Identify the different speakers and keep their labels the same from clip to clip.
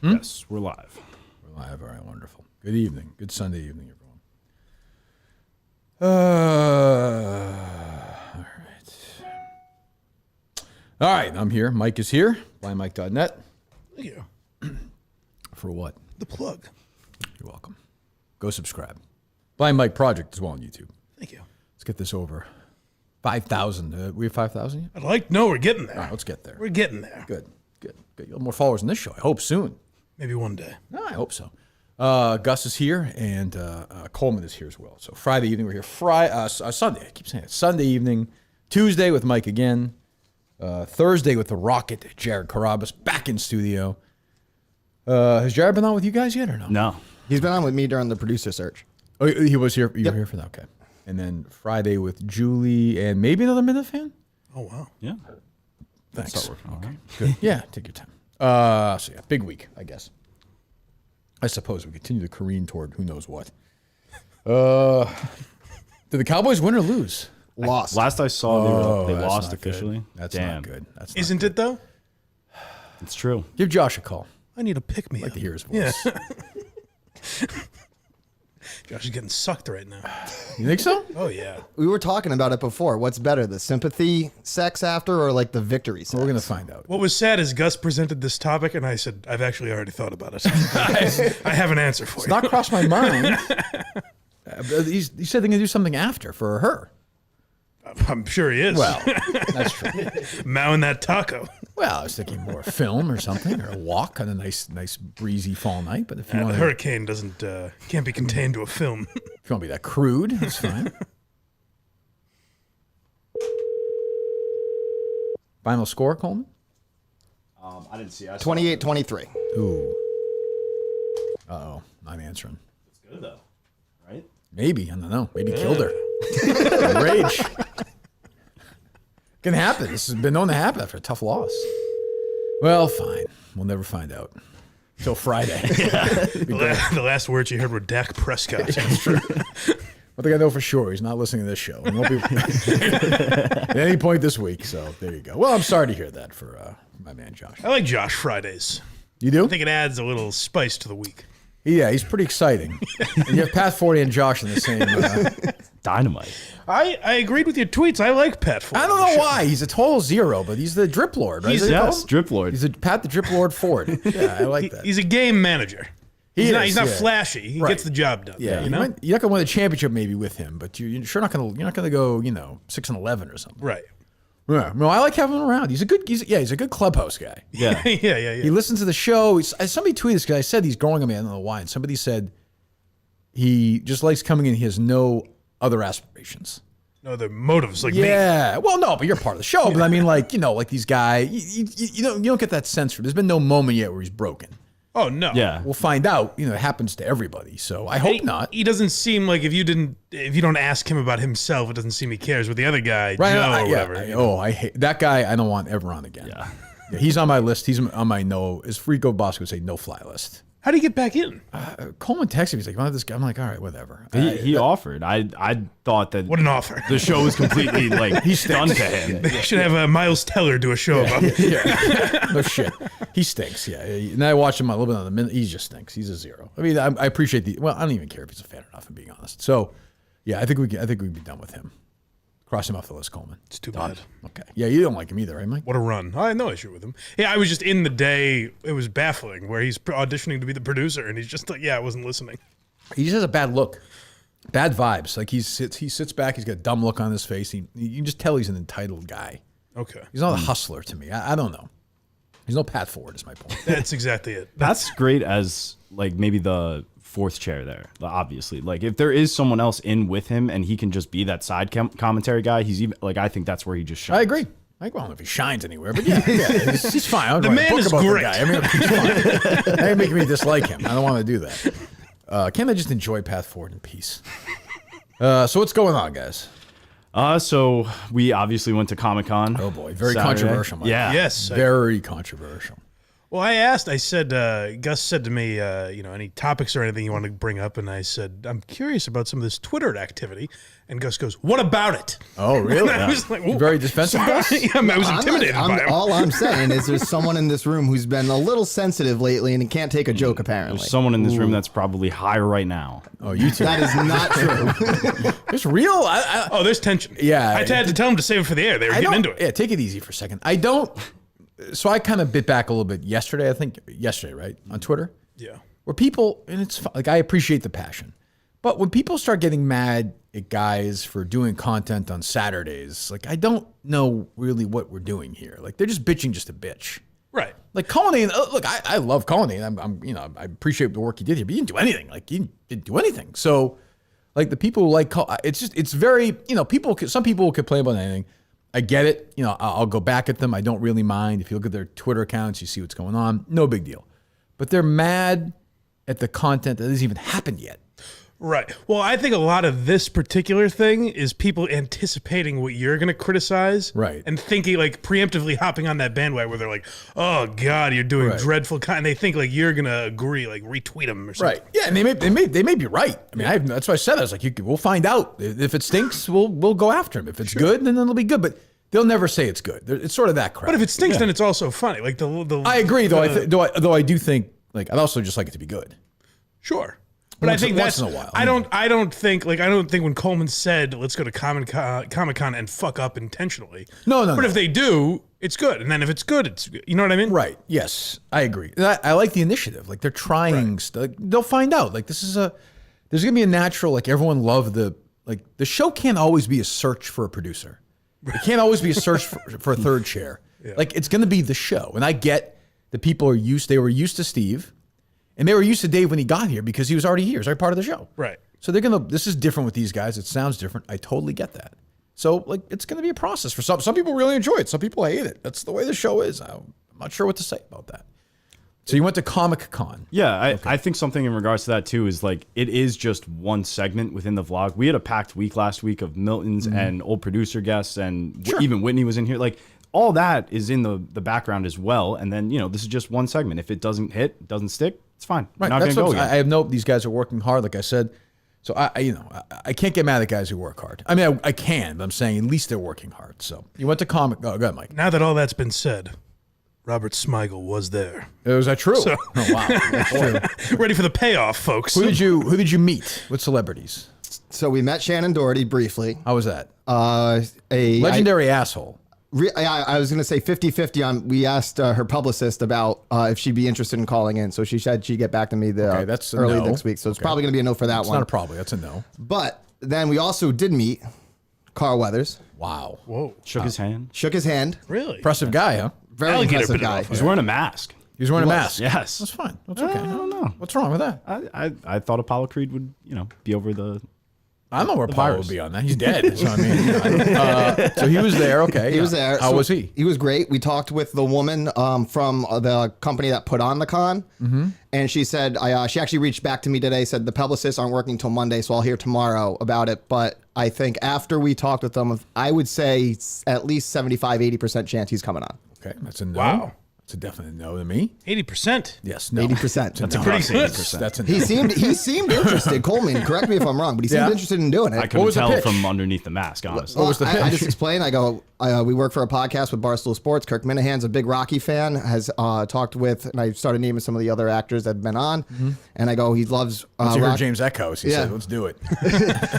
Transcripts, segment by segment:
Speaker 1: Yes, we're live.
Speaker 2: We're live. All right, wonderful. Good evening. Good Sunday evening, everyone. All right, I'm here. Mike is here. BlindMike.net.
Speaker 3: Thank you.
Speaker 2: For what?
Speaker 3: The plug.
Speaker 2: You're welcome. Go subscribe. Blind Mike Project as well on YouTube.
Speaker 3: Thank you.
Speaker 2: Let's get this over. 5,000. We have 5,000 yet?
Speaker 3: No, we're getting there.
Speaker 2: All right, let's get there.
Speaker 3: We're getting there.
Speaker 2: Good. You'll have more followers on this show. I hope soon.
Speaker 3: Maybe one day.
Speaker 2: No, I hope so. Gus is here, and Coleman is here as well. So Friday evening, we're here. Sunday, I keep saying it. Sunday evening. Tuesday with Mike again. Thursday with the Rocket, Jared Carabas, back in studio. Has Jared been on with you guys yet or no?
Speaker 1: No.
Speaker 4: He's been on with me during the producer search.
Speaker 2: Oh, he was here. You were here for that? Okay. And then Friday with Julie and maybe another Minute fan?
Speaker 3: Oh, wow.
Speaker 1: Yeah.
Speaker 2: Thanks.
Speaker 1: Start working on it.
Speaker 2: Good. Yeah, take your time. So, yeah, big week, I guess. I suppose we continue to careen toward who knows what. Did the Cowboys win or lose?
Speaker 4: Lost.
Speaker 1: Last I saw, they
Speaker 2: that's
Speaker 1: lost
Speaker 2: not
Speaker 1: officially.
Speaker 2: Good. That's
Speaker 1: Damn.
Speaker 2: not good. That's not
Speaker 3: Isn't
Speaker 2: good.
Speaker 3: it, though?
Speaker 1: It's true.
Speaker 2: Give Josh a call.
Speaker 3: I need a pick-me
Speaker 2: I'd like
Speaker 3: up.
Speaker 2: to hear his voice.
Speaker 3: Yeah. Josh is getting sucked right now.
Speaker 2: You think so?
Speaker 3: Oh, yeah.
Speaker 4: We were talking about it before. What's better, the sympathy sex after or like the victory sex?
Speaker 2: We're going to find out.
Speaker 3: What was sad is Gus presented this topic, and I said, I've actually already thought about it. I have an answer for
Speaker 2: It's
Speaker 3: you.
Speaker 2: not crossed my mind. He said they're going to do something after for her.
Speaker 3: I'm sure he is.
Speaker 2: Well, that's true.
Speaker 3: Mowing that taco.
Speaker 2: Well, I was thinking more film or something, or a walk on a nice breezy fall night. But if you
Speaker 3: The
Speaker 2: want,
Speaker 3: hurricane can't be contained to a film.
Speaker 2: if you want to be that crude, that's fine. Final score, Coleman?
Speaker 1: I didn't see.
Speaker 4: 28-23.
Speaker 2: Ooh. Uh-oh, not answering.
Speaker 1: It's good though, right?
Speaker 2: Maybe, I don't know. Maybe killed her. Rage. Can happen. This has been known to happen after a tough loss. Well, fine. We'll never find out. Till Friday.
Speaker 3: The last words you heard were Dak Prescott.
Speaker 2: That's true. I think I know for sure he's not listening to this show. He won't be at any point this week. So there you go. Well, I'm sorry to hear that for my man Josh.
Speaker 3: I like Josh Fridays.
Speaker 2: You do?
Speaker 3: I think it adds a little spice to the week.
Speaker 2: Yeah, he's pretty exciting. And you have Pat Forty and Josh in the same.
Speaker 1: Dynamite.
Speaker 3: I agreed with your tweets. I like Pat Ford.
Speaker 2: I don't know why. He's a total zero, but he's the drip lord, right?
Speaker 1: Yes, Drip Lord.
Speaker 2: He's Pat the Drip Lord Ford. Yeah, I like that.
Speaker 3: He's a game manager. He's not
Speaker 2: yeah.
Speaker 3: flashy. He
Speaker 2: Right.
Speaker 3: gets the job done.
Speaker 2: Yeah,
Speaker 3: you know?
Speaker 2: you're not gonna win a championship maybe with him, but you're sure not gonna go 6-11 or something.
Speaker 3: Right.
Speaker 2: Yeah, no, I like having him around. He's a good clubhouse guy.
Speaker 1: Yeah.
Speaker 3: yeah.
Speaker 2: He listens to the show. Somebody tweeted this guy. I said he's growing on me. I don't know why. And somebody said he just likes coming in. He has no other aspirations.
Speaker 3: No, the motives like me.
Speaker 2: Yeah. Well, no, but you're part of the show. But I mean, like these guys. You don't get that sense from. There's been no moment yet where he's broken.
Speaker 3: Oh no.
Speaker 1: Yeah.
Speaker 2: We'll find out. It happens to everybody. So I hope not.
Speaker 3: He doesn't seem like if you don't ask him about himself, it doesn't seem he cares. With the other guy,
Speaker 2: Right?
Speaker 3: Joe or whatever.
Speaker 2: I hate that guy. I don't want ever on again.
Speaker 1: Yeah.
Speaker 2: Yeah, he's on my list. He's on my as Rico Bosco would say, no fly list.
Speaker 3: How do you get back in?
Speaker 2: Coleman texted me. He's like, "Want this guy?" I'm like, "All right, whatever."
Speaker 1: He offered. I thought that
Speaker 3: What an offer.
Speaker 1: the show was completely he's done to him.
Speaker 3: They should have Miles Teller do a show about it.
Speaker 2: Yeah. No shit. He stinks. Yeah. And I watched him a little bit on the minute. He just stinks. He's a zero. I mean, I appreciate I don't even care if he's a fan or not, if I'm being honest. So, yeah, I think we'd be done with him. Cross him off the list, Coleman.
Speaker 3: It's too bad.
Speaker 2: Okay. Yeah, you don't like him either, right, Mike?
Speaker 3: What a run. I had no issue with him. Yeah, I was just in the day. It was baffling where he's auditioning to be the producer, and he's just like, I wasn't listening.
Speaker 2: He just has a bad look. Bad vibes. Like he sits back. He's got a dumb look on his face. You can just tell he's an entitled guy.
Speaker 3: Okay.
Speaker 2: He's not a hustler to me. I don't know. He's no Pat Ford is my point.
Speaker 3: That's exactly it.
Speaker 1: That's great as maybe the fourth chair there. Obviously, if there is someone else in with him and he can just be that side commentary guy, he's even I think that's where he just shines.
Speaker 2: I agree. I don't know if he shines anywhere, but yeah, he's fine.
Speaker 3: The man is great.
Speaker 2: I mean, he's fine. They're making me dislike him. I don't want to do that. Can't I just enjoy Pat Ford in peace? So what's going on, guys?
Speaker 1: So we obviously went to Comic-Con.
Speaker 2: Oh boy, very
Speaker 1: Saturday.
Speaker 2: controversial. Mike.
Speaker 1: Yeah.
Speaker 3: Yes.
Speaker 2: Very controversial.
Speaker 3: Well, I said, Gus said to me, any topics or anything you want to bring up? And I said, I'm curious about some of this Twitter activity. And Gus goes, what about it?
Speaker 2: Oh, really?
Speaker 3: And I was like,
Speaker 2: You're very defensive, Gus?
Speaker 3: Yeah, I was intimidated by him.
Speaker 4: All I'm saying is there's someone in this room who's been a little sensitive lately and he can't take a joke, apparently.
Speaker 1: There's someone in this room that's probably higher right now.
Speaker 2: Oh, you too.
Speaker 4: That is not true.
Speaker 2: It's real?
Speaker 3: Oh, there's tension.
Speaker 2: Yeah.
Speaker 3: I had to tell him to save it for the air. They were getting into it.
Speaker 2: Yeah, take it easy for a second. I don't. So I kind of bit back a little bit yesterday, right? On Twitter.
Speaker 3: Yeah.
Speaker 2: Where people, and it's like, I appreciate the passion. But when people start getting mad at guys for doing content on Saturdays, like, I don't know really what we're doing here. Like, they're just bitching just a bitch.
Speaker 3: Right.
Speaker 2: Like, Colony, look, I love Colony. I appreciate the work he did here, but he didn't do anything. Like, he didn't do anything. So, like, the people who like, it's very, some people will complain about anything. I get it. I'll go back at them. I don't really mind. If you look at their Twitter accounts, you see what's going on. No big deal. But they're mad at the content that hasn't even happened yet.
Speaker 3: Right. Well, I think a lot of this particular thing is people anticipating what you're going to criticize.
Speaker 2: Right.
Speaker 3: And thinking, like, preemptively hopping on that bandwagon where they're like, oh, God, you're doing dreadful and they think, like, you're going to agree, like, retweet them or something.
Speaker 2: Right. Yeah, and they may be right. I mean, that's what I said. I was like, we'll find out. If it stinks, we'll go after him. If it's good, then it'll be good. But they'll never say it's good. It's sort of that crap.
Speaker 3: But if it stinks, then it's also funny. Like,
Speaker 2: I agree, though. Though I do think, like, I'd also just like it to be good.
Speaker 3: Sure. But I think
Speaker 2: once
Speaker 3: that's
Speaker 2: in a while.
Speaker 3: I don't think when Coleman said let's go to Comic-Con and fuck up intentionally.
Speaker 2: No.
Speaker 3: But if they do, it's good. And then if it's good, it's good. You know what I mean?
Speaker 2: Right. Yes, I agree. I like the initiative. Like, they're trying. Like, they'll find out. Like, there's gonna be a natural. Like, everyone loved the show can't always be a search for a producer. It can't always be a search for a third chair. Yeah. Like, it's gonna be the show. And I get the people were used to Steve. And they were used to Dave when he got here because he was already here. He was already part of the show.
Speaker 3: Right.
Speaker 2: So this is different with these guys. It sounds different. I totally get that. So, like, it's going to be a process for some. Some people really enjoy it. Some people hate it. That's the way the show is. I'm not sure what to say about that. So you went to Comic-Con.
Speaker 1: Yeah, I think something in regards to that, too, is, like, it is just one segment within the vlog. We had a packed week last week of Miltons and old producer guests, and even Whitney was in here. Like, all that is in the background as well. And then, this is just one segment. If it doesn't hit, doesn't stick, it's fine.
Speaker 2: Right.
Speaker 1: Not going to go again.
Speaker 2: I have these guys are working hard, like I said. So I can't get mad at guys who work hard. I mean, I can, but I'm saying at least they're working hard. So you went to Go ahead, Mike.
Speaker 3: Now that all that's been said, Robert Smigel was there.
Speaker 2: Was that true?
Speaker 3: So,
Speaker 2: oh wow, that's true.
Speaker 3: Ready for the payoff, folks.
Speaker 2: Who did you meet? What celebrities?
Speaker 4: So we met Shannon Doherty briefly.
Speaker 2: How was that?
Speaker 4: A
Speaker 2: legendary asshole.
Speaker 4: I was going to say 50-50 we asked her publicist about if she'd be interested in calling in. So she said she'd get back to me
Speaker 2: that's
Speaker 4: early
Speaker 2: no.
Speaker 4: next week. So it's probably going to be a no for that
Speaker 2: one. It's not a probably. That's a no.
Speaker 4: But then we also did meet Carl Weathers.
Speaker 2: Wow.
Speaker 3: Whoa.
Speaker 1: Shook his hand.
Speaker 4: Shook his hand.
Speaker 3: Really?
Speaker 2: Impressive guy, huh?
Speaker 4: Very
Speaker 3: Alligator
Speaker 4: impressive
Speaker 3: bit it
Speaker 4: guy.
Speaker 3: off.
Speaker 1: He's wearing a mask.
Speaker 2: He was wearing a mask.
Speaker 1: Yes.
Speaker 2: That's fine. That's okay.
Speaker 1: I don't know.
Speaker 2: What's wrong with that?
Speaker 1: I thought Apollo Creed would, be over the...
Speaker 2: I don't know where Pyro would be on that. He's dead. So, I mean, so he was there. Okay.
Speaker 4: He was there.
Speaker 2: How was he?
Speaker 4: He was great. We talked with the woman from the company that put on the con. And she said, she actually reached back to me today, said the publicists aren't working till Monday, so I'll hear tomorrow about it. But I think after we talked with them, I would say at least 75-80% chance he's coming on.
Speaker 2: Okay. That's a no.
Speaker 3: Wow.
Speaker 2: It's a definite no to me.
Speaker 3: 80%.
Speaker 2: Yes, no.
Speaker 4: 80%.
Speaker 2: That's
Speaker 3: pretty good.
Speaker 2: That's a no.
Speaker 4: He seemed interested. Coleman, correct me if I'm wrong, but he seemed interested in doing it.
Speaker 1: I couldn't
Speaker 2: was the
Speaker 1: tell
Speaker 2: pitch?
Speaker 1: from underneath the mask, honestly.
Speaker 2: What was the
Speaker 4: I
Speaker 2: pitch?
Speaker 4: just explained. I go, we work for a podcast with Barstool Sports. Kirk Minahan's a big Rocky fan, has talked with, and I started naming some of the other actors that have been on. And I go, he loves
Speaker 2: Once you heard
Speaker 4: Rocky.
Speaker 2: James Echoes, he said, let's do it.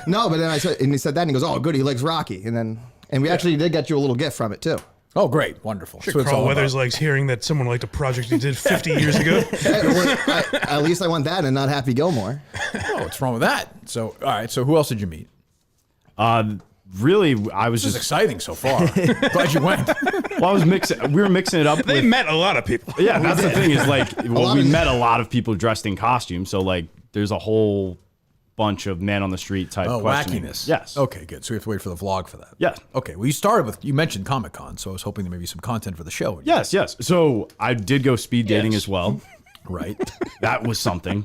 Speaker 4: No, but then I said, and he said that, and he goes, oh, good, he likes Rocky. And we actually did get you a little gift from it, too.
Speaker 2: Oh, great. Wonderful.
Speaker 3: Sure, Carl Weathers likes hearing that someone liked a project he did 50 years ago.
Speaker 4: At least I want that and not Happy Gilmore.
Speaker 2: Oh, what's wrong with that? So, all right. So who else did you meet?
Speaker 1: Really, I was
Speaker 2: This is
Speaker 1: just...
Speaker 2: exciting so far. Glad you went.
Speaker 1: Well, we were mixing it up
Speaker 3: They
Speaker 1: with...
Speaker 3: met a lot of people.
Speaker 1: Yeah, that's the thing is, like, well, we
Speaker 4: of-
Speaker 1: met a lot of people dressed in costume, so, like, there's a whole bunch of man on the street type questioning.
Speaker 2: Wackiness.
Speaker 1: Yes.
Speaker 2: Okay, good. So we have to wait for the vlog for that.
Speaker 1: Yes.
Speaker 2: Okay. Well, you mentioned Comic-Con, so I was hoping there may be some content for the show.
Speaker 1: Yes. So I did go speed dating as well.
Speaker 2: Right.
Speaker 1: That was something.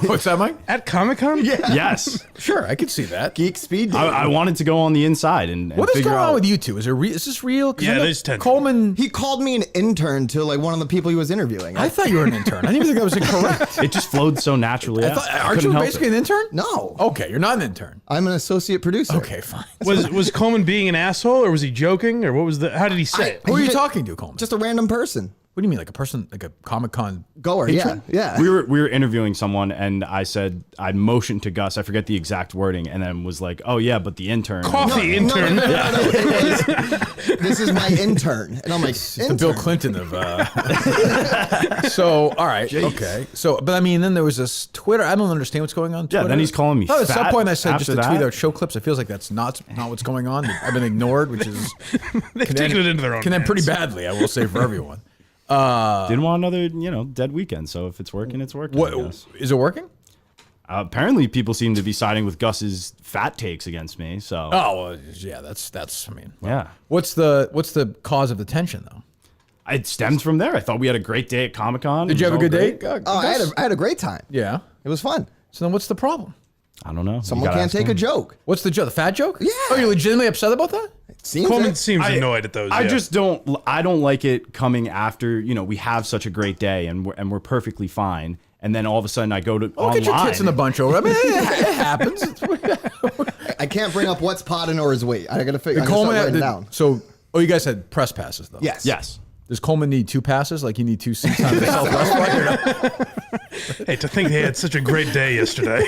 Speaker 2: What's that, Mike?
Speaker 3: At Comic-Con?
Speaker 4: Yeah.
Speaker 1: Yes.
Speaker 2: Sure, I could see that.
Speaker 4: Geek speed dating.
Speaker 1: I wanted to go on the inside and
Speaker 2: What is
Speaker 1: figure
Speaker 2: going
Speaker 1: out
Speaker 2: on with you two? Is this real? 'Cause
Speaker 3: Yeah,
Speaker 2: I know
Speaker 3: there's tension.
Speaker 2: Coleman.
Speaker 4: He called me an intern to like one of the people he was interviewing.
Speaker 2: I thought you were an intern. I didn't even think that was incorrect.
Speaker 1: It just flowed so naturally.
Speaker 2: I thought, aren't you basically an intern?
Speaker 4: No.
Speaker 2: Okay, you're not an intern.
Speaker 4: I'm an associate producer.
Speaker 2: Okay, fine.
Speaker 3: Was Coleman being an asshole, or was he joking, or what was the? How did he say it?
Speaker 2: Who are you
Speaker 4: He-
Speaker 2: talking to, Coleman?
Speaker 4: Just a random person.
Speaker 2: What do you mean, like a person, like a Comic-Con
Speaker 4: Goer.
Speaker 2: patron?
Speaker 4: Yeah.
Speaker 1: We were interviewing someone, and I motioned to Gus. I forget the exact wording, and then was like, "Oh yeah, but the intern."
Speaker 3: Coffee intern.
Speaker 4: No, it was, this is my intern. And I'm like,
Speaker 2: The Bill Clinton of. So, all right, okay. So, but I mean, then there was this Twitter. I don't understand what's going on.
Speaker 1: Yeah,
Speaker 2: Twitter.
Speaker 1: then he's calling me
Speaker 2: Oh, at some
Speaker 1: fat
Speaker 2: point, I said just
Speaker 1: after
Speaker 2: to tweet
Speaker 1: that.
Speaker 2: out show clips. It feels like that's not what's going on. I've been ignored, which is
Speaker 3: They've taken it into their own
Speaker 2: can end pretty
Speaker 3: hands.
Speaker 2: badly. I will say for everyone.
Speaker 1: Didn't want another, dead weekend. So if it's working, it's working. I
Speaker 2: What
Speaker 1: guess.
Speaker 2: is it working?
Speaker 1: Apparently, people seem to be siding with Gus's fat takes against me. So
Speaker 2: Oh, well, yeah. That's. I mean,
Speaker 1: yeah,
Speaker 2: what's the cause of the tension though?
Speaker 1: it stems from there. I thought we had a great day at Comic-Con.
Speaker 2: Did you have a good day?
Speaker 4: oh, I had a great time.
Speaker 2: Yeah.
Speaker 4: It was fun.
Speaker 2: So then, what's the problem?
Speaker 1: I don't know. You
Speaker 4: Someone
Speaker 1: gotta
Speaker 4: can't
Speaker 1: ask
Speaker 4: take a
Speaker 1: him.
Speaker 4: joke.
Speaker 2: What's the joke? The fat joke?
Speaker 4: Yeah.
Speaker 2: Oh, you're legitimately upset about that?
Speaker 4: Seems
Speaker 3: Coleman
Speaker 4: it.
Speaker 3: seems annoyed at those.
Speaker 1: I
Speaker 3: yeah.
Speaker 1: just don't. I don't like it coming after we have such a great day and we're perfectly fine, and then all of a sudden I go to
Speaker 2: Oh,
Speaker 1: online.
Speaker 2: get your kids in the bunch over. I mean, it happens.
Speaker 4: I can't bring up what's potting or his weight. I got to figure.
Speaker 2: Coleman
Speaker 4: Coleman
Speaker 2: had
Speaker 4: down.
Speaker 2: So, you guys had press passes though.
Speaker 4: Yes.
Speaker 1: Yes.
Speaker 2: Does Coleman need 2 passes? Like you need 2 seats on the Southwest flight? Or no?
Speaker 3: Hey, to think they had such a great day yesterday.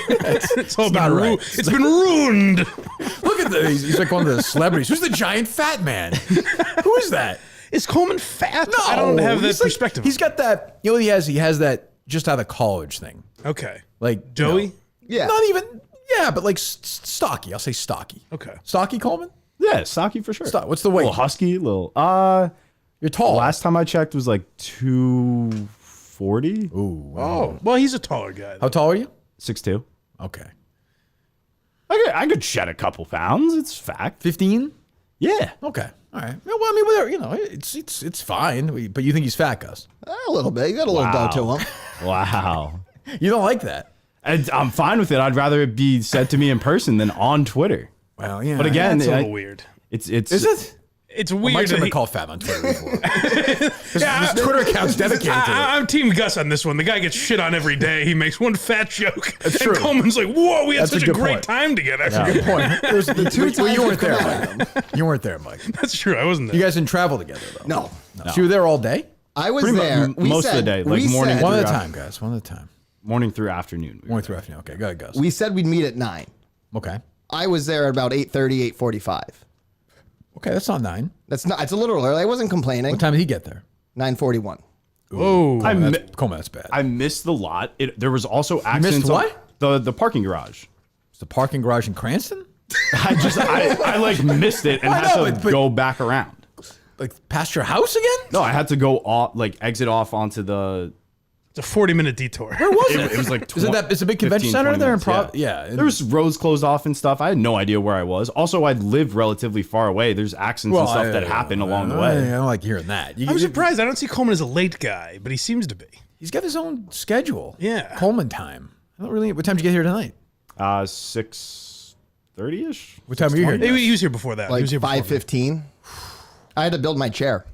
Speaker 3: It's all
Speaker 2: not
Speaker 3: been
Speaker 2: right.
Speaker 3: It's been ruined.
Speaker 2: Look at this. He's like one of the celebrities. Who's the giant fat man? Who is that?
Speaker 3: Is Coleman fat? I don't have that
Speaker 2: he's like-
Speaker 3: perspective.
Speaker 2: He's got that. You know what he has? He has that just out of college thing.
Speaker 3: Okay.
Speaker 2: Like
Speaker 3: Joey?
Speaker 4: Yeah.
Speaker 2: Not even. Yeah, but like stocky. I'll say stocky.
Speaker 3: Okay.
Speaker 2: Stocky Coleman.
Speaker 1: Yeah, Saki for sure.
Speaker 2: What's the weight?
Speaker 1: Little husky, little.
Speaker 2: You're tall.
Speaker 1: Last time I checked was like 240.
Speaker 2: Ooh.
Speaker 3: Oh, well, he's a taller guy.
Speaker 2: How tall are you?
Speaker 1: 6'2".
Speaker 2: Okay.
Speaker 1: I could shed a couple pounds. It's fact.
Speaker 2: 15.
Speaker 1: Yeah.
Speaker 2: Okay. All right. Well, I mean, whatever. It's fine. But you think he's fat, Gus?
Speaker 4: A little bit. You got a little dough to him.
Speaker 1: Wow.
Speaker 2: You don't like that?
Speaker 1: And I'm fine with it. I'd rather it be said to me in person than on Twitter.
Speaker 2: Well, yeah.
Speaker 1: But again,
Speaker 3: It's a
Speaker 1: I-
Speaker 3: little weird.
Speaker 1: It's
Speaker 2: is it?
Speaker 3: It's
Speaker 2: Well,
Speaker 3: weird.
Speaker 2: Mike's
Speaker 3: that
Speaker 2: been
Speaker 3: he-
Speaker 2: called fat on Twitter before. His Twitter account's dedicated to it.
Speaker 3: I'm Team Gus on this one. The guy gets shit on every day. He makes one fat joke.
Speaker 2: That's
Speaker 3: and
Speaker 2: true.
Speaker 3: Coleman's like, whoa, we had
Speaker 2: That's a
Speaker 3: such a
Speaker 2: good
Speaker 3: great
Speaker 2: point.
Speaker 3: time together.
Speaker 2: Good point. There's the
Speaker 4: two
Speaker 2: well, you
Speaker 4: times
Speaker 2: weren't there,
Speaker 4: we've come
Speaker 2: Mike. You weren't there, Mike.
Speaker 3: That's true. I wasn't there.
Speaker 2: You guys didn't travel together, though.
Speaker 4: No.
Speaker 2: So you were there all day?
Speaker 4: I was
Speaker 1: Pretty
Speaker 4: there.
Speaker 1: much most of the day, like
Speaker 4: we
Speaker 1: morning
Speaker 4: said-
Speaker 2: One at a
Speaker 1: Throughout.
Speaker 2: time, guys. One at a time.
Speaker 1: morning through afternoon.
Speaker 2: Morning through afternoon. Okay, go ahead, Gus.
Speaker 4: We said we'd meet at 9.
Speaker 2: Okay.
Speaker 4: I was there at about 8:30, 8:45.
Speaker 2: Okay, that's not 9.
Speaker 4: That's not. It's a little early. I wasn't complaining.
Speaker 2: What time did he get there?
Speaker 4: 9:41.
Speaker 3: Whoa.
Speaker 2: Coleman, that's bad.
Speaker 1: I missed the lot. There was also accidents.
Speaker 2: what?
Speaker 1: The parking garage.
Speaker 2: It's the parking garage in Cranston?
Speaker 1: I like missed it and
Speaker 2: I
Speaker 1: had
Speaker 2: know,
Speaker 1: to
Speaker 2: but-
Speaker 1: go back around.
Speaker 2: Like past your house again?
Speaker 1: No, I had to go off, like exit off onto the.
Speaker 3: It's a 40-minute detour.
Speaker 2: Where was it?
Speaker 1: It was like
Speaker 2: Is it that? It's a big convention
Speaker 1: 15,
Speaker 2: center
Speaker 1: 20
Speaker 2: there in
Speaker 1: minutes,
Speaker 2: Pro? Yeah.
Speaker 1: There was roads closed off and stuff. I had no idea where I was. Also, I live relatively far away. There's accidents and stuff that happen along the way.
Speaker 2: I don't like hearing that.
Speaker 3: I'm surprised. I don't see Coleman as a late guy, but he seems to be.
Speaker 2: He's got his own schedule.
Speaker 3: Yeah.
Speaker 2: Coleman time. I don't really. What time did you get here tonight?
Speaker 1: 6:30ish.
Speaker 2: What time were you here?
Speaker 3: Maybe he was here before that. He
Speaker 4: Like
Speaker 3: was here before
Speaker 4: 5:15. I had to build my chair.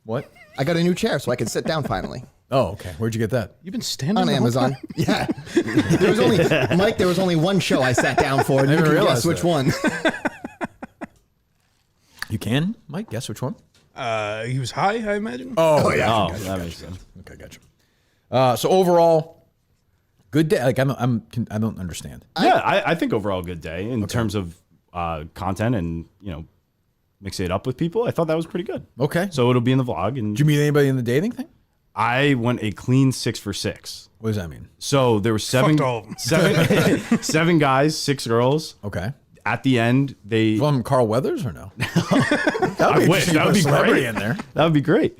Speaker 2: What?
Speaker 4: I got a new chair so I can sit down finally.
Speaker 2: Oh, okay. Where'd you get that?
Speaker 3: You've been standing
Speaker 4: On
Speaker 3: the whole
Speaker 4: Amazon.
Speaker 3: time?
Speaker 4: Yeah. There was only Mike, there was only one show I sat down for, and you
Speaker 2: didn't
Speaker 4: can
Speaker 2: realize
Speaker 4: guess which
Speaker 2: that.
Speaker 4: one.
Speaker 2: You can, Mike. Guess which one?
Speaker 3: He was high, I imagine.
Speaker 2: Oh yeah.
Speaker 1: Oh, that makes sense.
Speaker 2: Okay, gotcha. So overall, good day. Like I don't understand.
Speaker 1: Yeah, I think overall good day in terms of content and mix it up with people. I thought that was pretty good.
Speaker 2: Okay.
Speaker 1: So it'll be in the vlog. And
Speaker 2: Did you meet anybody in the dating thing?
Speaker 1: I went a clean 6 for 6.
Speaker 2: What does that mean?
Speaker 1: So there were seven,
Speaker 3: Fucked all of them.
Speaker 1: seven guys, 6 girls.
Speaker 2: Okay.
Speaker 1: At the end, they.
Speaker 2: You want him Carl Weathers or no?
Speaker 1: I wish that would be great.
Speaker 2: in there.
Speaker 1: That would be great.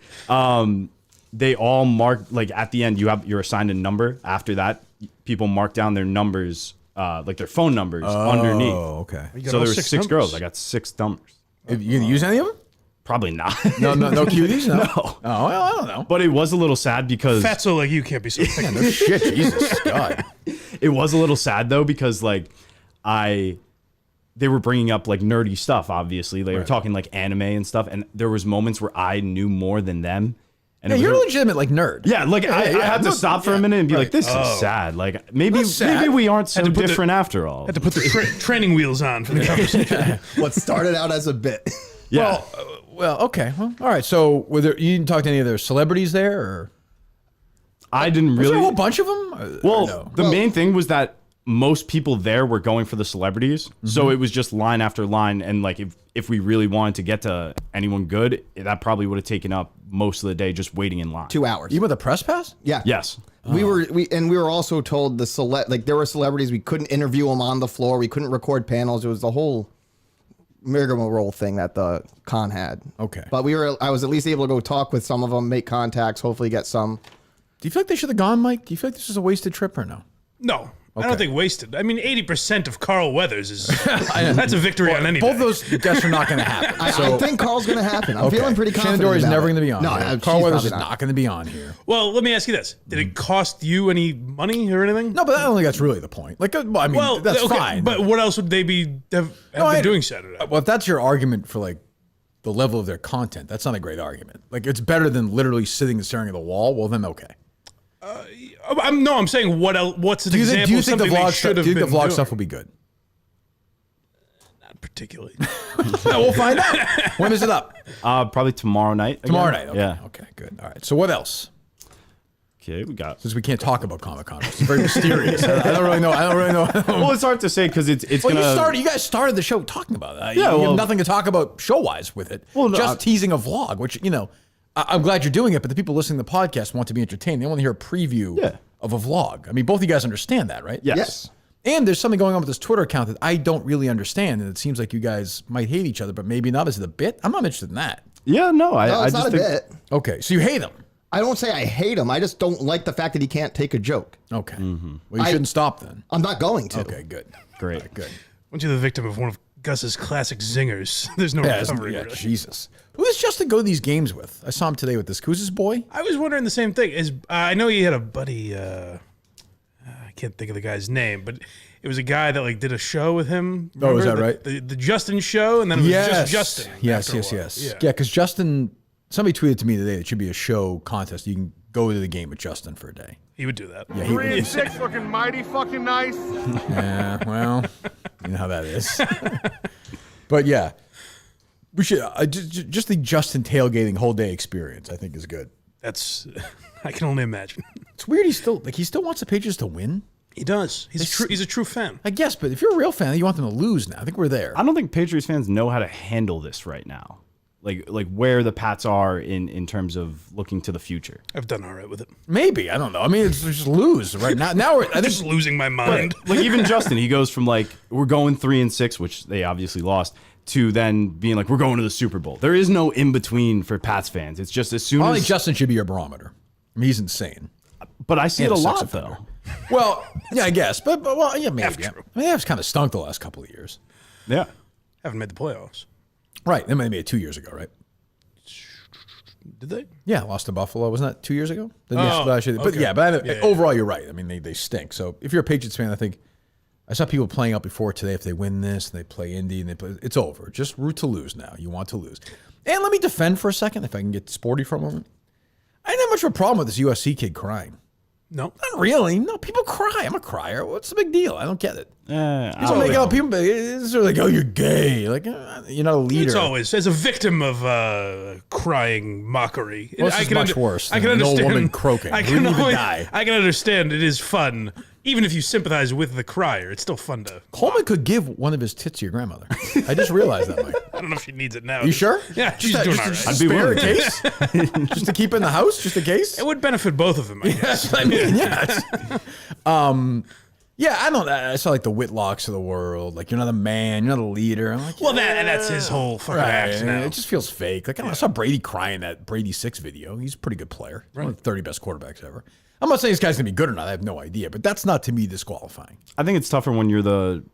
Speaker 1: They all marked, like at the end, you're assigned a number. After that, people mark down their numbers, like their phone numbers underneath.
Speaker 2: Oh, okay.
Speaker 3: You got
Speaker 1: So
Speaker 3: all
Speaker 1: there were
Speaker 3: 6
Speaker 1: 6 girls.
Speaker 3: numbers.
Speaker 1: I got 6 numbers.
Speaker 2: You gonna use any of them?
Speaker 1: Probably not.
Speaker 2: No cuties. No.
Speaker 1: No.
Speaker 2: Oh well, I don't know.
Speaker 1: But it was a little sad because
Speaker 3: Fatso like you can't be so
Speaker 2: Yeah, no shit, Jesus God.
Speaker 1: it was a little sad though because like they were bringing up like nerdy stuff. Obviously, they were talking like anime and stuff, and there was moments where I knew more than them. And
Speaker 2: Yeah,
Speaker 1: it was
Speaker 2: you're a legitimate like nerd.
Speaker 1: yeah, like I had to stop for a minute and be like, "This
Speaker 3: Oh.
Speaker 1: is sad." Like maybe
Speaker 2: sad.
Speaker 1: we aren't so
Speaker 3: to put the-
Speaker 1: different after all.
Speaker 3: Had to put the training wheels on for the conversation.
Speaker 4: What started out as a bit.
Speaker 1: Yeah,
Speaker 2: Well, okay. Well, all right. So, you didn't talk to any of their celebrities there, or
Speaker 1: I didn't
Speaker 2: was there a
Speaker 1: really.
Speaker 2: whole bunch of them?
Speaker 1: Well,
Speaker 2: no?
Speaker 1: the main thing was that most people there were going for the celebrities, so it was just line after line, and like if we really wanted to get to anyone good, that probably would have taken up most of the day just waiting in line.
Speaker 4: 2 hours.
Speaker 2: You with a press pass?
Speaker 4: Yeah.
Speaker 1: Yes.
Speaker 4: We were also told there were celebrities we couldn't interview them on the floor. We couldn't record panels. It was the whole rigmarole thing that the con had.
Speaker 2: Okay.
Speaker 4: But I was at least able to go talk with some of them, make contacts, hopefully get some.
Speaker 2: Do you feel like they should have gone, Mike? Do you feel like this is a wasted trip or no?
Speaker 3: No. I
Speaker 2: Okay.
Speaker 3: don't think wasted. I mean, 80% of Carl Weathers is that's a victory on any
Speaker 2: Both
Speaker 3: day.
Speaker 2: those guests are not going to happen.
Speaker 4: I think Carl's going to happen. I'm feeling pretty confident.
Speaker 2: Shannon Dory's
Speaker 4: about
Speaker 2: never
Speaker 4: it.
Speaker 2: going to be on.
Speaker 4: No,
Speaker 2: here.
Speaker 4: she's
Speaker 2: Carl Weathers
Speaker 4: probably
Speaker 2: is not going to be on here.
Speaker 3: Well, let me ask you this: did it cost you any money or anything?
Speaker 2: No, but I don't think that's really the point. Like, well, I mean,
Speaker 3: Well,
Speaker 2: that's
Speaker 3: okay,
Speaker 2: fine.
Speaker 3: But what else would they have been doing Saturday?
Speaker 2: Well, if that's your argument for like the level of their content, that's not a great argument. Like, it's better than literally sitting and staring at the wall. Well, then okay.
Speaker 3: I'm saying what else? What's an
Speaker 2: Do you
Speaker 3: example
Speaker 2: think
Speaker 3: of
Speaker 2: the
Speaker 3: something they
Speaker 2: vlog
Speaker 3: should
Speaker 2: stuff?
Speaker 3: have
Speaker 2: Do you think
Speaker 3: been
Speaker 2: the vlog
Speaker 3: doing?
Speaker 2: stuff will be good?
Speaker 3: Not particularly.
Speaker 2: We'll find out. When is it up?
Speaker 1: Probably tomorrow night. again.
Speaker 2: Tomorrow night. Okay.
Speaker 1: Yeah.
Speaker 2: Okay. Good. All right. So what else?
Speaker 1: Okay, we got.
Speaker 2: Since we can't talk about Comic-Con, it's very mysterious. I don't really know.
Speaker 1: Well, it's hard to say because it's
Speaker 2: Well,
Speaker 1: gonna.
Speaker 2: you guys started the show talking about that.
Speaker 1: Yeah,
Speaker 2: you
Speaker 1: well-
Speaker 2: have nothing to talk about show-wise with it.
Speaker 1: Well, no,
Speaker 2: just teasing a vlog, which, I'm glad you're doing it, but the people listening to the podcast want to be entertained. They want to hear a preview of a vlog. I mean, both of you guys understand that, right?
Speaker 1: Yes.
Speaker 4: Yes.
Speaker 2: And there's something going on with this Twitter account that I don't really understand, and it seems like you guys might hate each other, but maybe not. Is it a bit? I'm not interested in that.
Speaker 1: Yeah, no,
Speaker 4: No,
Speaker 1: I
Speaker 4: it's
Speaker 1: just
Speaker 4: not a
Speaker 1: think.
Speaker 4: bit.
Speaker 2: Okay, so you hate him.
Speaker 4: I don't say I hate him. I just don't like the fact that he can't take a joke.
Speaker 2: Okay. Well, you shouldn't stop then.
Speaker 4: I'm not going to.
Speaker 2: Okay, good.
Speaker 1: Great.
Speaker 2: All right, good.
Speaker 3: Once you're the victim of one of Gus's classic zingers, there's no recovery. Really.
Speaker 2: Jesus. Who does Justin go to these games with? I saw him today with this. Who's his boy?
Speaker 3: I was wondering the same thing. I know he had a buddy. I can't think of the guy's name, but it was a guy that like did a show with him.
Speaker 2: Oh, is
Speaker 3: Remember?
Speaker 2: that right?
Speaker 3: The Justin show, and then it was just Justin.
Speaker 2: Yes,
Speaker 3: after a
Speaker 2: yes,
Speaker 3: while.
Speaker 2: yes.
Speaker 3: Yeah.
Speaker 2: Yeah, because Justin, somebody tweeted to me today that it should be a show contest. You can go to the game with Justin for a day.
Speaker 3: He would do that.
Speaker 2: Yeah, he
Speaker 5: 3 and 6 looking mighty fucking nice.
Speaker 2: Yeah, well, you know how that is. But yeah, we should just the Justin tailgating whole day experience. I think is good.
Speaker 3: That's I can only imagine.
Speaker 2: It's weird. He still wants the Patriots to win.
Speaker 3: He does. He's a true fan.
Speaker 2: I guess, but if you're a real fan, you want them to lose now. I think we're there.
Speaker 1: I don't think Patriots fans know how to handle this right now. Like where the Pats are in terms of looking to the future.
Speaker 3: I've done all right with it.
Speaker 2: Maybe I don't know. I mean, it's just lose right now. Now I think
Speaker 3: Just losing my mind.
Speaker 1: Like even Justin, he goes from like we're going 3-6, which they obviously lost, to then being like we're going to the Super Bowl. There is no in between for Pats fans. It's just as soon
Speaker 2: I think
Speaker 1: as.
Speaker 2: Justin should be your barometer. I mean, he's insane.
Speaker 1: But I see it
Speaker 2: And
Speaker 1: a
Speaker 2: a sex
Speaker 1: lot
Speaker 2: offender.
Speaker 1: though.
Speaker 2: Well, yeah, I guess, but well, yeah, maybe.
Speaker 3: Half
Speaker 2: Yeah.
Speaker 3: true.
Speaker 2: I mean, that's kind of stunk the last couple of years.
Speaker 1: Yeah.
Speaker 3: Haven't made the playoffs.
Speaker 2: Right. They made it 2 years ago, right?
Speaker 3: Did they?
Speaker 2: Yeah, lost to Buffalo. Wasn't that 2 years ago? But
Speaker 3: okay.
Speaker 2: yeah, but
Speaker 3: Yeah, yeah.
Speaker 2: overall, you're right. I mean, they stink. So if you're a Patriots fan, I think I saw people playing out before today. If they win this and they play Indy and it's over. Just root to lose now. You want to lose. And let me defend for a second, if I can get sporty for a moment. I didn't have much of a problem with this USC kid crying.
Speaker 3: No.
Speaker 2: Not really. No, people cry. I'm a crier. What's the big deal? I don't get it.
Speaker 1: I
Speaker 2: People
Speaker 1: don't
Speaker 2: make
Speaker 1: know.
Speaker 2: out. People it's like, oh, you're gay. Like you're not a leader.
Speaker 3: It's always as a victim of crying mockery.
Speaker 2: Well, this is much worse
Speaker 3: I can
Speaker 2: than an old
Speaker 3: understand.
Speaker 2: woman croaking.
Speaker 3: I
Speaker 2: We
Speaker 3: can
Speaker 2: didn't even
Speaker 3: only-
Speaker 2: die.
Speaker 3: I can understand. It is fun, even if you sympathize with the crier. It's still fun to.
Speaker 2: Coleman could give one of his tits to your grandmother. I just realized that, Mike.
Speaker 3: I don't know if she needs it now.
Speaker 2: You sure?
Speaker 3: Yeah, she's doing all right.
Speaker 2: Just
Speaker 1: I'd be
Speaker 2: spare a
Speaker 1: willing.
Speaker 2: case, just to keep in the house, just in case.
Speaker 3: It would benefit both of them. I guess.
Speaker 2: That's what I mean. Yeah. Yeah, I don't. I saw like the Whitlocks of the world. Like you're not a man, you're not a leader. I'm like,
Speaker 3: Well, that's his whole fucking act now.
Speaker 2: It just feels fake. Like I saw Brady crying in that Brady 6 video. He's a pretty good player. He's one of the 30 best quarterbacks ever. I'm not saying this guy's gonna be good or not. I have no idea, but that's not to me disqualifying.
Speaker 1: I think it's tougher when you're the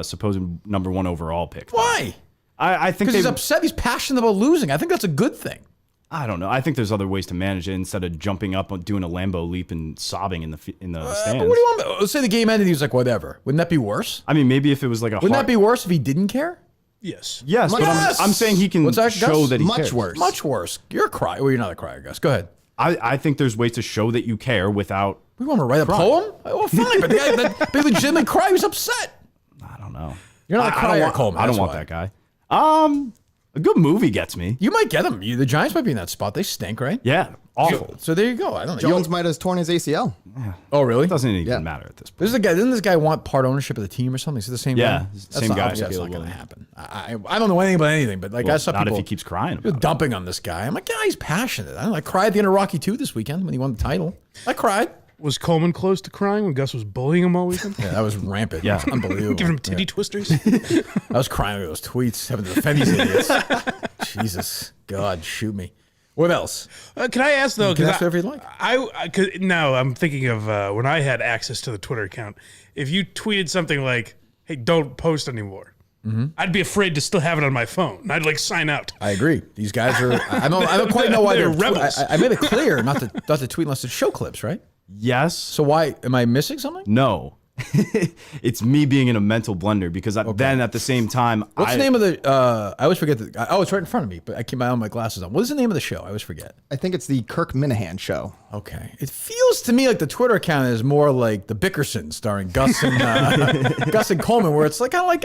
Speaker 1: supposed number 1 overall pick. though.
Speaker 2: Why?
Speaker 1: I think
Speaker 2: Because he's upset. He's passionate about losing. I think that's a good thing.
Speaker 1: I don't know. I think there's other ways to manage it instead of jumping up, doing a Lambo leap, and sobbing in the stands.
Speaker 2: But what do you want? Let's say the game ended. He was like, whatever. Wouldn't that be worse?
Speaker 1: I mean, maybe if it was like
Speaker 2: Wouldn't that be worse if he didn't care?
Speaker 3: Yes.
Speaker 1: Yes, but I'm saying he can
Speaker 2: What's that,
Speaker 1: show
Speaker 2: Gus?
Speaker 1: that he
Speaker 4: Much
Speaker 1: cares.
Speaker 4: worse.
Speaker 2: Much worse. You're a crier. Well, you're not a crier, Gus. Go ahead.
Speaker 1: I think there's ways to show that you care without.
Speaker 2: We want to write a poem? Oh, fine. But the guy that legitimately cried. He was upset.
Speaker 1: I don't know.
Speaker 2: You're not a crier, Coleman.
Speaker 1: I don't
Speaker 2: that's
Speaker 1: want
Speaker 2: why.
Speaker 1: that guy. A good movie gets me.
Speaker 2: You might get him. The Giants might be in that spot. They stink, right?
Speaker 1: Yeah, awful.
Speaker 2: So there you go. I don't know.
Speaker 4: Jones might have torn his ACL.
Speaker 2: Oh, really?
Speaker 1: It doesn't even matter at this point.
Speaker 2: This is the guy. Doesn't this guy want part ownership of the team or something? Is it the same
Speaker 1: Yeah,
Speaker 2: guy?
Speaker 1: same guy.
Speaker 2: That's not going to happen. I don't know anything about anything, but like I saw
Speaker 1: Not
Speaker 2: people
Speaker 1: if he keeps crying
Speaker 2: just
Speaker 1: about it.
Speaker 2: dumping on this guy. I'm like, yeah, he's passionate. I cried at the end of Rocky 2 this weekend when he won the title. I cried.
Speaker 3: Was Coleman close to crying when Gus was bullying him all weekend?
Speaker 2: Yeah, that was rampant.
Speaker 1: Yeah.
Speaker 2: It was unbelievable.
Speaker 3: Giving him titty twisters?
Speaker 2: I was crying over those tweets, having to defend these idiots. Jesus, God, shoot me. What else?
Speaker 3: Can I ask though?
Speaker 2: You can
Speaker 3: 'cause
Speaker 2: ask whatever you'd like.
Speaker 3: Now I'm thinking of when I had access to the Twitter account. If you tweeted something like, "Hey, don't post anymore," I'd be afraid to still have it on my phone. I'd like sign out.
Speaker 2: I agree. These guys are. I don't quite know why
Speaker 3: They're
Speaker 2: they're
Speaker 3: rebels.
Speaker 2: I made it clear not to tweet unless it's show clips, right?
Speaker 1: Yes.
Speaker 2: So why am I missing something?
Speaker 1: No. It's me being in a mental blender because then at the same time,
Speaker 2: What's the name of the? I always forget the. Oh, it's right in front of me, but I keep my glasses on. What is the name of the show? I always forget.
Speaker 4: I think it's the Kirk Minahan show.
Speaker 2: Okay, it feels to me like the Twitter account is more like the Bickersons starring Gus and Gus and Coleman, where it's like kind of like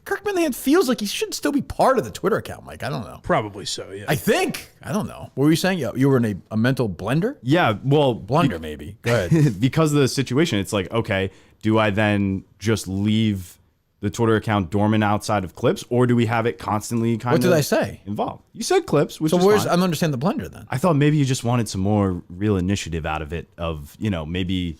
Speaker 2: Kirk Minahan feels like he should still be part of the Twitter account. Mike, I don't know.
Speaker 3: Probably so. Yeah.
Speaker 2: I think I don't know. What were you saying? You were in a mental blender.
Speaker 1: Yeah, well,
Speaker 2: Blunder maybe. Go ahead.
Speaker 1: because of the situation, it's like, okay, do I then just leave the Twitter account dormant outside of clips, or do we have it constantly kind
Speaker 2: What
Speaker 1: of
Speaker 2: did I say?
Speaker 1: involved? You said clips, which
Speaker 2: So
Speaker 1: is
Speaker 2: where's I
Speaker 1: fine.
Speaker 2: don't understand the blender then.
Speaker 1: I thought maybe you just wanted some more real initiative out of it, of, maybe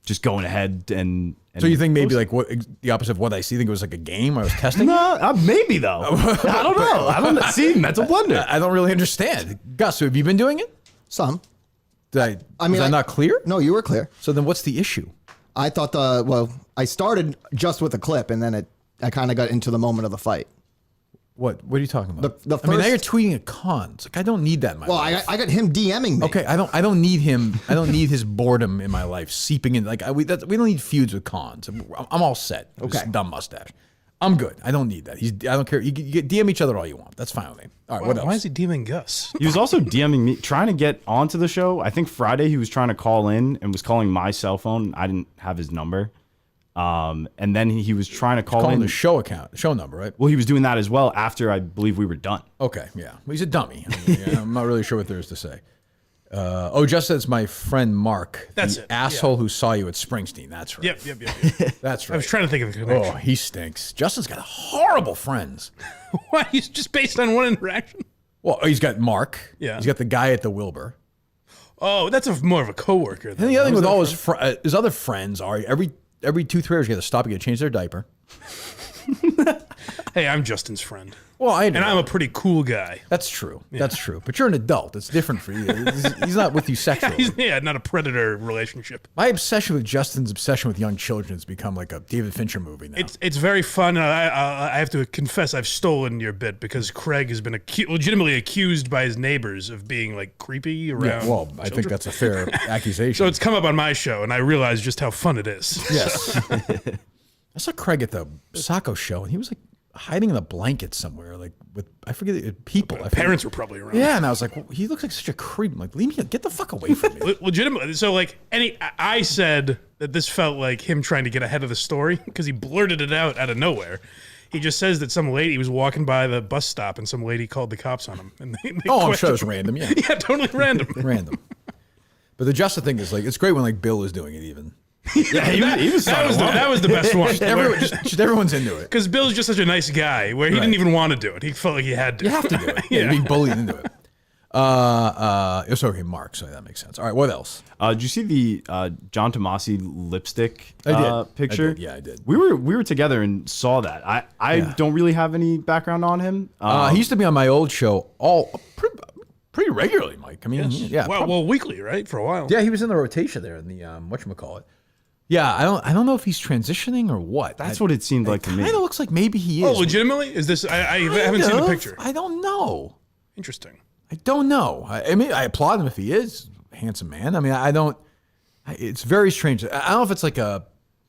Speaker 1: just going ahead and
Speaker 2: So you think maybe like what the opposite of what I see? Think it was like a game I was testing?
Speaker 1: No, maybe though. I don't know. I don't see mental blunder.
Speaker 2: I don't really understand. Gus, so have you been doing it?
Speaker 4: Some.
Speaker 2: Was I not clear?
Speaker 4: No, you were clear.
Speaker 2: So then what's the issue?
Speaker 4: I thought I started just with a clip, and then I kind of got into the moment of the fight.
Speaker 2: What are you talking about?
Speaker 4: The
Speaker 2: I mean, now
Speaker 4: first-
Speaker 2: you're tweeting at cons. Like I don't need that in my
Speaker 4: Well,
Speaker 2: life.
Speaker 4: I got him DMing me.
Speaker 2: Okay, I don't need him. I don't need his boredom in my life seeping in. Like we don't need feuds with cons. I'm all set. With this
Speaker 4: Okay.
Speaker 2: dumb mustache. I'm good. I don't need that. I don't care. You get DM each other all you want. That's fine with me. All right. What else?
Speaker 3: Why is he DMing Gus?
Speaker 1: He was also DMing me, trying to get onto the show. I think Friday he was trying to call in and was calling my cell phone. I didn't have his number. And then he was trying to call
Speaker 2: Calling
Speaker 1: in.
Speaker 2: the show account, the show number, right?
Speaker 1: Well, he was doing that as well after I believe we were done.
Speaker 2: Okay, yeah. Well, he's a dummy. I mean, yeah, I'm not really sure what there is to say. Just as my friend Mark,
Speaker 3: That's
Speaker 2: the
Speaker 3: it,
Speaker 2: asshole who saw you at Springsteen. That's right.
Speaker 3: Yep.
Speaker 2: That's right.
Speaker 3: I was trying to think of the connection.
Speaker 2: Oh, he stinks. Justin's got horrible friends.
Speaker 3: Why? He's just based on one interaction.
Speaker 2: Well, he's got Mark.
Speaker 3: Yeah.
Speaker 2: He's got the guy at the Wilbur.
Speaker 3: Oh, that's more of a coworker.
Speaker 2: And the other thing with all his other friends are every 2-3 hours you got to stop. You got to change their diaper.
Speaker 3: Hey, I'm Justin's friend.
Speaker 2: Well, I know.
Speaker 3: And I'm a pretty cool guy.
Speaker 2: That's true. That's true. But you're an adult. It's different for you. He's not with you sexually.
Speaker 3: He's not a predator relationship.
Speaker 2: My obsession with Justin's obsession with young children has become like a David Fincher movie now.
Speaker 3: It's very fun. I have to confess I've stolen your bit because Craig has been legitimately accused by his neighbors of being like creepy around.
Speaker 2: Yeah, well, I think that's a fair accusation.
Speaker 3: So it's come up on my show, and I realize just how fun it is.
Speaker 2: Yes. I saw Craig at the Sacco show, and he was like hiding in a blanket somewhere, like with I forget people. I forget.
Speaker 3: Parents were probably around.
Speaker 2: Yeah, and I was like, well, he looks like such a creep. I'm like, leave me, get the fuck away from me.
Speaker 3: Legitimately. So like I said that this felt like him trying to get ahead of the story because he blurted it out of nowhere. He just says that some lady was walking by the bus stop and some lady called the cops on him. And they
Speaker 2: Oh, I'm sure
Speaker 3: questioned
Speaker 2: it was random. Yeah,
Speaker 3: Yeah, totally random.
Speaker 2: random. But the Justin thing is like, it's great when like Bill is doing it even.
Speaker 1: Yeah, he was
Speaker 3: That was the best one.
Speaker 2: Just everyone's into it.
Speaker 3: Because Bill's just such a nice guy where he didn't even want to do it. He felt like he had to.
Speaker 2: You have to do it. Yeah, you're being bullied into it. It's okay, Mark. So that makes sense. All right, what else?
Speaker 1: Did you see the John Tomasi lipstick
Speaker 2: I did.
Speaker 1: picture?
Speaker 2: I did. Yeah, I did.
Speaker 1: We were together and saw that. I don't really have any background on him.
Speaker 2: He used to be on my old show pretty regularly, Mike. I mean, yeah.
Speaker 3: Well, weekly, right? For a while.
Speaker 2: Yeah, he was in the rotation there in the whatchamacallit. Yeah, I don't know if he's transitioning or what.
Speaker 1: That's what it seemed like to me.
Speaker 2: Kind of looks like maybe he
Speaker 3: Oh,
Speaker 2: is.
Speaker 3: legitimately? Is this? I haven't seen the picture.
Speaker 2: I don't know.
Speaker 3: Interesting.
Speaker 2: I don't know. I mean, I applaud him if he is a handsome man. I mean, I don't. It's very strange. I don't know if it's like a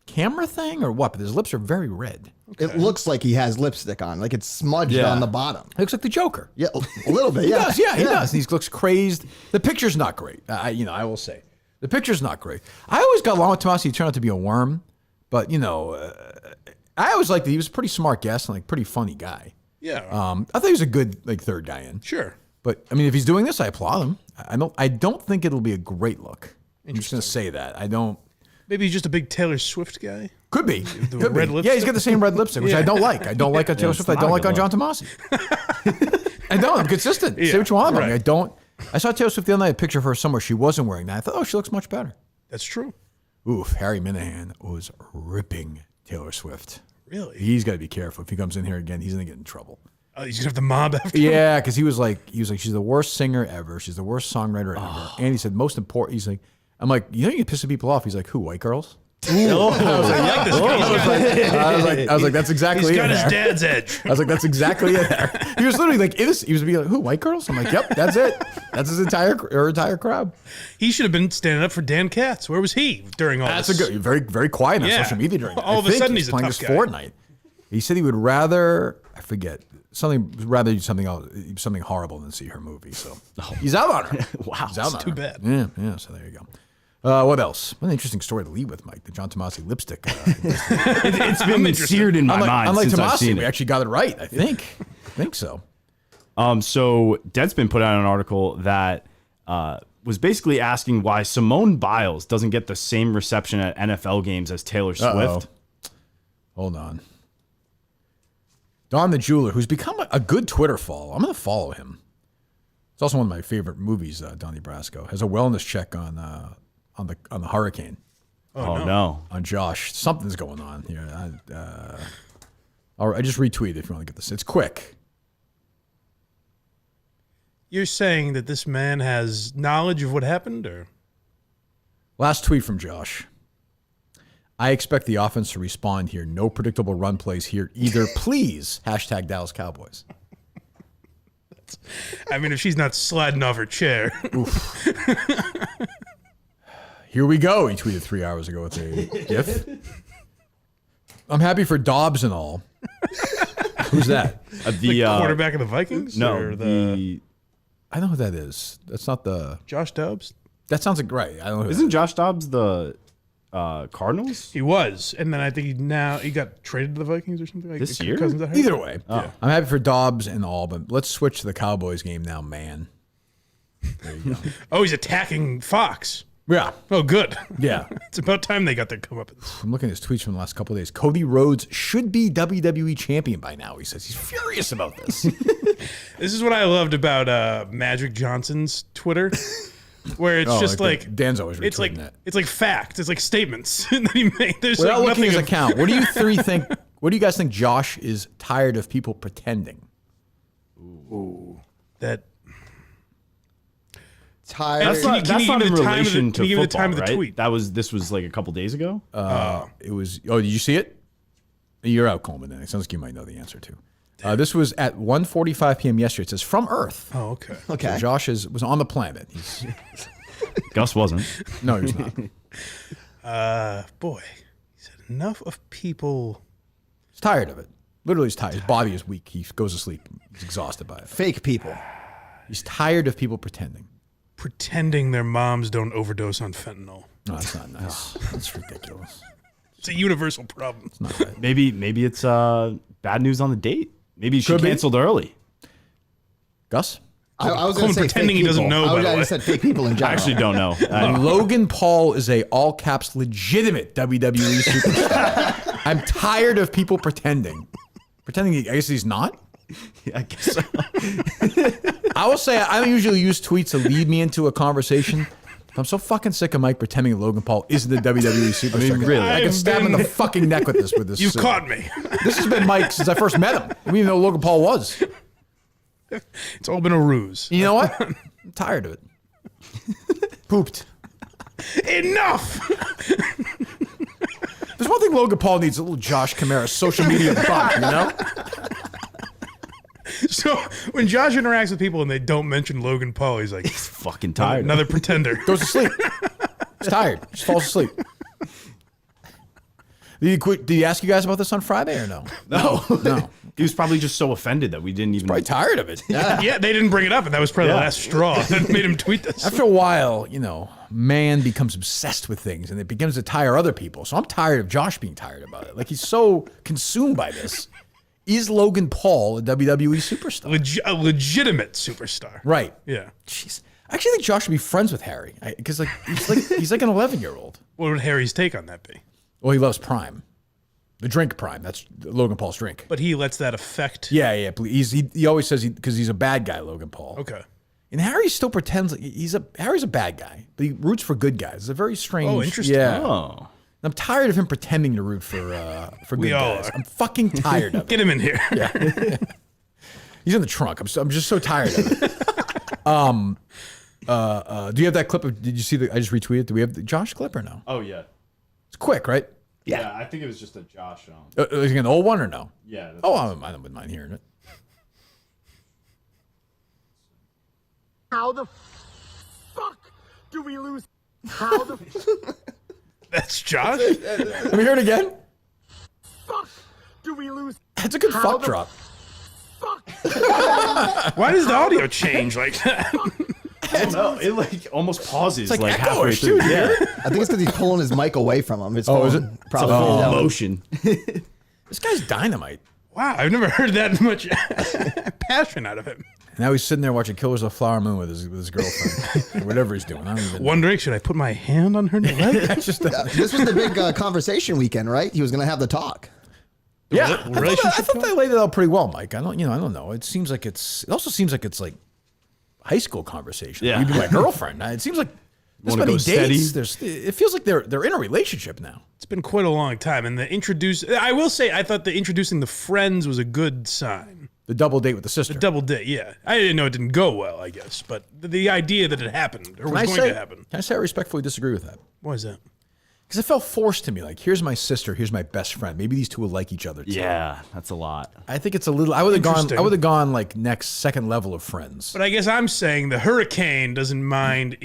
Speaker 2: camera thing or what, but his lips are very red.
Speaker 4: Okay. It looks like he has lipstick on, like it's smudged on the bottom.
Speaker 2: It looks like the Joker.
Speaker 4: Yeah, a little bit.
Speaker 2: He
Speaker 4: Yeah,
Speaker 2: does. Yeah, he does. He looks crazed. The picture's not great. I will say the picture's not great. I always got along with Tomasi. He turned out to be a worm, but I always liked that he was a pretty smart guest and like pretty funny guy.
Speaker 3: Yeah.
Speaker 2: I thought he was a good like third guy in.
Speaker 3: Sure.
Speaker 2: But I mean, if he's doing this, I applaud him. I don't think it'll be a great look. I'm just gonna say that. I don't.
Speaker 3: Maybe he's just a big Taylor Swift guy.
Speaker 2: Could be.
Speaker 3: The
Speaker 2: Could
Speaker 3: red
Speaker 2: be.
Speaker 3: lipstick?
Speaker 2: Yeah, he's got the same red lipstick, which I don't like. I don't like on Taylor Swift. I don't like on John Tomasi. I don't. I'm consistent. Say what you want about me. I don't. I saw Taylor Swift the other night, a picture of her somewhere. She wasn't wearing that. I thought, oh, she looks much better.
Speaker 3: That's true.
Speaker 2: Oof, Harry Minahan was ripping Taylor Swift.
Speaker 3: Really?
Speaker 2: He's got to be careful. If he comes in here again, he's going to get in trouble.
Speaker 3: Oh, he's gonna have the mob after him?
Speaker 2: Yeah, because he was like, she's the worst singer ever. She's the worst songwriter ever. And he said, most important, he's like, I'm like, you can piss people off. He's like, who, white girls?
Speaker 3: I like this guy.
Speaker 2: I was like, that's exactly
Speaker 3: He's got
Speaker 2: it
Speaker 3: his
Speaker 2: there.
Speaker 3: dad's edge.
Speaker 2: I was like, that's exactly it there. He was literally like, he was being like, who, white girls? I'm like, yep, that's it. That's his entire crowd.
Speaker 3: He should have been standing up for Dan Katz. Where was he during all
Speaker 2: That's
Speaker 3: this?
Speaker 2: a good, very, very quiet on
Speaker 3: Yeah.
Speaker 2: social media during that.
Speaker 3: All of a sudden he's a
Speaker 2: playing
Speaker 3: tough
Speaker 2: this
Speaker 3: guy.
Speaker 2: Fortnite. He said he would rather, I forget, rather do something else, something horrible than see her movie. So he's out on her.
Speaker 1: Wow.
Speaker 2: He's out on
Speaker 3: too
Speaker 2: her.
Speaker 3: bad.
Speaker 2: Yeah. So there you go. What else? What an interesting story to lead with, Mike. The John Tomasi lipstick.
Speaker 1: It's been seared in my mind
Speaker 2: unlike
Speaker 1: since I've seen
Speaker 2: we
Speaker 1: it.
Speaker 2: actually got it right. I think so.
Speaker 1: So Deadspin put out an article that was basically asking why Simone Biles doesn't get the same reception at NFL games as Taylor Swift.
Speaker 2: Hold on. Don the Jeweler, who's become a good Twitter follow. I'm going to follow him. It's also one of my favorite movies, Donnie Brasco. Has a wellness check on the hurricane.
Speaker 1: Oh no.
Speaker 2: On Josh. Something's going on here. I just retweeted if you want to get this. It's quick.
Speaker 3: You're saying that this man has knowledge of what happened, or?
Speaker 2: Last tweet from Josh. I expect the offense to respond here. No predictable run plays here either. Please. # Dallas Cowboys.
Speaker 3: I mean, if she's not sliding off her chair.
Speaker 2: Here we go. He tweeted 3 hours ago with a GIF. I'm happy for Dobbs and all. Who's that?
Speaker 1: The
Speaker 3: quarterback of the Vikings?
Speaker 1: No,
Speaker 3: or
Speaker 2: I know who that is. That's not the.
Speaker 3: Josh Dobbs?
Speaker 2: That sounds like right. I don't know. Who
Speaker 1: Isn't Josh Dobbs the Cardinals?
Speaker 3: He was, and then I think he got traded to the Vikings or something like
Speaker 1: This
Speaker 3: Kirk
Speaker 1: year?
Speaker 3: Cousins got hurt?
Speaker 2: Either way,
Speaker 1: Oh.
Speaker 2: I'm happy for Dobbs and all, but let's switch to the Cowboys game now, man. There you go.
Speaker 3: Oh, he's attacking Fox.
Speaker 2: Yeah,
Speaker 3: Oh, good.
Speaker 2: yeah.
Speaker 3: It's about time they got their comeuppance.
Speaker 2: I'm looking at his tweets from the last couple of days. Cody Rhodes should be WWE champion by now. He says he's furious about this.
Speaker 3: This is what I loved about Magic Johnson's Twitter, where it's just like
Speaker 2: Dan's always retweeting
Speaker 3: it's like
Speaker 2: that.
Speaker 3: it's like facts. It's like statements that he made. There's
Speaker 2: Without
Speaker 3: like
Speaker 2: looking at
Speaker 3: nothing
Speaker 2: his
Speaker 3: of,
Speaker 2: account, what do you three think? What do you guys think? Josh is tired of people pretending.
Speaker 3: that.
Speaker 4: Tired.
Speaker 1: That's not,
Speaker 3: Can you
Speaker 1: that's not
Speaker 3: give
Speaker 1: in
Speaker 3: me the time of the-
Speaker 1: relation
Speaker 3: can you give
Speaker 1: to
Speaker 3: me the time
Speaker 1: football,
Speaker 3: of the
Speaker 1: right?
Speaker 3: tweet?
Speaker 1: This was like a couple days ago.
Speaker 2: It was. Oh, did you see it? You're out, Coleman. Then it sounds like you might know the answer to. This was at 1:45 p.m. yesterday. It says from Earth.
Speaker 3: Oh, okay.
Speaker 4: Okay.
Speaker 2: So Josh was on the planet.
Speaker 1: Gus wasn't.
Speaker 2: No, he was not.
Speaker 3: Boy, he said enough of people.
Speaker 2: He's tired of it. Literally, he's tired. His body is weak. He goes to sleep. He's exhausted by it.
Speaker 4: Fake people.
Speaker 2: He's tired of people pretending.
Speaker 3: Pretending their moms don't overdose on fentanyl.
Speaker 2: No, that's not nice. That's ridiculous.
Speaker 3: It's a universal problem.
Speaker 1: Maybe it's bad news on the date. Maybe she
Speaker 2: Could be.
Speaker 1: canceled early.
Speaker 2: Gus?
Speaker 4: I was
Speaker 3: Coleman
Speaker 4: going to say
Speaker 3: pretending
Speaker 4: fake
Speaker 3: he doesn't
Speaker 4: people.
Speaker 3: know, by the
Speaker 4: I
Speaker 3: way.
Speaker 4: just said fake people in
Speaker 1: I
Speaker 4: general.
Speaker 1: actually don't know.
Speaker 2: Logan Paul is a all caps legitimate WWE superstar. I'm tired of people pretending. I guess he's not.
Speaker 1: I guess so.
Speaker 2: I will say I don't usually use tweets to lead me into a conversation. I'm so fucking sick of Mike pretending that Logan Paul isn't the WWE superstar.
Speaker 1: I mean, really.
Speaker 2: I can stab him in the fucking neck with this.
Speaker 3: You've caught me.
Speaker 2: This has been Mike since I first met him. I didn't even know who Logan Paul was.
Speaker 3: It's all been a ruse.
Speaker 2: You know what? I'm tired of it. Pooped.
Speaker 3: Enough.
Speaker 2: think Logan Paul needs a little Josh Kamara social media bump, you know?
Speaker 3: So when Josh interacts with people and they don't mention Logan Paul, he's like,
Speaker 1: He's fucking tired.
Speaker 3: another pretender.
Speaker 2: Goes to sleep. He's tired. Just falls asleep. Did he ask you guys about this on Friday or no?
Speaker 1: No. He was probably just so offended that we didn't even.
Speaker 2: Probably tired of it.
Speaker 3: Yeah, they didn't bring it up, and that was probably the last straw that made him tweet this.
Speaker 2: After a while, you know, man becomes obsessed with things and it begins to tire other people. So I'm tired of Josh being tired about it. Like, he's so consumed by this. Is Logan Paul a WWE superstar?
Speaker 3: A legitimate superstar.
Speaker 2: Right.
Speaker 3: Yeah.
Speaker 2: Jeez. I actually think Josh should be friends with Harry because he's like an 11-year-old.
Speaker 3: What would Harry's take on that be?
Speaker 2: Well, he loves Prime. The drink Prime. That's Logan Paul's drink.
Speaker 3: But he lets that affect.
Speaker 2: Yeah. He always says because he's a bad guy, Logan Paul.
Speaker 3: Okay.
Speaker 2: And Harry still pretends like Harry's a bad guy, but he roots for good guys. It's a very strange.
Speaker 3: Oh, interesting.
Speaker 2: Yeah.
Speaker 1: Oh.
Speaker 2: I'm tired of him pretending to root for good
Speaker 3: We all
Speaker 2: guys.
Speaker 3: are.
Speaker 2: I'm fucking tired of it.
Speaker 3: Get him in here.
Speaker 2: Yeah. He's in the trunk. I'm just so tired of it. Do you have that clip of? Did you see I just retweeted. Do we have the Josh clip or no?
Speaker 1: Oh yeah.
Speaker 2: It's quick, right?
Speaker 1: Yeah, I think it was just a Josh.
Speaker 2: Is it an old one or no?
Speaker 1: Yeah.
Speaker 2: Oh, I wouldn't mind hearing it.
Speaker 5: How the fuck do we lose? How the
Speaker 3: That's Josh?
Speaker 2: Let me hear it again.
Speaker 5: fuck do we lose?
Speaker 2: It's a good fuck drop.
Speaker 5: Fuck.
Speaker 3: Why does the audio change like that?
Speaker 1: I don't know. It like almost pauses
Speaker 2: like
Speaker 1: halfway
Speaker 2: echoish,
Speaker 1: through.
Speaker 2: too.
Speaker 1: Yeah.
Speaker 4: I think it's because he's pulling his mic away from him. It's
Speaker 2: Oh, is it?
Speaker 4: Probably.
Speaker 1: Full
Speaker 4: Yeah.
Speaker 1: motion.
Speaker 2: This guy's dynamite.
Speaker 3: Wow, I've never heard that much passion out of him.
Speaker 2: Now he's sitting there watching Killers of the Flower Moon with his girlfriend, or whatever he's doing. I don't even know.
Speaker 3: Wondering, should I put my hand on her leg?
Speaker 2: That's just
Speaker 4: This was the big conversation weekend, right? He was going to have the talk.
Speaker 2: yeah.
Speaker 3: relationship
Speaker 2: I thought they laid it out pretty well, Mike. I don't know. It also seems like it's like high school conversation.
Speaker 1: Yeah.
Speaker 2: You'd be my girlfriend. It seems like this
Speaker 1: Wanna
Speaker 2: many
Speaker 1: go
Speaker 2: dates.
Speaker 1: steady?
Speaker 2: It feels like they're in a relationship now.
Speaker 3: It's been quite a long time. And I will say, I thought the introducing the friends was a good sign.
Speaker 2: The double date with the sister.
Speaker 3: Double date, yeah. I didn't know it didn't go well, I guess. But the idea that it happened, or was going to happen.
Speaker 2: Can I say I respectfully disagree with that?
Speaker 3: Why is that?
Speaker 2: Because it felt forced to me. Like, here's my sister, here's my best friend. Maybe these two will like each other too.
Speaker 1: Yeah, that's a lot.
Speaker 2: I think it's a little. I would have
Speaker 3: Interesting.
Speaker 2: gone like second level of friends.
Speaker 3: But I guess I'm saying the hurricane doesn't mind,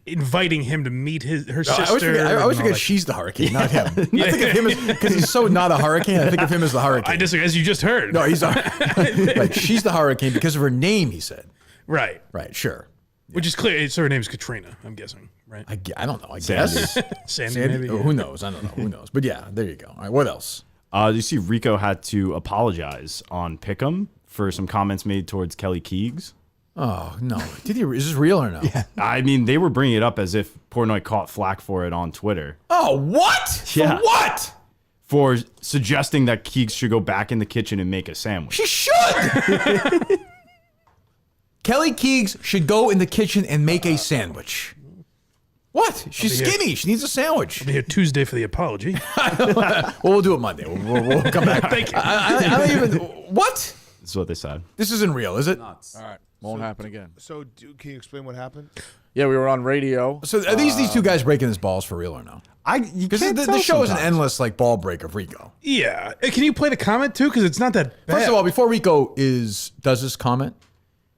Speaker 3: inviting him to meet her sister.
Speaker 2: I always
Speaker 3: and all
Speaker 2: forget
Speaker 3: that.
Speaker 2: she's the hurricane, not him. I think of him as because he's so not a hurricane. I think of him as the hurricane.
Speaker 3: I disagree, as you just heard.
Speaker 2: No, he's right. She's the hurricane because of her name. He said.
Speaker 3: Right.
Speaker 2: Right. Sure.
Speaker 3: Which is clear. So her name's Katrina, I'm guessing, right?
Speaker 2: I don't know. I guess.
Speaker 3: Sandy, maybe.
Speaker 2: Oh,
Speaker 3: yeah.
Speaker 2: who knows? I don't know. Who knows? But yeah, there you go. All right. What else?
Speaker 1: You see, Rico had to apologize on Pick'em for some comments made towards Kelly Keegs.
Speaker 2: Oh no! Did he? Is this real or no? Yeah.
Speaker 1: I mean, they were bringing it up as if Portnoy caught flack for it on Twitter.
Speaker 2: Oh, what?
Speaker 1: Yeah.
Speaker 2: For what?
Speaker 1: For suggesting that Keegs should go back in the kitchen and make a sandwich.
Speaker 2: She should. Kelly Keegs should go in the kitchen and make a sandwich. What? She's skinny. She needs a sandwich.
Speaker 3: Be here Tuesday for the apology.
Speaker 2: Well, we'll do it Monday. We'll come back.
Speaker 3: Thank you.
Speaker 2: I don't even. What?
Speaker 1: That's what they said.
Speaker 2: This isn't real, is it?
Speaker 6: All right, won't happen again.
Speaker 5: So, can you explain what happened?
Speaker 6: Yeah, we were on radio.
Speaker 2: So are these two guys breaking his balls for real or no? Because the show is an endless like ball break of Rico.
Speaker 3: Yeah. Hey, can you play the comment too? Because it's not that bad.
Speaker 2: First of all, before Rico does this comment,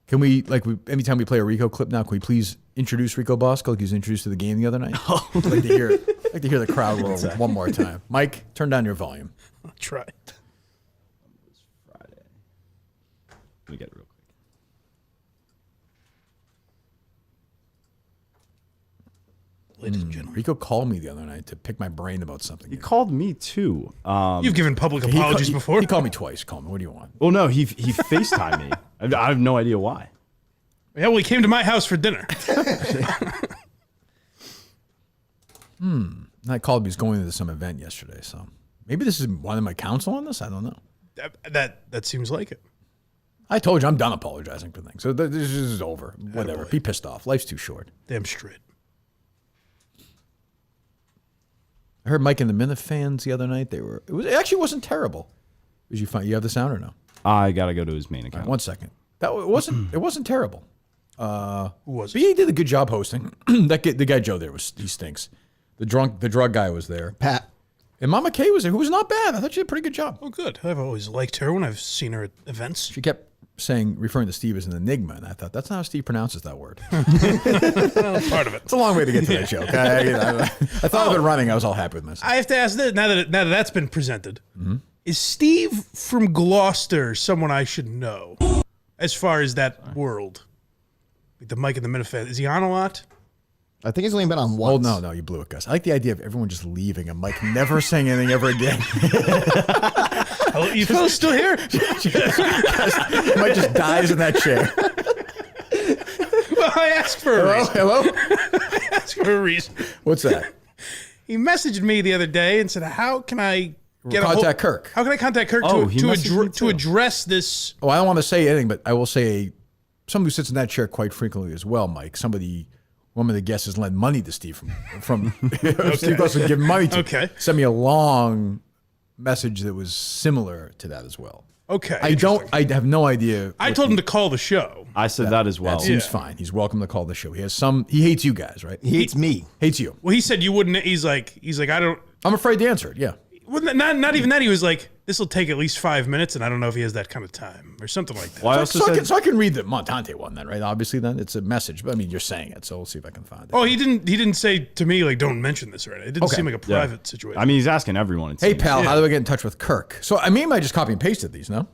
Speaker 2: can we anytime we play a Rico clip now, can we please introduce Rico Bosco like he was introduced to the game the other night? I'd like to hear the crowd roar one more time. Mike, turn down your volume.
Speaker 3: I'll try.
Speaker 1: Friday. Let me get it real quick.
Speaker 3: Ladies and gentlemen.
Speaker 2: Rico called me the other night to pick my brain about something.
Speaker 1: He called me too.
Speaker 3: You've given public apologies before.
Speaker 2: He called me twice. Call me. What do you want?
Speaker 1: Well, no, he FaceTimed me. I have no idea why.
Speaker 3: Yeah, well, he came to my house for dinner.
Speaker 2: And I called me. He's going to some event yesterday, so maybe this is one of my counsel on this. I don't know.
Speaker 3: That seems like it.
Speaker 2: I told you I'm done apologizing for things. So this is over. Whatever. Be pissed off. Life's too short.
Speaker 3: Damn straight.
Speaker 2: I heard Mike and the Minifans the other night. It actually wasn't terrible. Did you find you have the sound or no?
Speaker 1: I gotta go to his main account.
Speaker 2: One second. It wasn't terrible.
Speaker 3: Who was
Speaker 2: But
Speaker 3: it?
Speaker 2: he did a good job hosting. The guy Joe there he stinks. The drug guy was there.
Speaker 4: Pat.
Speaker 2: And Mama Kay was there, who was not bad. I thought she did a pretty good job.
Speaker 3: Oh, good. I've always liked her when I've seen her at events.
Speaker 2: She kept referring to Steve as an enigma, and I thought, that's not how Steve pronounces that word.
Speaker 3: Part of it.
Speaker 2: It's a long way to get to that joke. I thought of it running. I was all happy with myself.
Speaker 3: I have to ask this, now that that's been presented. Is Steve from Gloucester someone I should know as far as that world? Like the Mike and the Minifan. Is he on a lot?
Speaker 4: I think he's only been on once.
Speaker 2: Oh, no, you blew it, Gus. I like the idea of everyone just leaving and Mike never saying anything ever again.
Speaker 3: You fellas still here?
Speaker 2: Mike just dies in that chair.
Speaker 3: Well, I asked for a reason.
Speaker 2: Hello?
Speaker 3: I asked for a reason.
Speaker 2: What's that?
Speaker 3: He messaged me the other day and said, how can I
Speaker 2: Contact Kirk.
Speaker 3: How can I contact Kirk to address this?
Speaker 2: Oh, I don't want to say anything, but I will say somebody who sits in that chair quite frequently as well, Mike. One of the guests has lent money to Steve from Steve Gus's give money to.
Speaker 3: Okay.
Speaker 2: Sent me a long message that was similar to that as well.
Speaker 3: Okay.
Speaker 2: I have no idea.
Speaker 3: I told him to call the show.
Speaker 1: I said that as well.
Speaker 2: That seems fine. He's welcome to call the show. He hates you guys, right?
Speaker 4: He hates me.
Speaker 2: Hates you.
Speaker 3: Well, he said you wouldn't. He's like, I don't.
Speaker 2: I'm afraid to answer it. Yeah.
Speaker 3: Well, not even that. He was like, this will take at least 5 minutes, and I don't know if he has that kind of time or something like that.
Speaker 1: Well,
Speaker 2: so I can read the Montante one then, right? Obviously, then it's a message, but I mean, you're saying it, so we'll see if I can find it.
Speaker 3: Oh, he didn't say to me like, don't mention this, right? It didn't seem like a private situation.
Speaker 1: I mean, he's asking everyone.
Speaker 2: Hey, pal, how do I get in touch with Kirk? So I mean, I just copy and pasted these, no?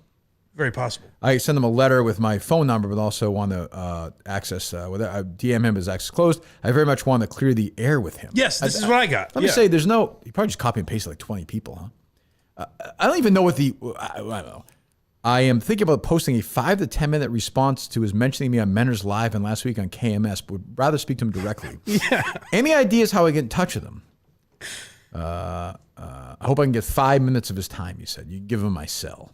Speaker 3: Very possible.
Speaker 2: I send him a letter with my phone number, but also want to access. DM him his access closed. I very much want to clear the air with him.
Speaker 3: Yes, this is what I got.
Speaker 2: Let me say, you probably just copy and pasted like 20 people, huh? I don't even know what I don't know. I am thinking about posting a 5 to 10 minute response to his mentioning me on Menner's Live and last week on KMS, but would rather speak to him directly.
Speaker 3: Yeah.
Speaker 2: Any ideas how I get in touch with him? I hope I can get 5 minutes of his time, he said. You give him my cell.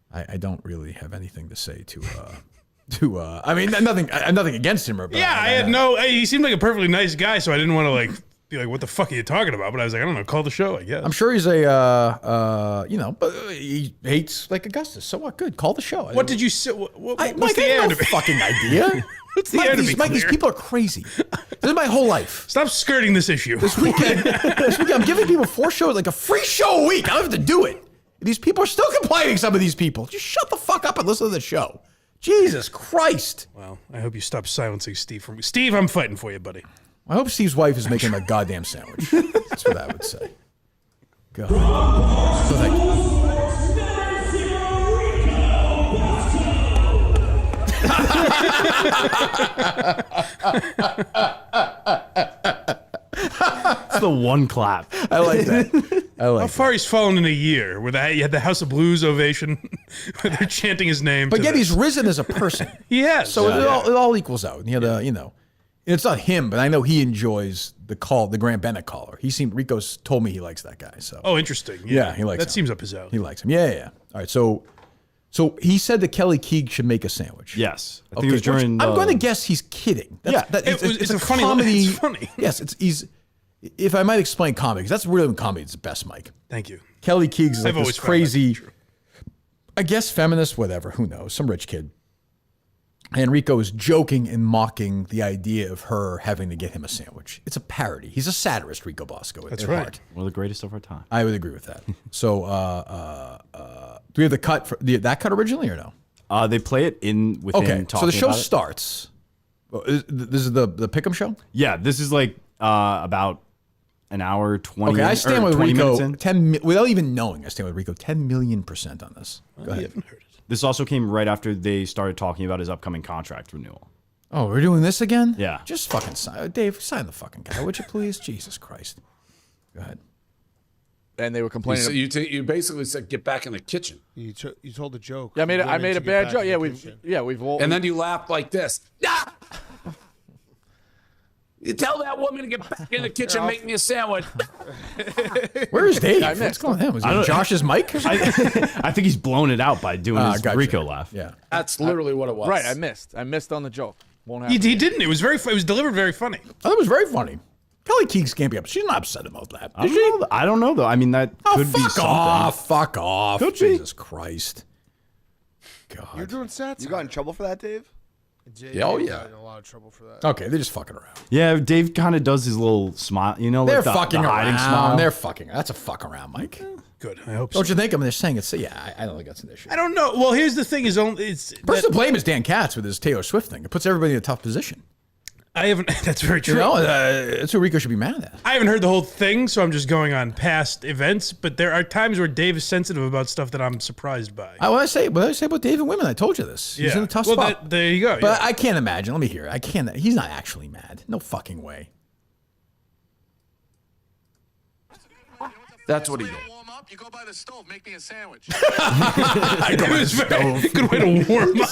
Speaker 2: I don't really have anything to say I mean, nothing against him.
Speaker 3: He seemed like a perfectly nice guy, so I didn't want to be like, what the fuck are you talking about? But I was like, I don't know, call the show, I guess.
Speaker 2: I'm sure he's but he hates like Augustus. So what? Good. Call the show.
Speaker 3: What did you say? What's
Speaker 2: Mike,
Speaker 3: the
Speaker 2: I
Speaker 3: air
Speaker 2: have
Speaker 3: to
Speaker 2: no
Speaker 3: be?
Speaker 2: fucking idea.
Speaker 3: What's the air to be
Speaker 2: Mike, these
Speaker 3: clear?
Speaker 2: people are crazy. This is my whole life.
Speaker 3: Stop skirting this issue.
Speaker 2: This weekend, I'm giving people 4 shows, like a free show a week. I don't have to do it. These people are still complaining, some of these people. Just shut the fuck up and listen to the show. Jesus Christ.
Speaker 3: Well, I hope you stop silencing Steve for me. Steve, I'm fighting for you, buddy.
Speaker 2: I hope Steve's wife is making him a goddamn sandwich. That's what I would say. God. So thank
Speaker 1: It's the one clap.
Speaker 2: I like that.
Speaker 3: How far he's fallen in a year? Where you had the House of Blues ovation, where they're chanting his name.
Speaker 2: But yet he's risen as a person.
Speaker 3: Yes.
Speaker 2: So it all equals out. And it's not him, but I know he enjoys the Grant Bennett caller. Rico's told me he likes that guy. So.
Speaker 3: Oh, interesting.
Speaker 2: Yeah, he likes
Speaker 3: that.
Speaker 2: him.
Speaker 3: Seems up his alley.
Speaker 2: He likes him. Yeah. All right. So he said that Kelly Keegan should make a sandwich.
Speaker 1: Yes. I think it was during.
Speaker 2: I'm going to guess he's kidding.
Speaker 3: It's a funny.
Speaker 2: comedy.
Speaker 3: It's funny.
Speaker 2: Yes. If I might explain comedy, because that's really when comedy is the best, Mike.
Speaker 3: Thank you.
Speaker 2: Kelly Keegan is like
Speaker 3: I've
Speaker 2: this
Speaker 3: always found
Speaker 2: crazy,
Speaker 3: that true.
Speaker 2: I guess feminist, whatever. Who knows? Some rich kid. And Rico is joking and mocking the idea of her having to get him a sandwich. It's a parody. He's a satirist, Rico Bosco.
Speaker 3: That's
Speaker 2: at
Speaker 3: right.
Speaker 2: heart.
Speaker 1: One of the greatest of our time.
Speaker 2: I would agree with that. So, do we have the cut for that cut originally or no?
Speaker 1: They play it within.
Speaker 2: Okay. So the show
Speaker 1: about it.
Speaker 2: starts. This is the Pick'em show.
Speaker 1: Yeah, this is like about an hour 20.
Speaker 2: Okay, I stand with
Speaker 1: 20
Speaker 2: Rico
Speaker 1: minutes in.
Speaker 2: without even knowing. I stand with Rico 10 million% on this. Go ahead.
Speaker 3: haven't heard it.
Speaker 1: This also came right after they started talking about his upcoming contract renewal.
Speaker 2: Oh, we're doing this again?
Speaker 1: Yeah.
Speaker 2: Just fucking sign. Dave, sign the fucking guy, would you please? Jesus Christ. Go ahead.
Speaker 6: And they were complaining.
Speaker 7: So you basically said, get back in the kitchen.
Speaker 5: You told a joke.
Speaker 6: Yeah, I made a bad joke.
Speaker 5: Yeah,
Speaker 6: We've all.
Speaker 7: And then you laughed like this. Ah! You tell that woman to get back in the kitchen and make me a sandwich.
Speaker 2: Where is Dave?
Speaker 6: I
Speaker 2: What's
Speaker 6: missed.
Speaker 2: going on? Was it Josh's mic? Or something?
Speaker 1: I think he's blown it out by doing his
Speaker 2: Gotcha.
Speaker 1: Rico laugh.
Speaker 2: Yeah.
Speaker 7: That's literally what it was.
Speaker 6: Right, I missed on the joke. Won't happen.
Speaker 3: He didn't. It was delivered very funny.
Speaker 2: I thought it was very funny. Kelly Keegan can't be up. She's not upset about that. Is she?
Speaker 1: I don't know though. I mean, that could be something.
Speaker 2: Fuck off.
Speaker 1: Could be.
Speaker 2: Jesus Christ. God.
Speaker 5: You're doing sats.
Speaker 8: You got in trouble for that, Dave?
Speaker 5: Jay
Speaker 7: Oh,
Speaker 5: got
Speaker 7: yeah.
Speaker 5: in a lot of trouble for that.
Speaker 2: Okay, they're just fucking around.
Speaker 1: Yeah, Dave kind of does his little smile, you know,
Speaker 2: They're
Speaker 1: like
Speaker 2: fucking
Speaker 1: the hiding
Speaker 2: around.
Speaker 1: smile.
Speaker 2: They're fucking. That's a fuck around, Mike.
Speaker 3: Good. I hope so.
Speaker 2: Don't you think? I mean, they're saying it's. Yeah, I don't think that's an issue.
Speaker 3: I don't know. Well, here's the thing: is only it's.
Speaker 2: Person to blame is Dan Katz with his Taylor Swift thing. It puts everybody in a tough position.
Speaker 3: I haven't. That's very true.
Speaker 2: You know, that's what Rico should be mad at.
Speaker 3: I haven't heard the whole thing, so I'm just going on past events. But there are times where Dave is sensitive about stuff that I'm surprised by.
Speaker 2: What did I say about David Women? I told you this. He's in a tough spot.
Speaker 3: There you go.
Speaker 2: But I can't imagine. Let me hear it. I can't. He's not actually mad. No fucking way.
Speaker 7: That's what he did.
Speaker 8: Warm up. You go by the stove. Make me a sandwich.
Speaker 3: It was very good way to warm up.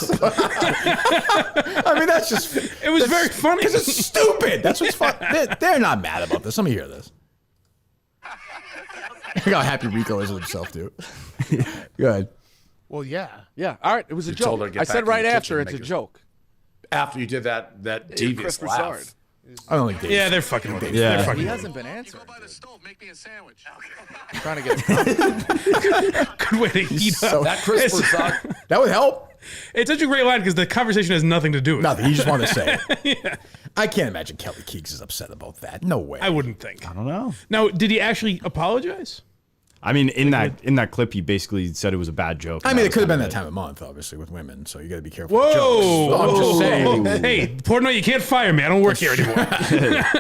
Speaker 2: I mean, that's just.
Speaker 3: It was very funny.
Speaker 2: It's stupid. That's what's fun. They're not mad about this. Let me hear this. Look how happy Rico is with himself, dude. Go ahead.
Speaker 5: Well, yeah.
Speaker 6: Yeah. All right. It was a
Speaker 7: told her to
Speaker 6: joke.
Speaker 7: get
Speaker 6: I
Speaker 7: back
Speaker 6: said
Speaker 7: in
Speaker 6: right
Speaker 7: the
Speaker 6: after
Speaker 7: kitchen
Speaker 6: it's
Speaker 7: and
Speaker 6: a
Speaker 7: make
Speaker 6: joke.
Speaker 7: After you did that devious
Speaker 6: Chris
Speaker 7: laugh.
Speaker 6: Broussard.
Speaker 2: I don't think Dave.
Speaker 3: Yeah, they're fucking with Dave.
Speaker 1: Yeah.
Speaker 3: They're fucking
Speaker 6: He
Speaker 3: with
Speaker 6: hasn't been
Speaker 8: You
Speaker 6: answering.
Speaker 8: go by the stove. Make me a sandwich.
Speaker 6: I'm trying to get.
Speaker 3: Good way to heat up.
Speaker 7: That Chris Broussard.
Speaker 2: That would help.
Speaker 3: It's such a great line because the conversation has nothing to do with
Speaker 2: Nothing.
Speaker 3: it.
Speaker 2: He just wanted to say it. I can't imagine Kelly Keeks is upset about that. No way.
Speaker 3: I wouldn't think.
Speaker 1: I don't know.
Speaker 3: Now, did he actually apologize?
Speaker 1: I mean, in that clip, he basically said it was a bad joke.
Speaker 2: I mean, it could have been that
Speaker 1: time.
Speaker 2: time of month, obviously, with women. So you got to be careful. with jokes.
Speaker 3: Whoa!
Speaker 2: I'm just saying.
Speaker 3: Hey, Portnoy, you can't fire me. I don't work here anymore.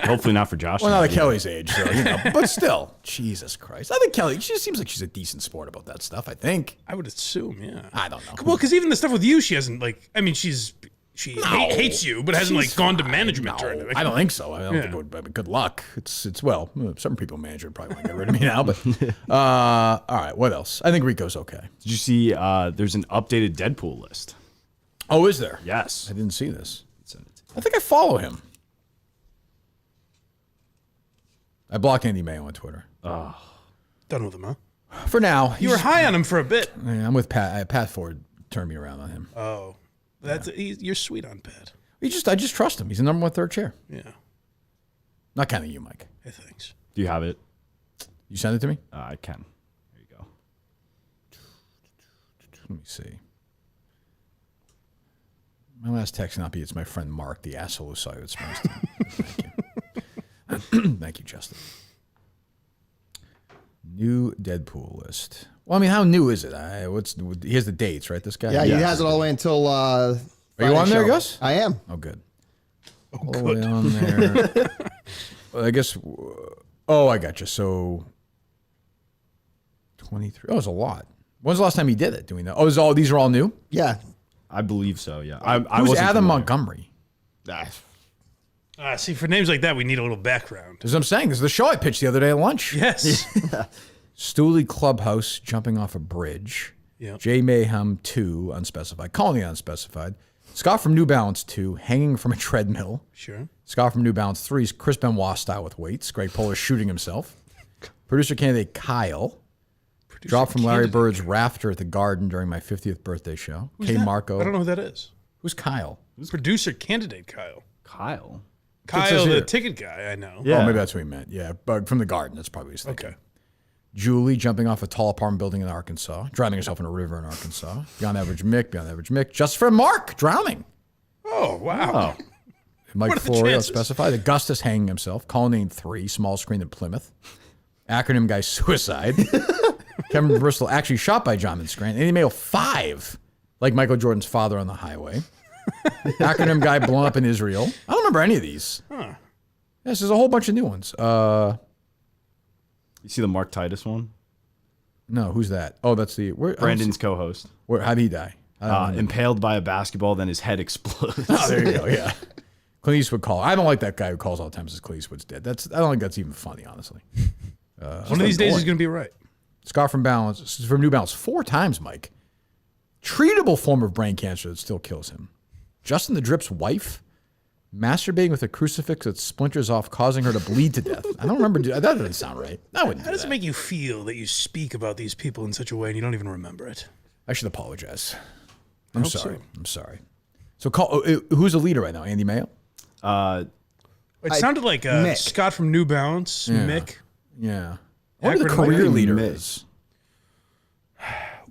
Speaker 1: Hopefully not for Josh.
Speaker 2: Well, not at Kelly's age, so you know. But still, Jesus Christ. I think Kelly. She seems like she's a decent sport about that stuff. I think.
Speaker 3: I would assume, yeah.
Speaker 2: I don't know.
Speaker 3: Well, because even the stuff with you, she hasn't like. I mean, she hates you, but hasn't
Speaker 2: She's
Speaker 3: like gone to
Speaker 2: fine.
Speaker 3: management
Speaker 2: No,
Speaker 3: or anything.
Speaker 2: I don't think so. I don't
Speaker 3: Yeah.
Speaker 2: think it would. I mean, good luck. It's well. Some people management probably want to get rid of me now, but all right. What else? I think Rico's okay.
Speaker 1: Did you see? There's an updated Deadpool list.
Speaker 2: Oh, is there?
Speaker 1: Yes.
Speaker 2: I didn't see this.
Speaker 1: Send it to
Speaker 2: I think I follow him. I blocked Andy Mayo on Twitter.
Speaker 3: Done with him, huh?
Speaker 2: For now,
Speaker 3: You were high on him for a bit.
Speaker 2: Yeah, I'm with Pat. Pat Ford turned me around on him.
Speaker 3: Oh, you're sweet on Pat.
Speaker 2: I just trust him. He's the number one third chair.
Speaker 3: Yeah.
Speaker 2: Not counting you, Mike.
Speaker 3: Hey, thanks.
Speaker 1: Do you have it?
Speaker 2: You send it to me?
Speaker 1: I can. There you go.
Speaker 2: Let me see. My last text not be. It's my friend Mark, the asshole who saw you at Springsteen. Thank you. Thank you, Justin. New Deadpool list. Well, I mean, how new is it? He has the dates, right? This guy.
Speaker 4: Yeah, he has it all the way until. Are
Speaker 2: you on there, Gus?
Speaker 4: I am.
Speaker 2: Oh, good. All the way on there. Well, I guess. Oh, I got you. So 23. Oh, it's a lot. When's the last time he did it? Do we know? Oh, these are all new?
Speaker 4: Yeah.
Speaker 1: I believe so. Yeah.
Speaker 2: Who's
Speaker 1: wasn't
Speaker 2: Adam
Speaker 1: familiar.
Speaker 2: Montgomery?
Speaker 3: See, for names like that, we need a little background.
Speaker 2: That's what I'm saying. This is the show I pitched the other day at lunch.
Speaker 3: Yes.
Speaker 2: Stooley Clubhouse jumping off a bridge.
Speaker 3: Yep.
Speaker 2: J Mayhem 2, unspecified. Colony, unspecified. Scott from New Balance 2, hanging from a treadmill.
Speaker 3: Sure.
Speaker 2: Scott from New Balance 3 is Chris Benoit style with weights. Greg Polar shooting himself. Producer candidate Kyle. Dropped from Larry Bird's rafter at the Garden during my 50th birthday show.
Speaker 3: Who's
Speaker 2: K.
Speaker 3: that?
Speaker 2: Marco.
Speaker 3: I don't know who that is.
Speaker 2: Who's Kyle?
Speaker 3: Producer candidate Kyle.
Speaker 1: Kyle.
Speaker 2: says
Speaker 3: Kyle, the
Speaker 2: here.
Speaker 3: ticket guy, I know.
Speaker 1: Yeah.
Speaker 2: Oh, maybe that's what he meant. Yeah, but from the Garden. That's probably what he's thinking.
Speaker 3: Okay.
Speaker 2: Julie jumping off a tall apartment building in Arkansas, drowning herself in a river in Arkansas. Beyond average Mick. Just for Mark, drowning.
Speaker 3: Oh, wow.
Speaker 2: Mike
Speaker 3: What are the
Speaker 2: Florio,
Speaker 3: chances?
Speaker 2: specified. Augustus hanging himself. Colonnade 3, small screen in Plymouth. Acronym guy suicide. Kevin Bristol actually shot by Jonathan Scranton. Andy Mayo 5, like Michael Jordan's father on the highway. Acronym guy blown up in Israel. I don't remember any of these. Yes, there's a whole bunch of new ones.
Speaker 1: You see the Mark Titus one?
Speaker 2: No, who's that? Oh, that's the
Speaker 1: Brandon's co-host.
Speaker 2: How did he die?
Speaker 1: Impaled by a basketball, then his head explodes.
Speaker 2: Oh, there you go. Yeah. Clint Eastwood call. I don't like that guy who calls all the time says Clint Eastwood's dead. I don't think that's even funny, honestly.
Speaker 3: One of these days he's going to be right.
Speaker 2: Scott from New Balance 4 times, Mike. Treatable form of brain cancer that still kills him. Justin the Drip's wife masturbating with a crucifix that splinters off, causing her to bleed to death. I don't remember. That doesn't sound right. I wouldn't
Speaker 3: How
Speaker 2: do
Speaker 3: does
Speaker 2: that.
Speaker 3: it make you feel that you speak about these people in such a way and you don't even remember it?
Speaker 2: I should apologize. I'm
Speaker 3: hope
Speaker 2: sorry.
Speaker 3: so.
Speaker 2: I'm sorry. So who's the leader right now? Andy Mayo?
Speaker 3: It sounded like
Speaker 4: Mick.
Speaker 3: Scott from New Balance, Mick.
Speaker 2: Yeah. I wonder who the
Speaker 3: Acronym
Speaker 2: career
Speaker 1: like
Speaker 2: leader
Speaker 1: Mick.
Speaker 2: is.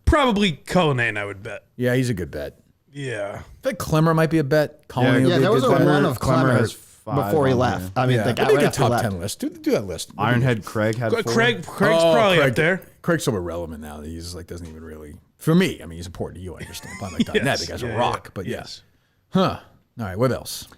Speaker 3: Probably Cullinane, I would bet.
Speaker 2: Yeah, he's a good bet.
Speaker 3: Yeah.
Speaker 2: I think Clemmer might be a bet. Colony will
Speaker 4: Yeah,
Speaker 2: be
Speaker 4: there
Speaker 2: a
Speaker 4: was
Speaker 2: good
Speaker 4: a
Speaker 2: bet.
Speaker 4: run of
Speaker 1: Clemmer
Speaker 4: Clemmer before he
Speaker 1: on
Speaker 4: left.
Speaker 1: there.
Speaker 4: I mean,
Speaker 2: Yeah,
Speaker 4: like,
Speaker 2: I think
Speaker 4: right
Speaker 2: a
Speaker 4: after he
Speaker 2: top
Speaker 4: left.
Speaker 2: 10 list. Do that list.
Speaker 1: Ironhead Craig had 4.
Speaker 3: Craig's
Speaker 2: Oh,
Speaker 3: probably
Speaker 2: Craig,
Speaker 3: up there.
Speaker 2: Craig's so irrelevant now that he's like doesn't even really. For me, I mean, he's important to you. I understand. Podcast.net,
Speaker 3: Yes.
Speaker 2: the guy's
Speaker 3: Yeah,
Speaker 2: a
Speaker 3: yeah.
Speaker 2: rock. But
Speaker 3: Yes.
Speaker 2: Huh. All right. What else?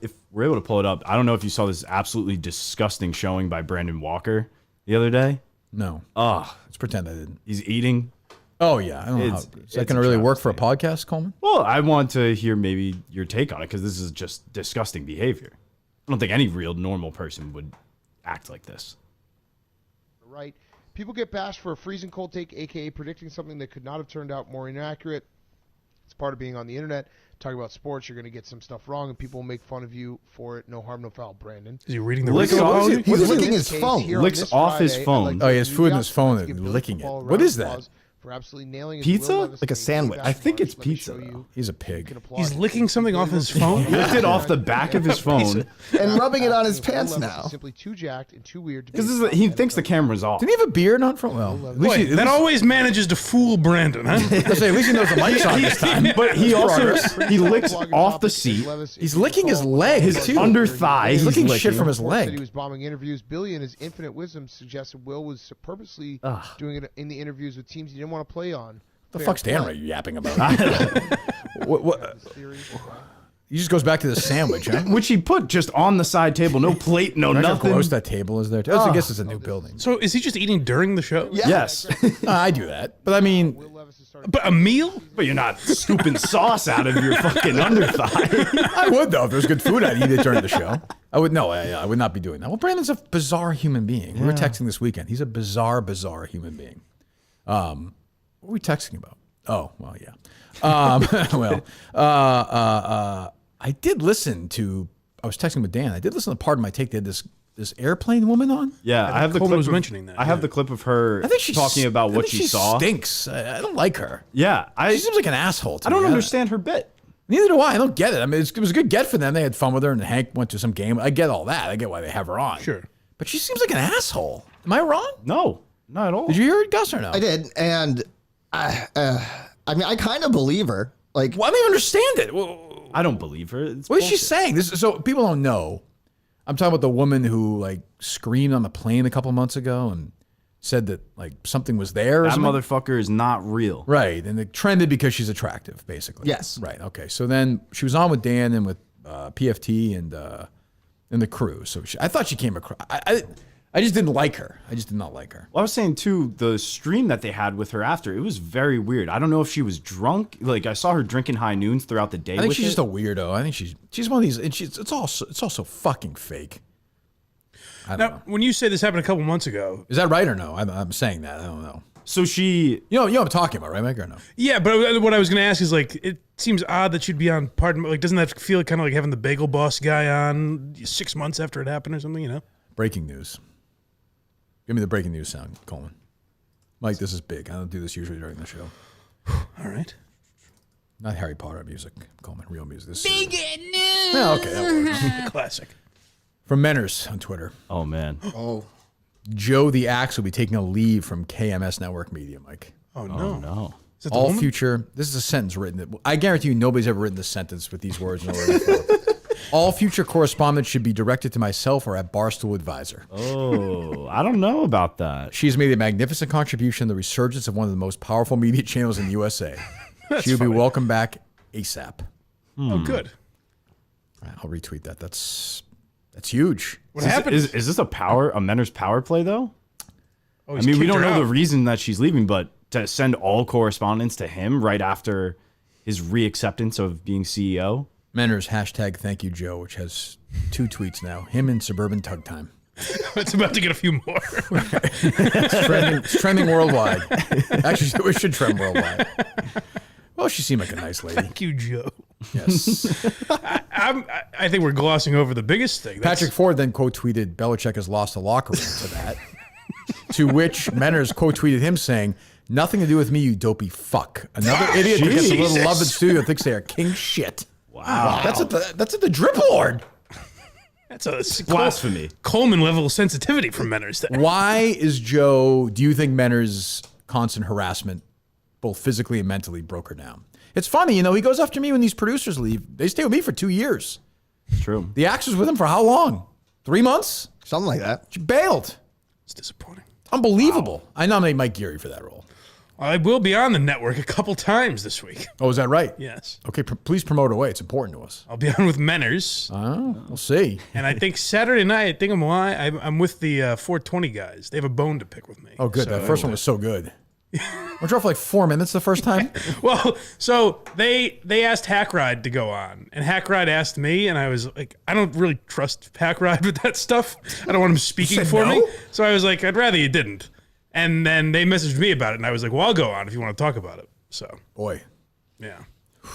Speaker 1: If we're able to pull it up, I don't know if you saw this absolutely disgusting showing by Brandon Walker the other day.
Speaker 2: No.
Speaker 1: Oh,
Speaker 2: Let's pretend I didn't.
Speaker 1: he's eating.
Speaker 2: Oh yeah. I don't know how.
Speaker 1: It's-
Speaker 2: Is that
Speaker 1: it's
Speaker 2: going to
Speaker 1: a
Speaker 2: really work for a podcast, Coleman?
Speaker 1: Well, I want to hear maybe your take on it because this is just disgusting behavior. I don't think any real normal person would act like this.
Speaker 5: Right. People get bashed for a freezing cold take, aka predicting something that could not have turned out more inaccurate. It's part of being on the internet. Talking about sports, you're going to get some stuff wrong, and people will make fun of you for it. No harm, no foul. Brandon.
Speaker 3: Is he reading the
Speaker 1: Licks
Speaker 3: Rico
Speaker 1: off-
Speaker 3: Bosco?
Speaker 4: He's licking
Speaker 5: In
Speaker 4: his
Speaker 5: this case,
Speaker 4: phone.
Speaker 5: here on
Speaker 1: Licks
Speaker 5: this
Speaker 1: off his
Speaker 5: Friday,
Speaker 1: phone.
Speaker 5: I'd like to
Speaker 2: Oh, he has
Speaker 5: give
Speaker 2: food
Speaker 5: the
Speaker 2: in his phone
Speaker 5: Oscars, give
Speaker 2: and
Speaker 5: Billy
Speaker 2: licking it.
Speaker 5: football a
Speaker 2: What
Speaker 5: round
Speaker 2: is
Speaker 5: of
Speaker 2: that?
Speaker 5: applause for absolutely nailing it.
Speaker 1: Pizza?
Speaker 5: Will Levis
Speaker 4: Like a
Speaker 5: and
Speaker 4: sandwich.
Speaker 5: David
Speaker 1: I think it's
Speaker 5: Basketball. Let me
Speaker 1: pizza,
Speaker 5: show you.
Speaker 1: though.
Speaker 2: He's a
Speaker 5: You
Speaker 2: pig.
Speaker 5: can applaud
Speaker 3: He's
Speaker 5: him.
Speaker 3: licking something off his phone?
Speaker 1: Licked it off the back of his phone
Speaker 4: And rubbing it on his
Speaker 5: Will
Speaker 4: pants
Speaker 5: Levis
Speaker 4: now.
Speaker 5: is simply too jacked and too weird to
Speaker 1: because
Speaker 5: be
Speaker 1: he thinks the camera's off.
Speaker 2: Didn't he have a beard on front? Well, at least,
Speaker 3: Boy,
Speaker 2: he, at
Speaker 3: that
Speaker 2: least,
Speaker 3: always manages to fool Brandon, huh?
Speaker 2: at least he knows the mic's on this time.
Speaker 1: But he also
Speaker 2: Progress.
Speaker 1: he licks
Speaker 5: Blogging
Speaker 1: off the
Speaker 5: topic is
Speaker 1: seat.
Speaker 5: Levis.
Speaker 2: He's
Speaker 5: If you
Speaker 2: licking his
Speaker 5: recall,
Speaker 2: leg,
Speaker 5: Will
Speaker 2: his
Speaker 5: Levis
Speaker 1: under
Speaker 5: earlier
Speaker 1: thigh.
Speaker 2: He's
Speaker 1: He's
Speaker 2: licking shit
Speaker 1: licking.
Speaker 2: from his
Speaker 5: reports that
Speaker 2: leg.
Speaker 5: he was bombing interviews. Billy, in his infinite wisdom, suggested Will was purposely doing it in the interviews with teams he didn't want to play on.
Speaker 2: The
Speaker 5: Fair
Speaker 2: fuck's Dan
Speaker 5: play.
Speaker 2: are you yapping about? what,
Speaker 5: This theory.
Speaker 2: he just goes back to the sandwich, huh?
Speaker 1: Which he put just on the side table, no plate, no
Speaker 2: Imagine how
Speaker 1: nothing.
Speaker 2: close that table is there. I guess it's a new building.
Speaker 3: So is he just eating during the show?
Speaker 1: Yes,
Speaker 2: I do that, but I mean,
Speaker 5: Will Levis is starting
Speaker 3: But a meal?
Speaker 1: but you're not scooping sauce out of your fucking under thigh.
Speaker 2: I would though if there's good food. I'd eat it during the show. I would no, I would not be doing that. Well, Brandon's a bizarre human being. We were texting this weekend. He's a bizarre human being. What were we texting about? Oh, well, yeah. I did listen to. I was texting with Dan. I did listen to Pardon My Take. They had this airplane woman on.
Speaker 1: Yeah, I have the
Speaker 3: Coleman
Speaker 1: clip
Speaker 3: was
Speaker 1: of,
Speaker 3: mentioning that,
Speaker 1: I have
Speaker 3: yeah.
Speaker 1: the clip of her
Speaker 2: I think she's
Speaker 1: talking about
Speaker 2: I
Speaker 1: what
Speaker 2: think
Speaker 1: she saw.
Speaker 2: Stinks. I don't like her.
Speaker 1: Yeah,
Speaker 2: She seems like an asshole. To
Speaker 1: I don't
Speaker 2: me.
Speaker 1: understand her bit.
Speaker 2: Neither do I. I don't get it. I mean, it was a good get for them. They had fun with her, and Hank went to some game. I get all that. I get why they have her on.
Speaker 3: Sure.
Speaker 2: But she seems like an asshole. Am I wrong?
Speaker 1: No, not at all.
Speaker 2: Did you hear it, Gus, or no?
Speaker 4: I did, and I mean, I kind of believe her. Like,
Speaker 2: Well, I don't even understand it. Well,
Speaker 1: I don't believe her. It's
Speaker 2: what is she
Speaker 1: bullshit.
Speaker 2: saying? This is, so people don't know. I'm talking about the woman who like screamed on the plane a couple months ago and said that like something was there. Or
Speaker 1: That
Speaker 2: something.
Speaker 1: motherfucker is not real.
Speaker 2: Right, and it trended because she's attractive, basically.
Speaker 4: Yes.
Speaker 2: Right. Okay. So then she was on with Dan and with PFT and the crew. So I thought she came across. I just didn't like her. I just did not like her.
Speaker 1: Well, I was saying too, the stream that they had with her after, it was very weird. I don't know if she was drunk. Like I saw her drinking high noons throughout the day.
Speaker 2: I think
Speaker 1: with
Speaker 2: she's
Speaker 1: it.
Speaker 2: just a weirdo. I think she's one of these. And it's also fucking fake. I don't know.
Speaker 3: Now, when you say this happened a couple months ago,
Speaker 2: Is that right or no? I'm saying that. I don't know.
Speaker 1: So she,
Speaker 2: You know what I'm talking about, right, Mike, or no?
Speaker 3: yeah, but what I was going to ask is like, it seems odd that you'd be on Pardon. Like, doesn't that feel kind of like having the Bagel Boss guy on 6 months after it happened or something? You know?
Speaker 2: Breaking news. Give me the breaking news sound, Coleman. Mike, this is big. I don't do this usually during the show.
Speaker 3: All right.
Speaker 2: Not Harry Potter music, Coleman. Real music. This big news. Yeah, okay, that works.
Speaker 3: Classic.
Speaker 2: From Menners on Twitter.
Speaker 1: oh man,
Speaker 2: Joe the Axe will be taking a leave from KMS Network Media, Mike.
Speaker 3: Oh no.
Speaker 1: oh no.
Speaker 3: Is that the
Speaker 2: All
Speaker 3: woman?
Speaker 2: future. This is a sentence written. I guarantee you, nobody's ever written this sentence with these words in order. All future correspondence should be directed to myself or at Barstool Advisor.
Speaker 1: Oh, I don't know about that.
Speaker 2: She has made a magnificent contribution to the resurgence of one of the most powerful media channels in the USA. She will be welcome back ASAP.
Speaker 3: Oh, good.
Speaker 2: All right, I'll retweet that. That's huge.
Speaker 3: What happened?
Speaker 1: Is this a Menner's power play though?
Speaker 3: Oh,
Speaker 1: I
Speaker 3: he's
Speaker 1: mean, we
Speaker 3: kicked
Speaker 1: don't
Speaker 3: her
Speaker 1: know the
Speaker 3: out.
Speaker 1: reason that she's leaving, but to send all correspondence to him right after his reacceptance of being CEO.
Speaker 2: Menners hashtag thank you Joe, which has 2 tweets now. Him and Suburban Tug Time.
Speaker 3: It's about to get a few more.
Speaker 2: It's trending worldwide. Actually, it should trend worldwide. Well, she seemed like a nice lady.
Speaker 3: Thank you, Joe.
Speaker 2: Yes.
Speaker 3: I think we're glossing over the biggest thing.
Speaker 2: Patrick Ford then quote tweeted, Belichick has lost a locker room to that. To which Menners quote tweeted him saying, nothing to do with me, you dopey fuck. Another idiot that gets a little
Speaker 3: Jesus.
Speaker 2: love in studio thinks they are king shit.
Speaker 1: Wow.
Speaker 2: That's at the drip lord.
Speaker 3: That's a
Speaker 1: Blasphemy.
Speaker 3: Coleman level of sensitivity from Menners there.
Speaker 2: Why is Joe, do you think Menners' constant harassment, both physically and mentally, broke her down? It's funny, you know, he goes after me when these producers leave. They stay with me for 2 years.
Speaker 1: True.
Speaker 2: The Axe was with him for how long? 3 months?
Speaker 4: Something like that.
Speaker 2: She bailed.
Speaker 3: It's disappointing.
Speaker 2: Unbelievable. I nominate Mike Geary for that role.
Speaker 3: I will be on the network a couple times this week.
Speaker 2: Oh, is that right?
Speaker 3: Yes.
Speaker 2: Okay, please promote away. It's important to us.
Speaker 3: I'll be on with Menners.
Speaker 2: Oh, we'll see.
Speaker 3: And I think Saturday night, I think I'm with the 420 guys. They have a bone to pick with me.
Speaker 2: Oh, good. That first one was so good. We drove for like 4 minutes the first time.
Speaker 3: Well, so they asked Hackride to go on, and Hackride asked me, and I was like, I don't really trust Hackride with that stuff. I don't want him speaking for me. So I was like, I'd rather you didn't. And then they messaged me about it, and I was like, well, I'll go on if you want to talk about it. So,
Speaker 2: boy.
Speaker 3: Yeah.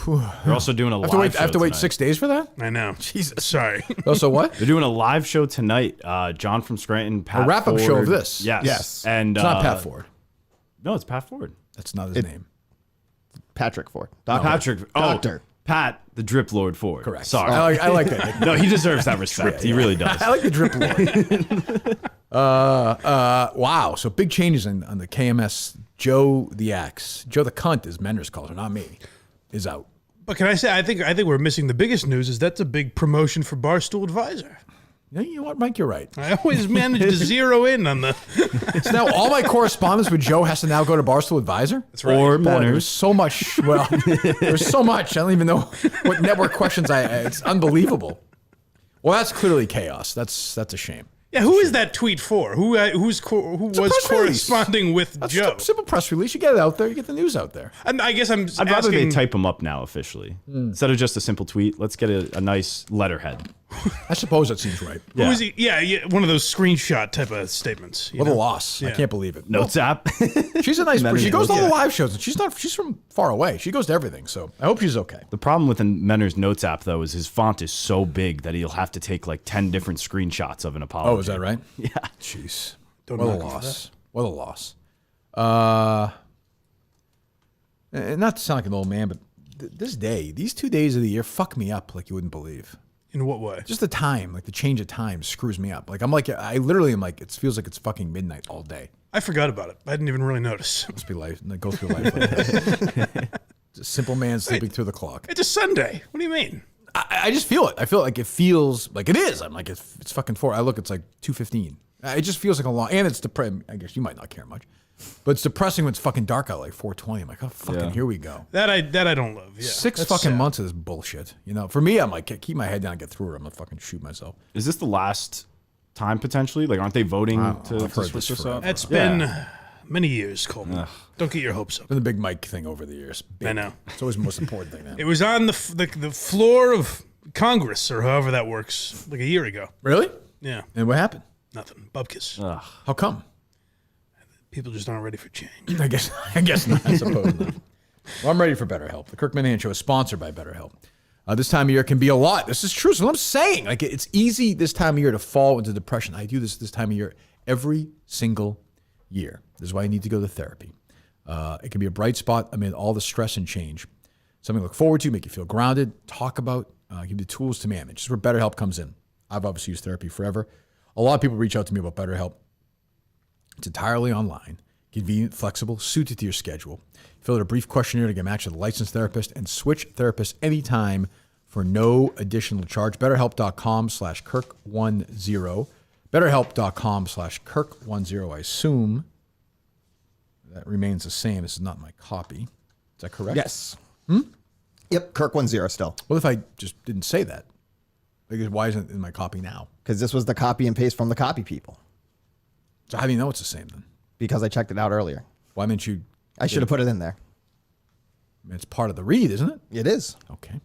Speaker 1: They're also doing a live show
Speaker 2: I have to wait
Speaker 1: tonight.
Speaker 2: 6 days for that?
Speaker 3: I know.
Speaker 2: Jesus.
Speaker 3: Sorry.
Speaker 2: Oh, so what?
Speaker 1: They're doing a live show tonight. John from Scranton, Pat
Speaker 2: A wrap-up
Speaker 1: Ford.
Speaker 2: show of this?
Speaker 1: Yes.
Speaker 4: Yes.
Speaker 1: And
Speaker 2: It's not Pat Ford.
Speaker 1: No, it's Pat Ford.
Speaker 2: That's not his name.
Speaker 4: Patrick Ford.
Speaker 1: Patrick. Oh,
Speaker 4: Doctor.
Speaker 1: Pat, the Drip Lord Ford.
Speaker 2: Correct.
Speaker 1: Sorry.
Speaker 2: I like that nickname.
Speaker 1: No, he deserves that respect. He really does.
Speaker 2: I like the drip lord. Wow. So big changes on the KMS. Joe the Axe, Joe the Cunt, as Menders calls her, not me, is out.
Speaker 3: But can I say, I think we're missing the biggest news is that's a big promotion for Barstool Advisor.
Speaker 2: You know what, Mike? You're right.
Speaker 3: I always manage to zero in on the.
Speaker 2: So now all my correspondence with Joe has to now go to Barstool Advisor?
Speaker 3: That's right.
Speaker 1: Or
Speaker 2: Boy, there's
Speaker 1: Manners.
Speaker 2: so much. Well, there's so much. I don't even know what network questions it's unbelievable. Well, that's clearly chaos. That's a shame.
Speaker 3: Yeah, who is that tweet for? Who was
Speaker 2: press release.
Speaker 3: corresponding with
Speaker 2: That's
Speaker 3: Joe?
Speaker 2: a simple press release. You get it out there. You get the news out there.
Speaker 3: And I guess
Speaker 1: I'd rather they type them up now officially. Instead of just a simple tweet, let's get a nice letterhead.
Speaker 2: I suppose that seems right.
Speaker 3: Who is he? Yeah, one of those screenshot type of statements.
Speaker 2: What a loss. I can't believe it.
Speaker 1: Notes app.
Speaker 2: She's a nice person. She goes to all the
Speaker 1: Yeah.
Speaker 2: live shows, and she's from far away. She goes to everything, so I hope she's okay.
Speaker 1: The problem with the Menner's Notes app, though, is his font is so big that he'll have to take like 10 different screenshots of an apology.
Speaker 2: Oh, is that right?
Speaker 1: Yeah.
Speaker 2: Jeez.
Speaker 3: Don't
Speaker 2: What a
Speaker 3: knock him for
Speaker 2: loss. What a loss. And not to sound like an old man, but these 2 days of the year fuck me up like you wouldn't believe.
Speaker 3: In what way?
Speaker 2: Just the time, like the change of time screws me up. Like I literally am like, it feels like it's fucking midnight all day.
Speaker 3: I forgot about it. I didn't even really notice.
Speaker 2: Must be life. Go through life like that. It's a simple man sleeping through the clock.
Speaker 3: It's a Sunday. What do you mean?
Speaker 2: I just feel it. I feel like it feels like it is. I'm like, it's fucking 4. I look, it's like 2:15. It just feels like a long, and it's depressing. I guess you might not care much, but it's depressing when it's fucking dark out, like 4:20. I'm like, oh, fucking, here we go.
Speaker 3: That I don't love. Yeah,
Speaker 2: 6
Speaker 3: that's
Speaker 2: fucking
Speaker 3: sad.
Speaker 2: months of this bullshit. You know, for me, I'm like, keep my head down and get through it. I'm gonna fucking shoot myself.
Speaker 1: Is this the last time potentially? Like, aren't they voting to
Speaker 2: I've heard
Speaker 1: switch
Speaker 2: this
Speaker 1: this up?
Speaker 3: It's been many years, Coleman. Don't get your hopes up.
Speaker 2: Been the big Mike thing over the years. Big.
Speaker 3: I know.
Speaker 2: It's always the most important thing now.
Speaker 3: It was on the floor of Congress, or however that works, like a year ago.
Speaker 2: Really?
Speaker 3: Yeah,
Speaker 2: And what happened?
Speaker 3: nothing. Bubkiss.
Speaker 2: How come?
Speaker 3: People just aren't ready for change.
Speaker 2: I guess not. I suppose not. Well, I'm ready for BetterHelp. The Kirk Minahan Show is sponsored by BetterHelp. This time of year can be a lot. This is true. So what I'm saying, like, it's easy this time of year to fall into depression. I do this time of year every single year. This is why I need to go to therapy. It can be a bright spot amid all the stress and change. Something to look forward to, make you feel grounded, talk about, give you the tools to manage. This is where BetterHelp comes in. I've obviously used therapy forever. A lot of people reach out to me about BetterHelp. It's entirely online, convenient, flexible, suited to your schedule. Fill out a brief questionnaire to get matched with a licensed therapist and switch therapists anytime for no additional charge. BetterHelp.com/Kirk10. BetterHelp.com/Kirk10. I assume that remains the same. This is not my copy. Is that correct?
Speaker 4: Yes. Yep, Kirk10 still.
Speaker 2: What if I just didn't say that? Because why isn't it in my copy now?
Speaker 4: Because this was the copy and paste from the copy people.
Speaker 2: So how do you know it's the same then?
Speaker 4: Because I checked it out earlier.
Speaker 2: Why didn't you?
Speaker 4: I should have put it in there.
Speaker 2: I mean, it's part of the read, isn't it?
Speaker 4: It is.
Speaker 2: Okay.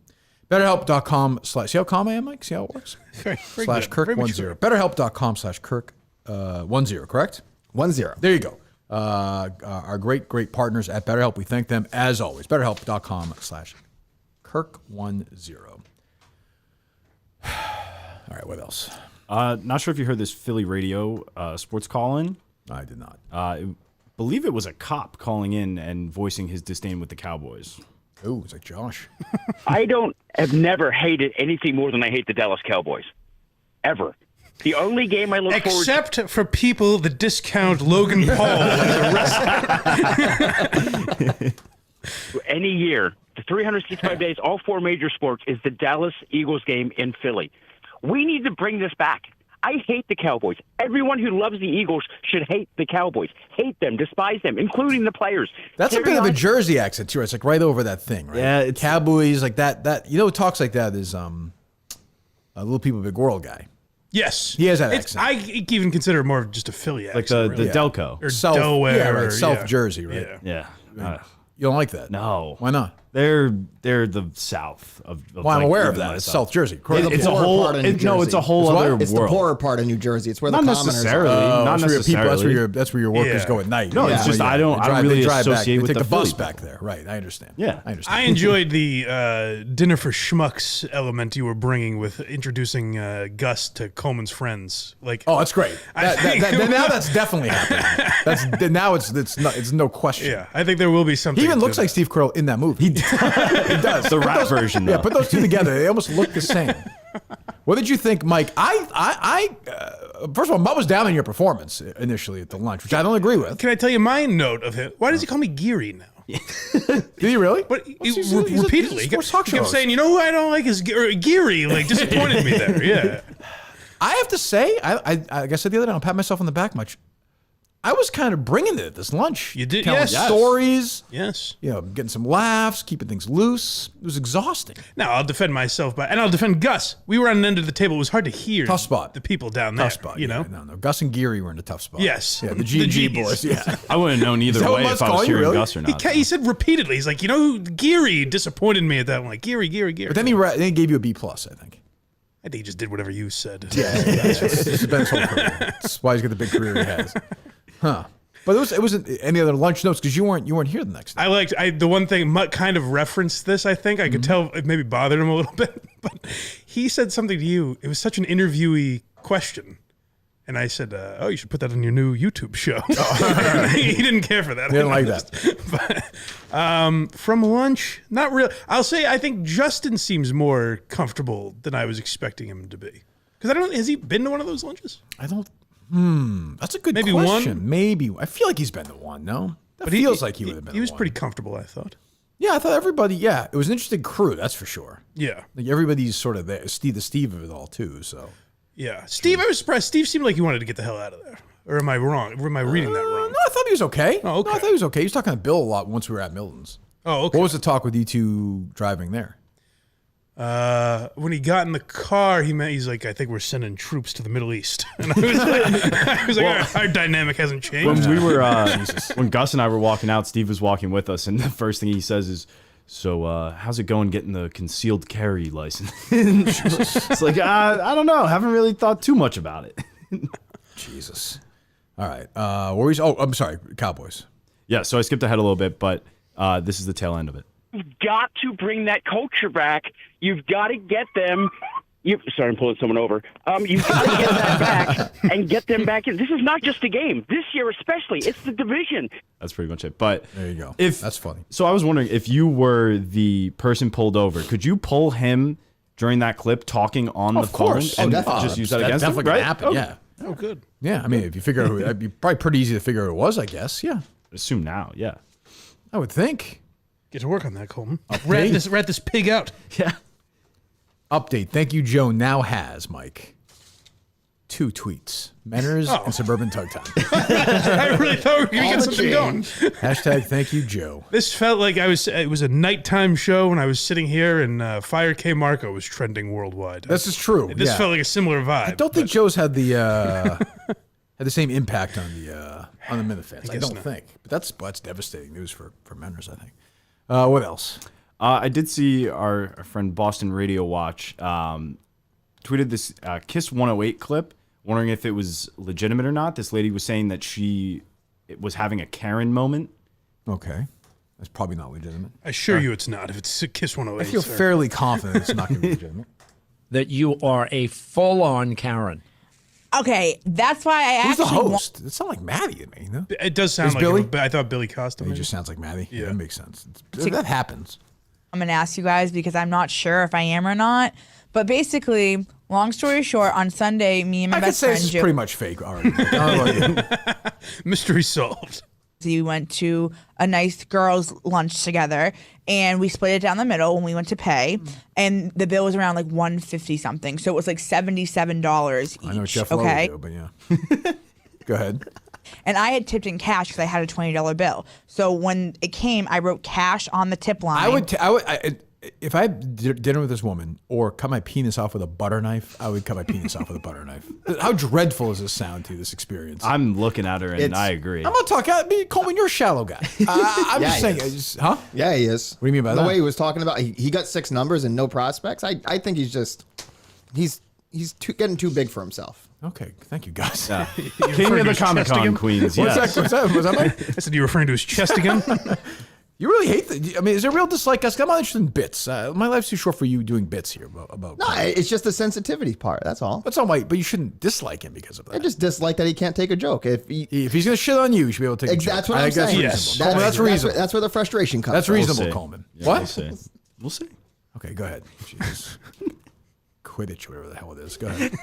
Speaker 2: BetterHelp.com/ see how calm I am, Mike? See how it works?
Speaker 3: Very
Speaker 2: /
Speaker 3: good. Very mature.
Speaker 2: Kirk10. BetterHelp.com/Kirk10, correct?
Speaker 4: 10.
Speaker 2: There you go. Our great partners at BetterHelp. We thank them as always. BetterHelp.com/Kirk10. All right, what else?
Speaker 1: Not sure if you heard this Philly radio sports call-in.
Speaker 2: I did not.
Speaker 1: I believe it was a cop calling in and voicing his disdain with the Cowboys.
Speaker 2: Oh, it's like Josh.
Speaker 9: have never hated anything more than I hate the Dallas Cowboys. Ever. The only game I look forward to.
Speaker 3: Except for people that discount Logan Paul as a wrestler.
Speaker 9: any year, the 365 days, all 4 major sports, is the Dallas Eagles game in Philly. We need to bring this back. I hate the Cowboys. Everyone who loves the Eagles should hate the Cowboys. Hate them, despise them, including the players.
Speaker 2: That's a bit of a Jersey accent too. It's like right over that thing, right?
Speaker 1: Yeah, it's
Speaker 2: Cowboys like that. That who talks like that is a Little People Big World guy.
Speaker 3: Yes,
Speaker 2: he has that accent.
Speaker 3: I even consider it more of just a Philly accent,
Speaker 1: like the Delco
Speaker 3: or
Speaker 2: South,
Speaker 3: Delaware,
Speaker 2: yeah, right.
Speaker 3: or,
Speaker 2: South Jersey, right?
Speaker 3: Yeah.
Speaker 2: You don't like that?
Speaker 1: No.
Speaker 2: Why not?
Speaker 1: They're the South of
Speaker 2: Well, I'm
Speaker 1: like,
Speaker 2: aware of
Speaker 1: even
Speaker 2: that. It's
Speaker 1: myself.
Speaker 2: South Jersey.
Speaker 1: It's a whole.
Speaker 4: part of New
Speaker 1: It's a whole
Speaker 4: Jersey.
Speaker 1: other
Speaker 4: It's
Speaker 1: world.
Speaker 4: the poorer part of New Jersey. It's where
Speaker 1: Not
Speaker 4: the commoners
Speaker 1: necessarily.
Speaker 4: are.
Speaker 1: Not
Speaker 2: that's
Speaker 1: necessarily.
Speaker 2: That's where your workers
Speaker 3: Yeah.
Speaker 2: go at night.
Speaker 1: No, it's just I don't really associate
Speaker 2: they
Speaker 1: with
Speaker 2: take
Speaker 1: the
Speaker 2: the bus
Speaker 1: Philly
Speaker 2: back
Speaker 1: people.
Speaker 2: there. Right, I understand.
Speaker 1: Yeah.
Speaker 2: I understand.
Speaker 3: I enjoyed the dinner for schmucks element you were bringing with introducing Gus to Coleman's friends. Like,
Speaker 2: Oh, that's great.
Speaker 3: I think-
Speaker 2: Now that's definitely happening. Now it's no question.
Speaker 3: yeah, I think there will be something.
Speaker 2: He even
Speaker 3: to
Speaker 2: looks like
Speaker 3: that.
Speaker 2: Steve Carell in that movie. He does.
Speaker 1: The rap version.
Speaker 2: Yeah,
Speaker 1: Though.
Speaker 2: put those two together. They almost look the same. What did you think, Mike? First of all, Mutt was down on your performance initially at the lunch, which I don't agree with.
Speaker 3: Can I tell you my note of him? Why does he call me Geary now?
Speaker 2: Did he really?
Speaker 3: But
Speaker 2: he's
Speaker 3: repeatedly,
Speaker 2: a sports talk
Speaker 3: he kept
Speaker 2: show
Speaker 3: saying, "You know who I don't like is Geary." Like disappointed me there. Yeah.
Speaker 2: I have to say, like I said the other day, I'll pat myself on the back much. I was kind of bringing it at this lunch.
Speaker 3: You did,
Speaker 2: telling
Speaker 3: yes.
Speaker 2: stories.
Speaker 3: Yes.
Speaker 2: Getting some laughs, keeping things loose. It was exhausting.
Speaker 3: Now I'll defend myself, and I'll defend Gus. We were on an end of the table. It was hard to hear.
Speaker 2: Tough spot.
Speaker 3: The people down there.
Speaker 2: Tough spot.
Speaker 3: You know.
Speaker 2: No. Gus and Geary were in a tough spot.
Speaker 3: Yes.
Speaker 2: Yeah, the G&G
Speaker 3: Gs.
Speaker 2: boys. Yeah.
Speaker 1: I wouldn't have known either
Speaker 2: that what
Speaker 1: way
Speaker 2: Mutt's
Speaker 1: if I was
Speaker 2: calling you,
Speaker 1: hearing
Speaker 2: really?
Speaker 1: Gus or not.
Speaker 3: He said repeatedly. He's like, you know who Geary disappointed me at that one. Like Geary.
Speaker 2: But then he gave you a B+, I think.
Speaker 3: I think he just did whatever you said.
Speaker 2: Yeah. This has been his whole career. That's why he's got the big career he has. Huh. But it wasn't any other lunch notes because you weren't here the next day.
Speaker 3: I liked the one thing Mutt kind of referenced this. I think I could tell it maybe bothered him a little bit, but he said something to you. It was such an interviewee question, and I said, "Oh, you should put that on your new YouTube show." He didn't care for that.
Speaker 2: He didn't like that.
Speaker 3: But, from lunch, not real. I'll say I think Justin seems more comfortable than I was expecting him to be. Because I don't. Has he been to one of those lunches?
Speaker 2: I don't. That's a good
Speaker 3: Maybe
Speaker 2: question.
Speaker 3: one?
Speaker 2: Maybe. I feel like he's been to one, no? That
Speaker 3: But
Speaker 2: feels like he would have been
Speaker 3: He was
Speaker 2: to one.
Speaker 3: pretty comfortable, I thought.
Speaker 2: Yeah, I thought everybody, it was an interesting crew, that's for sure.
Speaker 3: Yeah.
Speaker 2: Like everybody's sort of there. Steve of it all, too, so.
Speaker 3: Yeah. Steve, I was surprised. Steve seemed like he wanted to get the hell out of there. Or am I wrong? Or am I reading that wrong?
Speaker 2: No, I thought he was okay.
Speaker 3: Oh, okay.
Speaker 2: No, I thought he was okay. He was talking to Bill a lot once we were at Miltons.
Speaker 3: Oh, okay.
Speaker 2: What was the talk with you two driving there?
Speaker 3: When he got in the car, he's like, I think we're sending troops to the Middle East. And I was like, our dynamic hasn't changed.
Speaker 1: When we were, when Gus and I were walking out, Steve was walking with us, and the first thing he says is, "So, how's it going getting the concealed carry license?" It's like, I don't know. Haven't really thought too much about it.
Speaker 2: Jesus. All right. I'm sorry, Cowboys.
Speaker 1: Yeah, so I skipped ahead a little bit, but this is the tail end of it.
Speaker 9: You've got to bring that culture back. You've got to get them. Sorry, I'm pulling someone over. You've got to get that back and get them back in. This is not just a game. This year especially, it's the division.
Speaker 1: That's pretty much it. But
Speaker 2: There you go. That's funny.
Speaker 1: So I was wondering, if you were the person pulled over, could you pull him during that clip talking on the
Speaker 2: course.
Speaker 1: phone and
Speaker 4: definitely.
Speaker 1: just use that
Speaker 2: That's
Speaker 1: against him?
Speaker 2: definitely going
Speaker 1: Right?
Speaker 2: to happen,
Speaker 1: Oh,
Speaker 2: yeah.
Speaker 3: Oh, good.
Speaker 2: Yeah, I mean, if you figure out who, it'd be probably pretty easy to figure out who it was, I guess. Yeah,
Speaker 1: Assume now, yeah.
Speaker 2: I would think.
Speaker 3: Get to work on that, Coleman. Rat this pig out.
Speaker 1: Yeah.
Speaker 2: Update. Thank you, Joe. Now has, Mike, 2 tweets. Menners and Suburban Tug Time.
Speaker 3: I really thought we were going to
Speaker 4: All
Speaker 3: get
Speaker 4: the
Speaker 3: something going.
Speaker 2: Hashtag thank you, Joe.
Speaker 3: This felt like it was a nighttime show when I was sitting here and Fire K Marco was trending worldwide.
Speaker 2: This is true.
Speaker 3: This
Speaker 2: yeah.
Speaker 3: felt like a similar vibe.
Speaker 2: I don't think Joe's had the same impact on the Minute fans. I
Speaker 3: guess
Speaker 2: don't
Speaker 3: not.
Speaker 2: think. But that's devastating news for Menners, I think. What else?
Speaker 1: I did see our friend Boston Radio Watch tweeted this Kiss 108 clip, wondering if it was legitimate or not. This lady was saying that she was having a Karen moment.
Speaker 2: Okay. That's probably not legitimate.
Speaker 3: I assure you it's not. If it's Kiss 108.
Speaker 2: I feel
Speaker 3: sir.
Speaker 2: fairly confident it's not going to be legitimate.
Speaker 10: That you are a full-on Karen.
Speaker 11: Okay, that's why I
Speaker 2: Who's the
Speaker 11: actually
Speaker 2: host? It sounds like Maddie to me. No?
Speaker 3: It does sound
Speaker 2: Is
Speaker 3: like
Speaker 2: Billy?
Speaker 3: him, but I thought Billy Costa.
Speaker 2: He
Speaker 3: maybe.
Speaker 2: just sounds like Maddie. Yeah,
Speaker 3: Yeah.
Speaker 2: that makes sense. That happens.
Speaker 11: I'm going to ask you guys because I'm not sure if I am or not. But basically, long story short, on Sunday, me and my
Speaker 2: I could
Speaker 11: best
Speaker 2: say
Speaker 11: friend
Speaker 2: it's
Speaker 11: Joe.
Speaker 2: pretty much fake already. I don't know about you.
Speaker 3: Mystery solved.
Speaker 11: We went to a nice girls' lunch together, and we split it down the middle when we went to pay, and the bill was around like $150 something. So it was like $77 each.
Speaker 2: I know what Jeff
Speaker 11: okay,
Speaker 2: Lowe would do, but yeah. Go ahead.
Speaker 11: And I had tipped in cash because I had a $20 bill. So when it came, I wrote cash on the tip line.
Speaker 2: If I had dinner with this woman or cut my penis off with a butter knife, I would cut my penis off with a butter knife. How dreadful does this sound to you, this experience?
Speaker 1: I'm looking at her and I agree.
Speaker 2: I'm not talking. Coleman, you're a shallow guy. I'm just saying. Huh?
Speaker 4: Yeah, he is.
Speaker 2: What do you mean by that?
Speaker 4: The way he was talking about, he got 6 numbers and no prospects. I think he's getting too big for himself.
Speaker 2: Okay, thank you guys.
Speaker 1: Yeah. King of the Comic-Con queens.
Speaker 2: What's that? Was that Mike?
Speaker 3: I said you referring to his chest again?
Speaker 2: You really hate that? I mean, is there real dislike us? I'm not interested in bits. My life's too short for you doing bits here about.
Speaker 4: No, it's just the sensitivity part. That's all.
Speaker 2: That's all, Mike. But you shouldn't dislike him because of that.
Speaker 4: I just dislike that he can't take a joke. If
Speaker 2: he's gonna shit on you, you should be able to take a joke.
Speaker 4: That's what I'm saying.
Speaker 2: Yes,
Speaker 4: Coleman,
Speaker 2: that's reasonable.
Speaker 4: That's where the frustration comes.
Speaker 2: That's
Speaker 4: from.
Speaker 2: reasonable, Coleman.
Speaker 1: Yeah,
Speaker 2: What?
Speaker 1: We'll see.
Speaker 2: Okay, go ahead. Jesus. Quidditch, whatever the hell it is. Go ahead.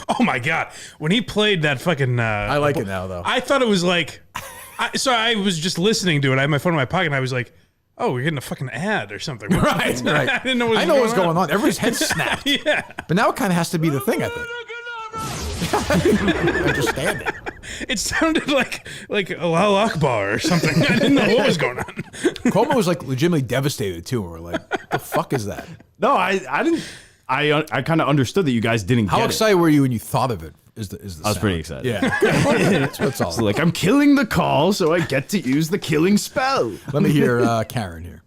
Speaker 3: Oh my god, when he played that fucking.
Speaker 2: I like it now, though.
Speaker 3: I thought it was like, so I was just listening to it. I had my phone in my pocket, and I was like, "Oh, we're getting a fucking ad or something."
Speaker 2: Right.
Speaker 3: I didn't know.
Speaker 2: I know what's going on. Everybody's head snapped.
Speaker 3: Yeah,
Speaker 2: but now it kind of has to be the thing. I think. I understand it.
Speaker 3: It sounded like Allahu Akbar or something. I didn't know what was going on.
Speaker 2: Coleman was like legitimately devastated too. We're like, "What the fuck is that?"
Speaker 1: No, I didn't. I kind of understood that you guys didn't get it.
Speaker 2: How excited were you when you thought of it? Is the
Speaker 1: I was
Speaker 2: sound.
Speaker 1: pretty excited.
Speaker 2: Yeah. That's what it's all
Speaker 1: So like, I'm killing the call, so I get to use the killing spell.
Speaker 2: Let me hear Karen here.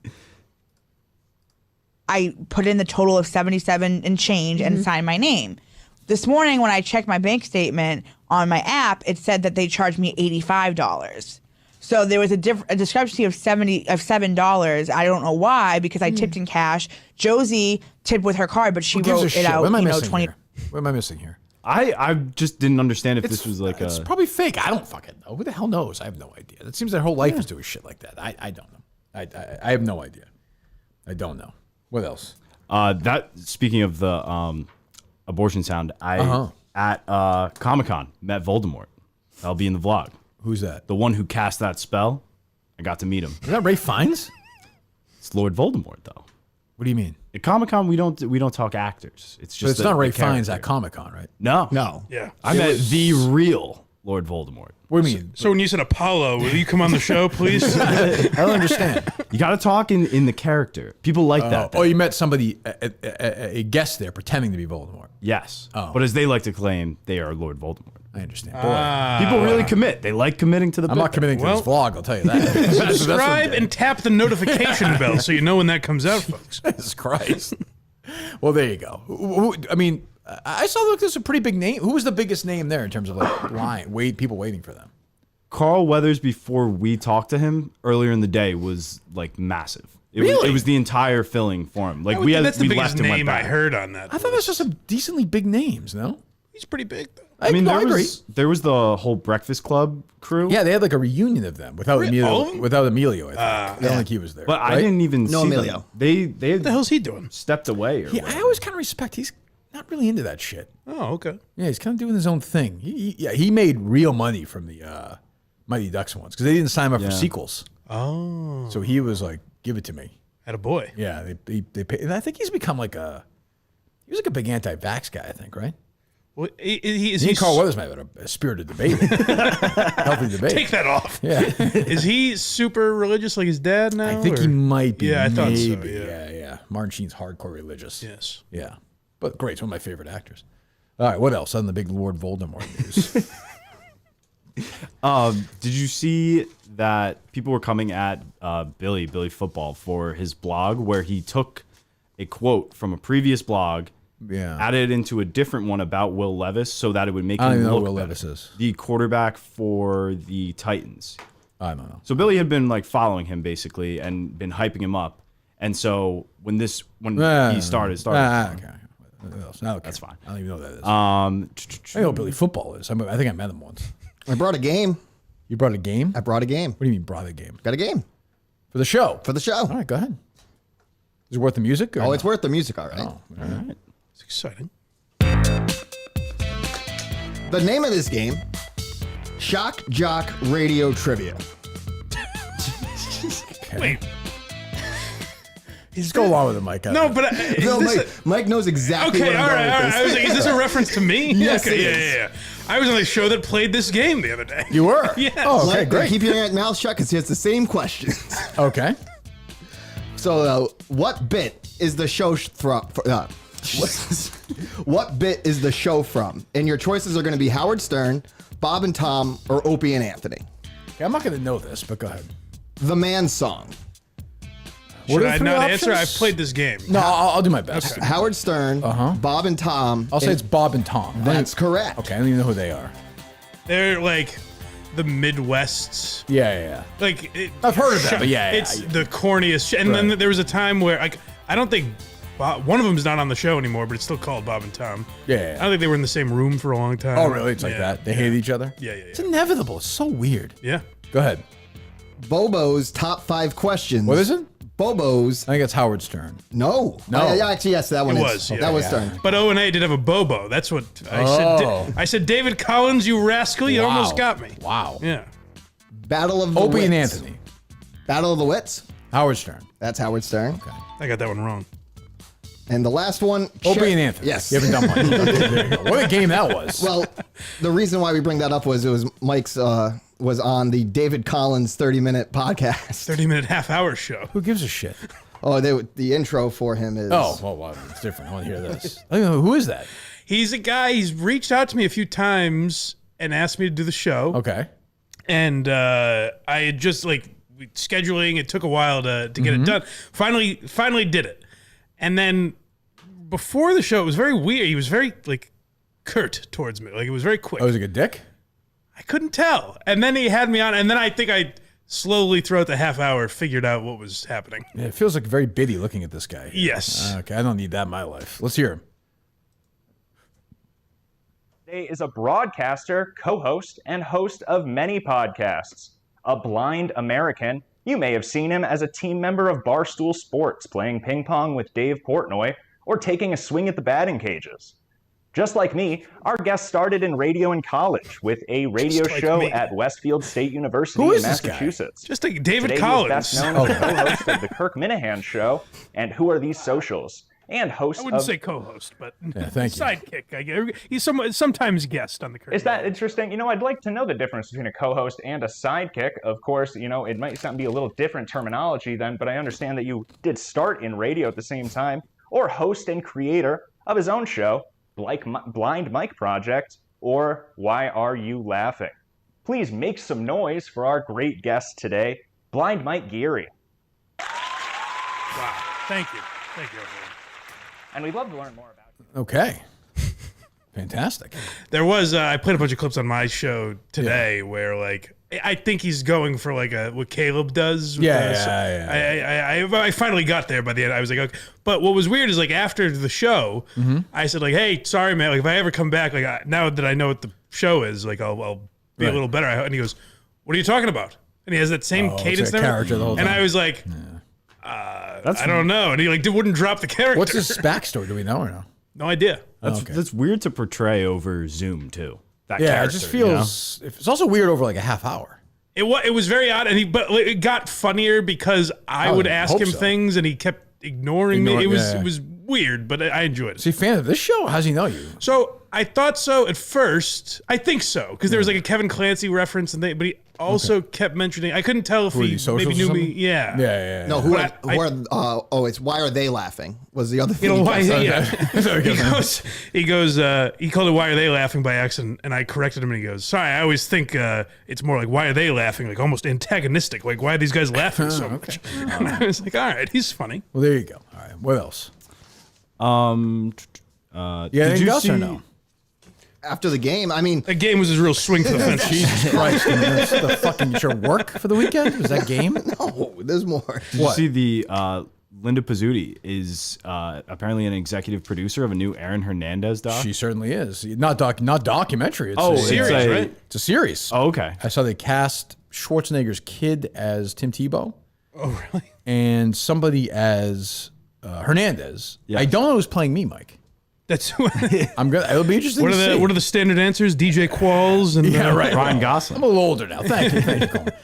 Speaker 11: I put in the total of 77 and change and signed my name. This morning when I checked my bank statement on my app, it said that they charged me $85. So there was a discrepancy of $7. I don't know why, because I tipped in cash. Josie tipped with her card, but she wrote it out.
Speaker 2: What am I missing here? What am I missing here?
Speaker 1: I just didn't understand if this was like
Speaker 2: it's probably fake. I don't fucking know. Who the hell knows? I have no idea. It seems their whole life is doing shit like that. I don't know. I have no idea. I don't know. What else?
Speaker 1: That speaking of the abortion sound, at Comic-Con met Voldemort. That'll be in the vlog.
Speaker 2: Who's that?
Speaker 1: The one who cast that spell. I got to meet him.
Speaker 2: Is that Ray Fiennes?
Speaker 1: It's Lord Voldemort, though.
Speaker 2: What do you mean?
Speaker 1: At Comic-Con, we don't talk actors. It's just.
Speaker 2: But it's not Ray Fiennes at Comic-Con, right?
Speaker 1: No.
Speaker 3: Yeah.
Speaker 1: I met the real Lord Voldemort.
Speaker 2: What do you mean?
Speaker 3: So when you said Apollo, will you come on the show, please?
Speaker 2: I don't understand.
Speaker 1: You got to talk in the character. People like that.
Speaker 2: Oh, you met somebody, a guest there, pretending to be Voldemort.
Speaker 1: Yes.
Speaker 2: Oh.
Speaker 1: But as they like to claim, they are Lord Voldemort.
Speaker 2: I understand.
Speaker 1: People really commit. They like committing to the.
Speaker 2: I'm not committing to this vlog. I'll tell you that.
Speaker 3: Subscribe and tap the notification bell so you know when that comes out, folks.
Speaker 2: Jesus Christ. Well, there you go. I mean, I saw there's a pretty big name. Who was the biggest name there in terms of like people waiting for them?
Speaker 1: Carl Weathers, before we talked to him earlier in the day, was like massive. It was the entire filling for him. Like
Speaker 3: that's the biggest
Speaker 1: left and went
Speaker 3: name
Speaker 1: back.
Speaker 3: I heard on that.
Speaker 2: I thought that's just some decently big names. No,
Speaker 3: He's pretty big though.
Speaker 1: I mean,
Speaker 2: I agree.
Speaker 1: there was the whole Breakfast Club crew.
Speaker 2: Yeah, they had like a reunion of them without Emilio. Without Emilio, I think. I don't think he was there.
Speaker 1: But I didn't even see
Speaker 4: Emilio.
Speaker 1: them. They
Speaker 3: What the hell's he doing?
Speaker 1: stepped away. Or
Speaker 2: Yeah, I always kind of respect. He's not really into that shit.
Speaker 3: Oh, okay.
Speaker 2: Yeah, he's kind of doing his own thing. He made real money from the Mighty Ducks ones because they didn't sign him up for sequels.
Speaker 3: Oh.
Speaker 2: So he was like, "Give it to me."
Speaker 3: Had a boy.
Speaker 2: Yeah, they paid. And I think he's become he was like a big anti-vax guy. I think, right?
Speaker 3: Well,
Speaker 2: He and Carl Weathers might have had a spirited debate, healthy debate.
Speaker 3: Take that off.
Speaker 2: Yeah,
Speaker 3: Is he super religious like his dad now?
Speaker 2: I think he might be.
Speaker 3: Yeah, I thought so.
Speaker 2: maybe.
Speaker 3: Yeah.
Speaker 2: Yeah. Martin Sheen's hardcore religious.
Speaker 3: Yes.
Speaker 2: Yeah, but great. It's one of my favorite actors. All right, what else on the big Lord Voldemort news?
Speaker 1: Did you see that people were coming at Billy Football for his blog where he took a quote from a previous blog, added it into a different one about Will Levis so that it would make
Speaker 2: I don't
Speaker 1: him
Speaker 2: even know
Speaker 1: look
Speaker 2: who Will
Speaker 1: better.
Speaker 2: Levis is.
Speaker 1: The quarterback for the Titans.
Speaker 2: I don't know.
Speaker 1: So Billy had been like following him basically and been hyping him up. And so when he started.
Speaker 2: Okay. What else? Okay.
Speaker 1: That's fine.
Speaker 2: I don't even know what that is. I know what Billy Football is. I think I met him once.
Speaker 4: I brought a game.
Speaker 2: You brought a game?
Speaker 4: I brought a game.
Speaker 2: What do you mean brought a game?
Speaker 4: Got a game
Speaker 2: For the show?
Speaker 4: for the show.
Speaker 2: All right, go ahead. Is it worth the music? Or
Speaker 4: Oh,
Speaker 2: no?
Speaker 4: it's worth the music, all right.
Speaker 2: Oh, all right.
Speaker 3: It's exciting.
Speaker 4: The name of this game, Shock Jock Radio Trivia.
Speaker 2: Okay.
Speaker 3: Wait.
Speaker 2: Just go along with it, Mike.
Speaker 3: No, but
Speaker 4: Mike knows exactly
Speaker 3: okay,
Speaker 4: what I'm
Speaker 3: all
Speaker 4: going
Speaker 3: right.
Speaker 4: with
Speaker 3: I was like, is this a reference to me?
Speaker 4: Yes,
Speaker 3: okay,
Speaker 4: it is.
Speaker 3: yeah. I was on a show that played this game the other day.
Speaker 2: You were?
Speaker 3: Yes.
Speaker 2: Oh, okay, great.
Speaker 4: Keep your mouth shut because it's the same questions.
Speaker 2: Okay.
Speaker 4: So, what bit is the show from? What bit is the show from? And your choices are going to be Howard Stern, Bob and Tom, or Opie and Anthony.
Speaker 2: Okay, I'm not going to know this, but go ahead.
Speaker 4: The Man Song.
Speaker 3: Should
Speaker 2: are the
Speaker 3: I
Speaker 2: three
Speaker 3: not answer?
Speaker 2: options?
Speaker 3: I've played this game.
Speaker 2: No, I'll do my best.
Speaker 3: Okay.
Speaker 4: Howard Stern, Bob and Tom.
Speaker 2: I'll say it's Bob and Tom.
Speaker 4: That's correct.
Speaker 2: Okay, I don't even know who they are.
Speaker 3: They're like the Midwest.
Speaker 2: Yeah.
Speaker 3: Like
Speaker 2: I've heard of that, but yeah.
Speaker 3: It's the corniest shit. And
Speaker 2: Right.
Speaker 3: then there was a time where I don't think one of them's not on the show anymore, but it's still called Bob and Tom.
Speaker 2: Yeah.
Speaker 3: I don't think they were in the same room for a long time.
Speaker 2: Oh, really? It's like that? They hate each other?
Speaker 3: Yeah.
Speaker 2: It's inevitable. It's so weird.
Speaker 3: Yeah.
Speaker 2: Go ahead.
Speaker 4: Bobo's top 5 questions.
Speaker 2: What is it?
Speaker 4: Bobo's.
Speaker 2: I think it's Howard Stern.
Speaker 4: No. Yeah, actually, yes, that one
Speaker 3: It
Speaker 4: is.
Speaker 3: was, yeah.
Speaker 4: That was
Speaker 2: Yeah.
Speaker 4: Stern.
Speaker 3: But O&A did have a Bobo. That's what I
Speaker 2: Oh.
Speaker 3: said. I said, David Collins, you rascal, you almost got me.
Speaker 2: Wow.
Speaker 3: Yeah.
Speaker 4: Battle of the
Speaker 2: Opie
Speaker 4: Wits.
Speaker 2: and Anthony.
Speaker 4: Battle of the Wits.
Speaker 2: Howard Stern.
Speaker 4: That's Howard Stern.
Speaker 2: Okay.
Speaker 3: I got that one wrong.
Speaker 4: And the last one.
Speaker 2: Opie and Anthony.
Speaker 4: Yes.
Speaker 2: You haven't done mine. There you go. What a game that was.
Speaker 4: Well, the reason why we bring that up was it was Mike's was on the David Collins 30-minute podcast.
Speaker 3: 30-minute half-hour show.
Speaker 2: Who gives a shit?
Speaker 4: Oh, the intro for him is.
Speaker 2: Oh, well, it's different. I want to hear this. I don't know, who is that?
Speaker 3: He's a guy, he's reached out to me a few times and asked me to do the show.
Speaker 2: Okay.
Speaker 3: And I had just scheduling, it took a while to get it done. Finally did it. And then before the show, it was very weird. He was very curt towards me. Like it was very quick.
Speaker 2: Oh, was he a dick?
Speaker 3: I couldn't tell. And then he had me on, and then I think I slowly throughout the half hour figured out what was happening.
Speaker 2: Yeah, it feels like very biddy looking at this guy.
Speaker 3: Yes.
Speaker 2: Okay, I don't need that in my life. Let's hear him.
Speaker 12: Today is a broadcaster, co-host, and host of many podcasts. A blind American, you may have seen him as a team member of Barstool Sports, playing ping pong with Dave Portnoy, or taking a swing at the batting cages. Just like me, our guest started in radio in college with a radio show at Westfield State University in Massachusetts.
Speaker 3: Just like David
Speaker 12: Today
Speaker 3: Collins.
Speaker 12: He is best known as the co-host of the Kirk Minahan Show and Who Are These Socials, and host
Speaker 3: I wouldn't
Speaker 12: of...
Speaker 3: say co-host, but
Speaker 2: thank you.
Speaker 3: sidekick. I guess. He's sometimes guest on the Kirk.
Speaker 12: Is that interesting? You know, I'd like to know the difference between a co-host and a sidekick. Of course, you know, it might be a little different terminology then, but I understand that you did start in radio at the same time, or host and creator of his own show, like Blind Mike Project, or Why Are You Laughing? Please make some noise for our great guest today, Blind Mike Geary.
Speaker 3: Wow. Thank you, everyone.
Speaker 12: And we'd love to learn more about you.
Speaker 2: Okay. Fantastic.
Speaker 3: There was I played a bunch of clips on my show today where I think he's going for what Caleb does. With I finally got there by the end. I was like, okay. But what was weird is after the show, I said hey, sorry man, if I ever come back, now that I know what the show is, I'll be a little better. And he goes, what are you talking about? And he has that same cadence there.
Speaker 2: Character the whole time.
Speaker 3: And I was like, I don't know. And he wouldn't drop the character.
Speaker 2: What's his backstory? Do we know or no?
Speaker 3: No idea.
Speaker 1: That's weird to portray over Zoom too. That
Speaker 2: Yeah, it
Speaker 1: character,
Speaker 2: just feels. It's also weird over a half hour.
Speaker 3: It was very odd, but it got funnier because I would ask him things and he kept ignoring me. It was weird, but I enjoyed it.
Speaker 2: Is he a fan of this show? How's he know you?
Speaker 3: So I thought so at first. I think so because there was a Kevin Clancy reference, but he also kept mentioning. I couldn't tell if he maybe knew me. Yeah.
Speaker 2: Yeah.
Speaker 4: No, it's Why Are They Laughing? Was the other thing.
Speaker 3: He goes, he called it Why Are They Laughing by accident, and I corrected him and he goes, sorry, I always think it's more like Why Are They Laughing? Almost antagonistic. Why are these guys laughing so much? And I was like, all right, he's funny.
Speaker 2: Well, there you go. All right. What else?
Speaker 1: Did
Speaker 2: anything
Speaker 1: you
Speaker 2: else
Speaker 1: see,
Speaker 2: or no?
Speaker 4: After the game, I mean,
Speaker 3: that game was his real swing for the fence.
Speaker 2: Jesus Christ! That's the fucking your work for the weekend? Was that game?
Speaker 4: No, there's more.
Speaker 1: Did you see the Linda Pizzuti is apparently an executive producer of a new Aaron Hernandez doc?
Speaker 2: She certainly is. Not documentary. It's
Speaker 3: a series, right?
Speaker 2: It's a series.
Speaker 1: Oh, okay.
Speaker 2: I saw they cast Schwarzenegger's kid as Tim Tebow.
Speaker 3: Oh, really?
Speaker 2: And somebody as Hernandez.
Speaker 1: Yes.
Speaker 2: I don't know who's playing me, Mike.
Speaker 3: That's
Speaker 2: I'm good. It'll be interesting to see.
Speaker 3: What are the standard answers? DJ Qualls and
Speaker 2: right.
Speaker 1: Ryan Gosling.
Speaker 2: I'm a little older now. Thank you, Coleman.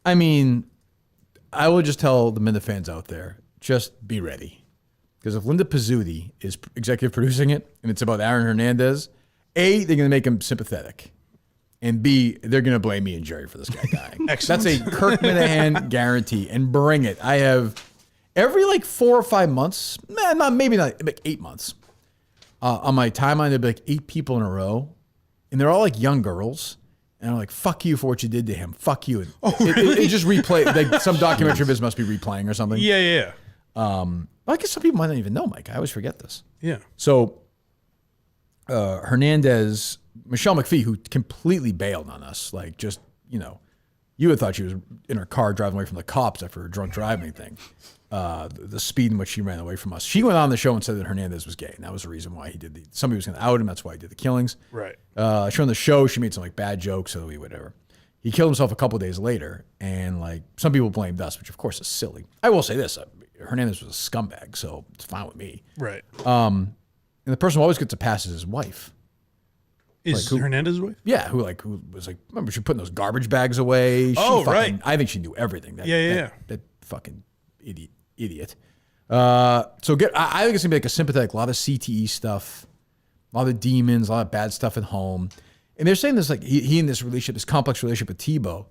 Speaker 2: I mean, I will just tell the Minda fans out there, just be ready. Because if Linda Pizzuti is executive producing it and it's about Aaron Hernandez, A, they're going to make him sympathetic. And B, they're going to blame me and Jerry for this guy dying.
Speaker 3: Excellent.
Speaker 2: That's a Kirk Minahan guarantee. And bring it. I have every like 4 or 5 months, maybe not, like 8 months, on my timeline, there'll be like 8 people in a row. And they're all like young girls. And I'm like, fuck you for what you did to him. Fuck you. It just replay. Like some documentary of his must be replaying or something.
Speaker 3: Yeah.
Speaker 2: I guess some people might not even know, Mike. I always forget this.
Speaker 3: Yeah.
Speaker 2: So Hernandez, Michelle McPhee, who completely bailed on us, like just, you would thought she was in her car driving away from the cops after a drunk driving thing. The speed in which she ran away from us. She went on the show and said that Hernandez was gay. And that was the reason why he did somebody was going to out him. That's why he did the killings.
Speaker 3: Right.
Speaker 2: She on the show, she made some like bad jokes, so whatever. He killed himself a couple days later, and like some people blamed us, which of course is silly. I will say this: Hernandez was a scumbag, so it's fine with me.
Speaker 3: Right.
Speaker 2: And the person who always gets a pass is his wife.
Speaker 3: Is Hernandez's wife?
Speaker 2: Yeah, who was like, remember she putting those garbage bags away?
Speaker 3: Right.
Speaker 2: I think she knew everything. That fucking idiot. I think it's gonna be like a sympathetic, a lot of CTE stuff, a lot of demons, a lot of bad stuff at home. And they're saying this like he in this relationship, this complex relationship with Tebow,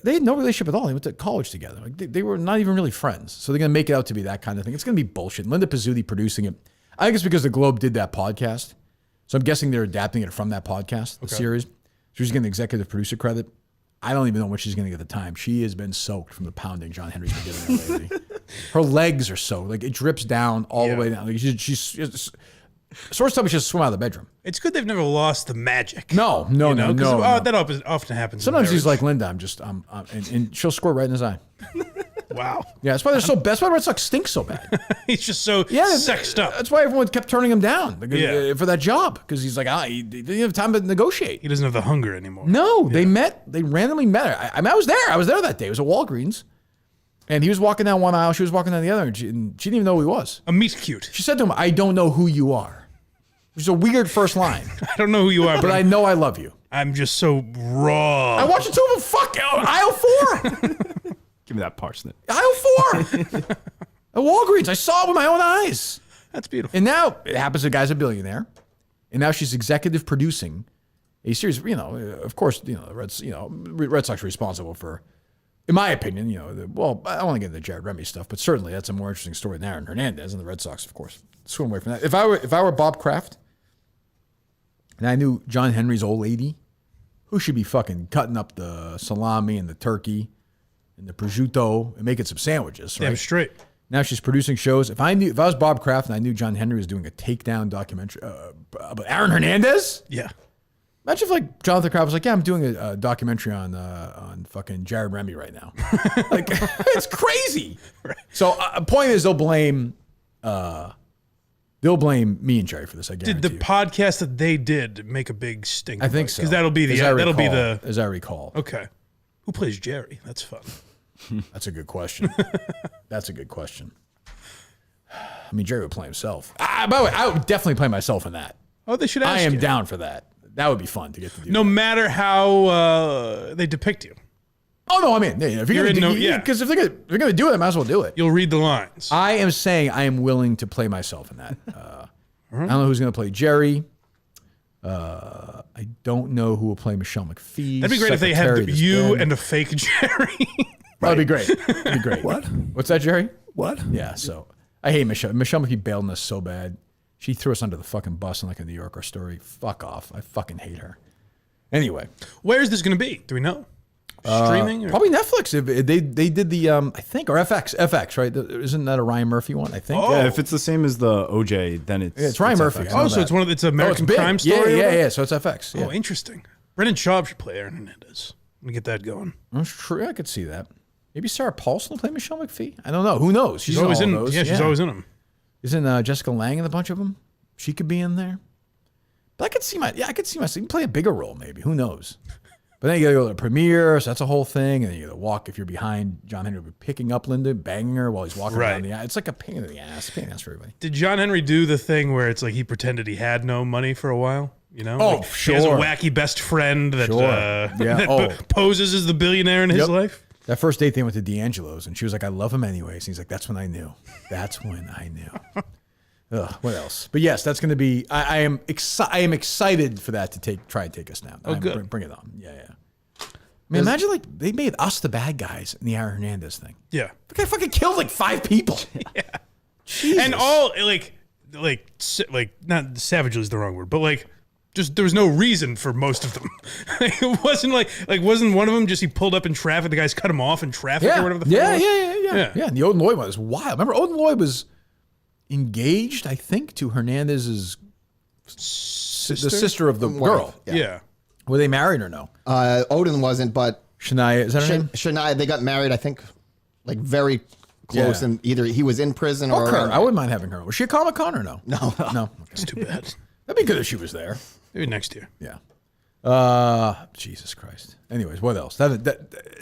Speaker 2: they had no relationship at all. They went to college together. Like they were not even really friends. So they're gonna make it out to be that kind of thing. It's gonna be bullshit. Linda Pizzuti producing it. I think it's because the Globe did that podcast. So I'm guessing they're adapting it from that podcast, the series. She's getting the executive producer credit. I don't even know when she's going to get the time. She has been soaked from the pounding John Henry's been giving her lately. Her legs are soaked. Like, it drips down all the way down. Like, she's source tell me she has to swim out of the bedroom.
Speaker 3: It's good they've never lost the magic.
Speaker 2: No.
Speaker 3: That often happens.
Speaker 2: Sometimes she's like, Linda, and she'll squirt right in his eye.
Speaker 3: Wow.
Speaker 2: Yeah, that's why they're so bad. That's why Red Sox stink so bad.
Speaker 3: He's just so sexed up.
Speaker 2: That's why everyone kept turning him down for that job. Because he's like, he didn't have time to negotiate.
Speaker 3: He doesn't have the hunger anymore.
Speaker 2: No, they randomly met. I was there. I was there that day. It was at Walgreens. And he was walking down one aisle. She was walking down the other. And she didn't even know who he was.
Speaker 3: A meet cute.
Speaker 2: She said to him, I don't know who you are. Which is a weird first line.
Speaker 3: I don't know who you are,
Speaker 2: but I know I love you.
Speaker 3: I'm just so raw.
Speaker 2: I watched the two of them. Fuck aisle 4.
Speaker 1: Give me that parsnip.
Speaker 2: Aisle 4. At Walgreens. I saw it with my own eyes.
Speaker 3: That's beautiful.
Speaker 2: And now it happens the guy's a billionaire. And now she's executive producing a series. Of course, the Red Sox are responsible for, in my opinion, I don't want to get into the Jared Remy stuff, but certainly that's a more interesting story than Aaron Hernandez, and the Red Sox, of course, swim away from that. If I were Bob Kraft, and I knew John Henry's old lady, who should be fucking cutting up the salami and the turkey and the prosciutto and making some sandwiches, right?
Speaker 3: Damn straight.
Speaker 2: Now she's producing shows. If I was Bob Kraft and I knew John Henry was doing a takedown documentary about Aaron Hernandez,
Speaker 3: yeah.
Speaker 2: Imagine if like Jonathan Kraft was like, yeah, I'm doing a documentary on fucking Jared Remy right now. Like, it's crazy. Right. So point is they'll blame me and Jerry for this. I guarantee.
Speaker 3: Did the podcast that they did make a big stink?
Speaker 2: I think so.
Speaker 3: Because that'll be
Speaker 2: as I recall.
Speaker 3: Okay. Who plays Jerry? That's fun.
Speaker 2: That's a good question. That's a good question. I mean, Jerry would play himself. By the way, I would definitely play myself in that.
Speaker 3: Oh, they should ask
Speaker 2: I am
Speaker 3: you.
Speaker 2: down for that. That would be fun to get to do.
Speaker 3: No matter how they depict you.
Speaker 2: Oh, no, I mean, if you're going to do it, because if they're going to do it, I might as well do it.
Speaker 3: You'll read the lines.
Speaker 2: I am saying I am willing to play myself in that. I don't know who's going to play Jerry. I don't know who will play Michelle McPhee.
Speaker 3: That'd be great if they had you and a fake Jerry.
Speaker 2: That'd be great. That'd be great.
Speaker 7: What?
Speaker 2: What's that, Jerry?
Speaker 7: What?
Speaker 2: Yeah, so I hate Michelle. Michelle McPhee bailed on us so bad. She threw us under the fucking bus in like a New Yorker story. Fuck off. I fucking hate her. Anyway.
Speaker 3: Where is this going to be? Do we know? Streaming? Or?
Speaker 2: Probably Netflix. They did the, I think, or FX, right? Isn't that a Ryan Murphy one, I think?
Speaker 1: Oh. Yeah, if it's the same as the OJ, then it's
Speaker 2: Ryan Murphy.
Speaker 3: Oh, so it's an American crime story?
Speaker 2: Yeah, so it's FX. Yeah.
Speaker 3: Oh, interesting. Brendan Schaub should play Aaron Hernandez. Let me get that going.
Speaker 2: That's true. I could see that. Maybe Sarah Paulson will play Michelle McPhee? I don't know. Who knows?
Speaker 3: She's always in those. Yeah, she's always in them.
Speaker 2: Isn't Jessica Lange in a bunch of them? She could be in there. But I could see myself. You can play a bigger role, maybe. Who knows? But then you got to go to the premiere, so that's a whole thing. And then you got to walk, if you're behind John Henry, picking up Linda, banging her while he's walking down the aisle. It's like a pain in the ass. Pain in the ass for everybody.
Speaker 3: Did John Henry do the thing where it's like he pretended he had no money for a while? You know?
Speaker 2: Sure.
Speaker 3: He has a wacky best friend that,
Speaker 2: that
Speaker 3: poses as the billionaire in his life.
Speaker 2: That first date they went to D'Angelo's, and she was like, "I love him anyways." And he's like, "That's when I knew. That's when I knew." Ugh, what else? But yes, that's going to be. I am excited for that to try and take us down.
Speaker 3: Oh, good.
Speaker 2: Bring it on. Yeah. I mean, imagine like they made us the bad guys in the Aaron Hernandez thing.
Speaker 3: Yeah.
Speaker 2: The guy fucking killed like 5 people.
Speaker 3: Yeah.
Speaker 2: Jesus.
Speaker 3: And all like not savagely is the wrong word, but like just there was no reason for most of them. It wasn't like wasn't one of them just he pulled up in traffic, the guys cut him off in traffic or whatever the fuck it was?
Speaker 2: Yeah. And the Odin Lloyd one was wild. Remember, Odin Lloyd was engaged, I think, to Hernandez's the sister of the girl.
Speaker 3: Yeah.
Speaker 2: Were they married or no?
Speaker 4: Odin wasn't, but
Speaker 2: Shania, is that her name?
Speaker 4: Shania, they got married, I think, like very close, and either he was in prison or.
Speaker 2: I wouldn't mind having her. Was she a Comic-Con or no?
Speaker 4: No.
Speaker 2: No.
Speaker 3: It's too bad.
Speaker 2: That'd be good if she was there.
Speaker 3: Maybe next year.
Speaker 2: Yeah. Jesus Christ. Anyways, what else? That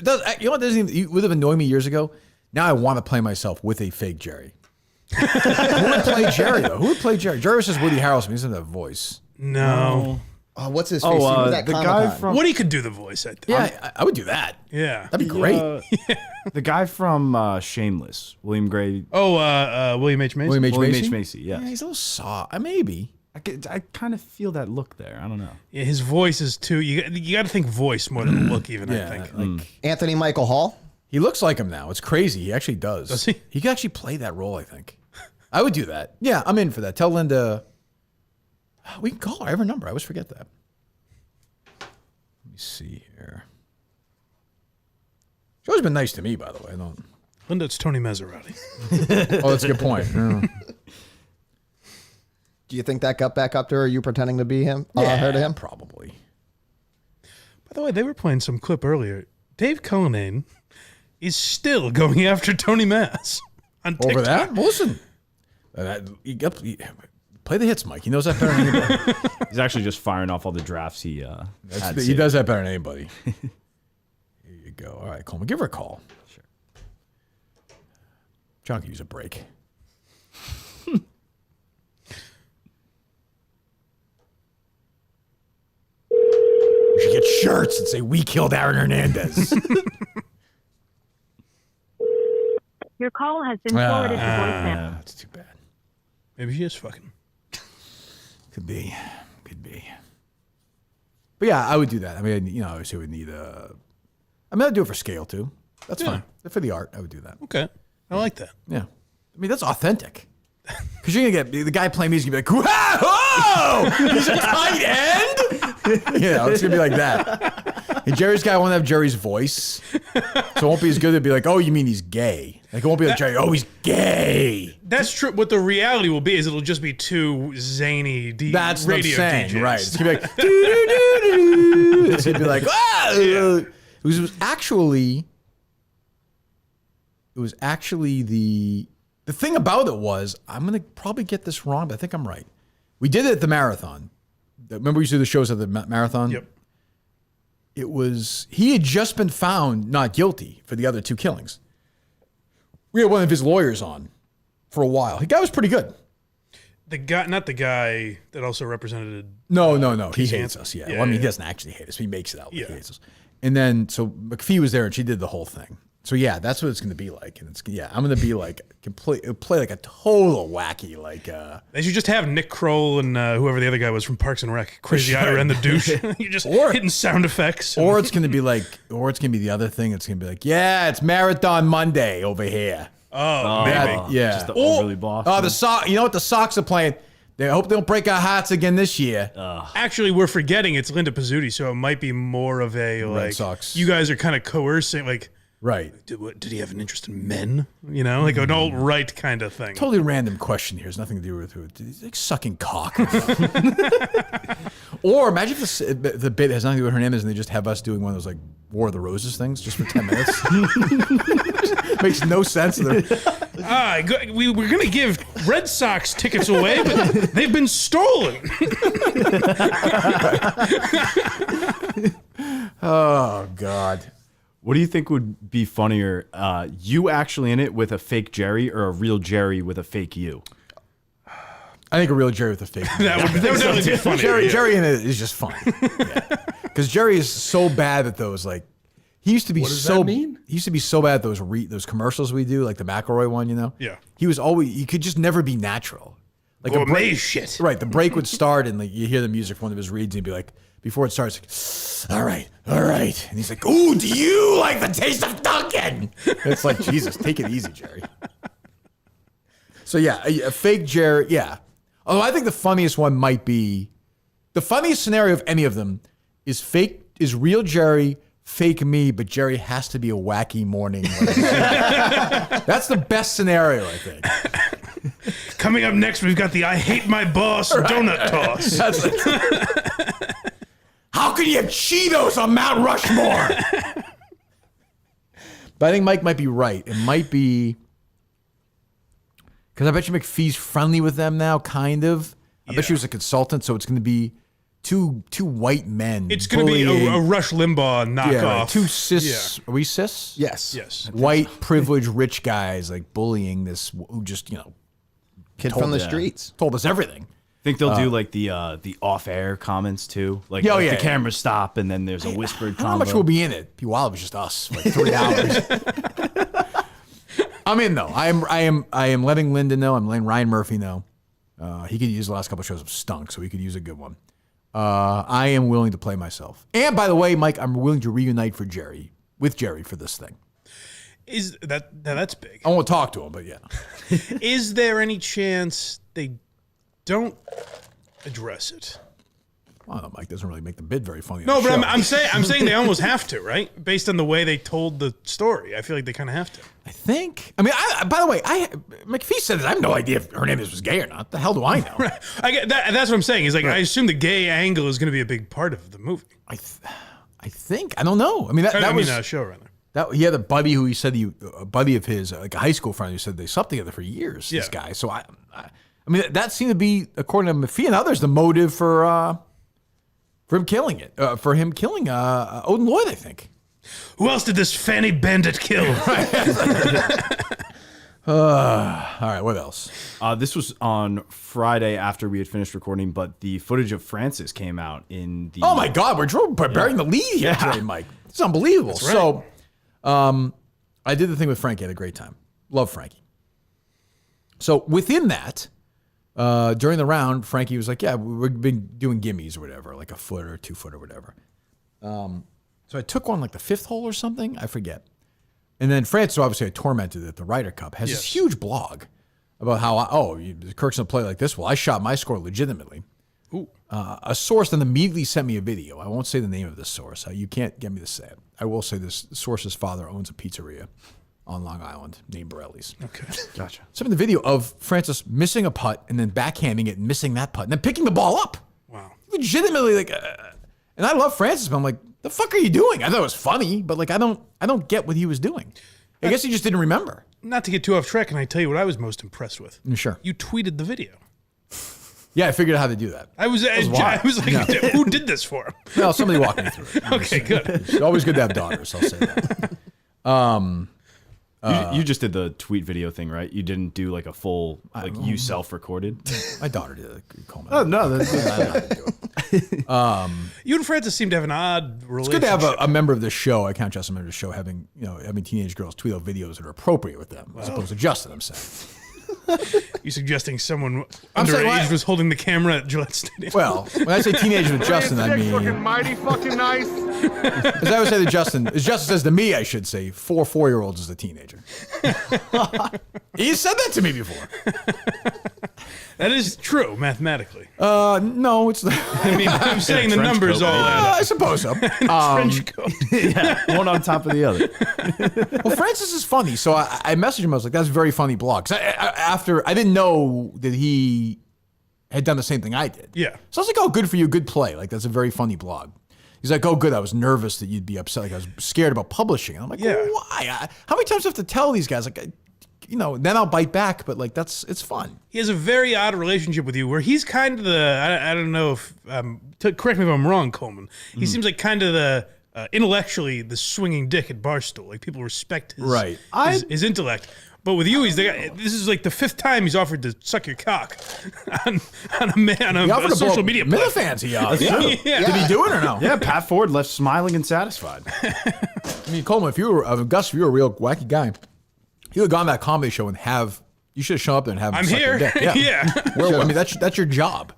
Speaker 2: does. You know what? It would have annoyed me years ago. Now I want to play myself with a fake Jerry. Who would play Jerry though? Who would play Jerry? Jerry says Woody Harrelson. He doesn't have a voice.
Speaker 3: No.
Speaker 4: Oh, what's his face? He was at
Speaker 1: the
Speaker 4: Comic-Con.
Speaker 1: guy from
Speaker 3: Woody could do the voice, I think.
Speaker 2: Yeah, I would do that.
Speaker 3: Yeah.
Speaker 2: That'd be great.
Speaker 1: The guy from Shameless, William Gray.
Speaker 3: Oh, William H. Macy?
Speaker 2: William H.
Speaker 1: William
Speaker 2: Macy?
Speaker 1: H. Macy, yes.
Speaker 2: Yeah, he's a little soft. Maybe.
Speaker 1: I kind of feel that look there. I don't know.
Speaker 3: Yeah, his voice is too. You got to think voice more than look, even.
Speaker 2: Yeah,
Speaker 3: I think.
Speaker 2: like
Speaker 4: Anthony Michael Hall.
Speaker 2: he looks like him now. It's crazy. He actually does.
Speaker 3: Does he?
Speaker 2: He could actually play that role. I think. I would do that. Yeah, I'm in for that. Tell Linda. We can call her. I have her number. I always forget that. Let me see here. She's always been nice to me, by the way. I don't.
Speaker 3: Linda, it's Tony Maserati.
Speaker 2: Oh, that's a good point. Yeah.
Speaker 4: Do you think that got back up to her? Are you pretending to be him? Her to him?
Speaker 2: Probably.
Speaker 3: By the way, they were playing some clip earlier. Dave Cullinane is still going after Tony Mass on TikTok.
Speaker 2: Over that? Well, listen. Play the hits, Mike. He knows that better than anybody.
Speaker 1: He's actually just firing off all the drafts he had.
Speaker 2: He does that better than anybody. Here you go. All right, Coleman, give her a call. Sure. John could use a break. We should get shirts and say, "We killed Aaron Hernandez."
Speaker 13: Your call has been forwarded to voicemail.
Speaker 2: That's too bad.
Speaker 3: Maybe she is fucking.
Speaker 2: Could be. But yeah, I would do that. I mean, obviously we need I'd do it for scale too. That's fine. For the art, I would do that.
Speaker 3: Okay. I like that.
Speaker 2: Yeah. I mean, that's authentic. Because you're going to get the guy playing music, you're going to be like, whoa, he's a tight end? It's going to be like that. And Jerry's guy won't have Jerry's voice. So it won't be as good to be like, oh, you mean he's gay? Like, it won't be like Jerry, oh, he's gay.
Speaker 3: That's true. What the reality will be is it'll just be two zany
Speaker 2: That's
Speaker 3: radio
Speaker 2: what I'm saying,
Speaker 3: DJs.
Speaker 2: right. It's going to be like, doo-doo-doo-doo-doo. It's going to be like, ah! Yeah. It was actually the thing about it was, I'm going to probably get this wrong, but I think I'm right. We did it at the marathon. Remember we used to do the shows at the marathon?
Speaker 3: Yep.
Speaker 2: It was, he had just been found not guilty for the other 2 killings. We had one of his lawyers on for a while. The guy was pretty good.
Speaker 3: The guy, not the guy that also represented.
Speaker 2: No. He hates
Speaker 3: Hansen.
Speaker 2: us. Yeah.
Speaker 3: Yeah,
Speaker 2: Well, I mean,
Speaker 3: yeah.
Speaker 2: he doesn't actually hate us. He makes it out like he hates us. And then, so McPhee was there and she did the whole thing. So yeah, that's what it's going to be like. And I'm going to be like play like a total wacky, like.
Speaker 3: They should just have Nick Kroll and whoever the other guy was from Parks and Rec, Crazy Ira and the douche. You're just hitting sound effects.
Speaker 2: Or it's going to be like, or it's going to be the other thing. It's going to be like, yeah, it's Marathon Monday over here.
Speaker 3: Oh, maybe.
Speaker 2: Yeah.
Speaker 1: Just the overly boss.
Speaker 2: Oh, the Sox. You know what? The Sox are playing. They hope they don't break our hearts again this year.
Speaker 3: Actually, we're forgetting it's Linda Pizzuti, so it might be more of a like.
Speaker 2: Sox.
Speaker 3: You guys are kind of coercing, like.
Speaker 2: Right.
Speaker 3: Did he have an interest in men? Like an alt-right kind of thing.
Speaker 2: Totally random question here. Has nothing to do with it. He's like sucking cock. Or imagine if the bit has nothing to do with Hernandez and they just have us doing one of those like War of the Roses things just for 10 minutes. Makes no sense.
Speaker 3: We're going to give Red Sox tickets away, but they've been stolen.
Speaker 2: Oh, God.
Speaker 1: What do you think would be funnier? You actually in it with a fake Jerry or a real Jerry with a fake you?
Speaker 2: I think a real Jerry with a fake.
Speaker 3: That would definitely be funny.
Speaker 2: Jerry in it is just funny. Because Jerry is so bad at those. Like, He used to be
Speaker 7: What does
Speaker 2: so
Speaker 7: that mean?
Speaker 2: He used to be so bad at those commercials we do, like the McElroy one, you know?
Speaker 3: Yeah.
Speaker 2: He could just never be natural. Like
Speaker 3: Gourmet
Speaker 2: a break,
Speaker 3: shit.
Speaker 2: Right. The break would start and like you hear the music from one of his reads and he'd be like, before it starts, like, all right. And he's like, ooh, do you like the taste of Dunkin'? It's like, Jesus, take it easy, Jerry. So yeah, a fake Jerry, yeah. Although I think the funniest one might be, the funniest scenario of any of them is real Jerry, fake me, but Jerry has to be a wacky morning. That's the best scenario, I think.
Speaker 3: Coming up next, we've got the I hate my boss donut toss.
Speaker 2: How can you have Cheetos on Mount Rushmore? But I think Mike might be right. It might be because I bet you McPhee's friendly with them now, kind of. I bet she was a consultant, so it's going to be two white men.
Speaker 3: It's going to be a Rush Limbaugh knockoff.
Speaker 2: Yeah, right. Two cis. Are we cis?
Speaker 3: Yes.
Speaker 2: White, privileged, rich guys like bullying this who just
Speaker 4: kid from the streets
Speaker 2: told us everything.
Speaker 1: Think they'll do like the off-air comments too, like the cameras stop and then there's a whispered.
Speaker 2: How much will be in it? While it was just us, like 3 hours. I'm in though. I am letting Lyndon know. I'm letting Ryan Murphy know. He could use the last couple of shows have stunk, so he could use a good one. I am willing to play myself. And by the way, Mike, I'm willing to reunite with Jerry for this thing.
Speaker 3: Is that's big.
Speaker 2: I won't talk to him, but yeah.
Speaker 3: Is there any chance they don't address it?
Speaker 2: I don't know, Mike doesn't really make the bid very funny.
Speaker 3: No, but I'm saying they almost have to, right? Based on the way they told the story, I feel like they kind of have to.
Speaker 2: I think. I mean, by the way, McPhee said that I have no idea if Hernandez was gay or not. The hell do I know?
Speaker 3: Right. That's what I'm saying. Is like I assume the gay angle is going to be a big part of the movie.
Speaker 2: I think. I don't know. I mean, that was
Speaker 3: a showrunner.
Speaker 2: He had a buddy who he said a buddy of his, like a high school friend, who said they slept together for years. This guy. So I mean, that seemed to be, according to McPhee and others, the motive for him killing it. For him killing Odin Lloyd, I think.
Speaker 3: Who else did this Fanny Bandit kill?
Speaker 2: All right, what else?
Speaker 1: This was on Friday after we had finished recording, but the footage of Francis came out in the.
Speaker 2: Oh my God, we're burying the lead here today, Mike. It's unbelievable.
Speaker 3: That's right.
Speaker 2: So, I did the thing with Frankie. Had a great time. Love Frankie. So within that, during the round, Frankie was like, "Yeah, we've been doing gimmies or whatever, like a foot or 2 foot or whatever." So I took one like the 5th hole or something. I forget. And then Francis, obviously I tormented at the Ryder Cup, has this huge blog about how, Kirk's going to play like this. Well, I shot my score legitimately.
Speaker 3: Ooh.
Speaker 2: A source then immediately sent me a video. I won't say the name of this source. You can't get me to say it. I will say this source's father owns a pizzeria on Long Island named Borelli's.
Speaker 3: Okay.
Speaker 2: Gotcha. Sent me the video of Francis missing a putt and then backhanding it and missing that putt and then picking the ball up.
Speaker 3: Wow.
Speaker 2: Legitimately, like, and I love Francis, but I'm like, the fuck are you doing? I thought it was funny, but like, I don't get what he was doing. I guess he just didn't remember.
Speaker 3: Not to get too off track, can I tell you what I was most impressed with?
Speaker 2: Sure.
Speaker 3: You tweeted the video.
Speaker 2: Yeah, I figured out how to do that.
Speaker 3: I was like, who did this for him?
Speaker 2: Well, somebody walked me through it.
Speaker 3: Okay, good.
Speaker 2: It's always good to have daughters, I'll say that.
Speaker 1: You just did the tweet video thing, right? You didn't do like a full, like you self-recorded.
Speaker 2: My daughter did it.
Speaker 1: Oh no, that's
Speaker 3: You and Francis seem to have an odd relationship.
Speaker 2: It's good to have a member of the show. I count Justin a member of the show having teenage girls tweet out videos that are appropriate with them, as opposed to Justin. I'm saying.
Speaker 3: You suggesting someone underage was holding the camera at Gillette Stadium?
Speaker 2: Well, when I say teenage with Justin, I mean
Speaker 5: fucking mighty fucking nice.
Speaker 2: As I would say to Justin, as Justin says to me, I should say, 4 4-year-olds is a teenager. He said that to me before.
Speaker 3: That is true mathematically.
Speaker 2: No, it's not.
Speaker 3: I mean, I'm saying the numbers all add up.
Speaker 2: I suppose so.
Speaker 3: Trench coat.
Speaker 1: yeah, one on top of the other.
Speaker 2: Well, Francis is funny, so I messaged him. I was like, "That's a very funny blog." Because after I didn't know that he had done the same thing I did.
Speaker 3: Yeah.
Speaker 2: So I was like, "Oh, good for you, good play." Like that's a very funny blog. He's like, "Oh, good. I was nervous that you'd be upset. Like I was scared about publishing." And I'm like, "Why? How many times do I have to tell these guys? Like, then I'll bite back, but like it's fun."
Speaker 3: He has a very odd relationship with you, where he's kind of the I don't know if correct me if I'm wrong, Coleman. He seems like kind of the intellectually the swinging dick at Barstool. Like people respect his
Speaker 2: Right.
Speaker 3: his intellect. But with you, this is like the 5th time he's offered to suck your cock on a social media platform.
Speaker 2: Fans he
Speaker 3: Yeah.
Speaker 2: Did he do it or no?
Speaker 1: Yeah, Pat Ford left smiling and satisfied.
Speaker 2: I mean, Coleman, if you were Gus, if you were a real wacky guy, you would have gone to that comedy show and you should have shown up there and have him
Speaker 3: I'm
Speaker 2: suck
Speaker 3: here.
Speaker 2: your dick. Yeah. I mean, that's your job.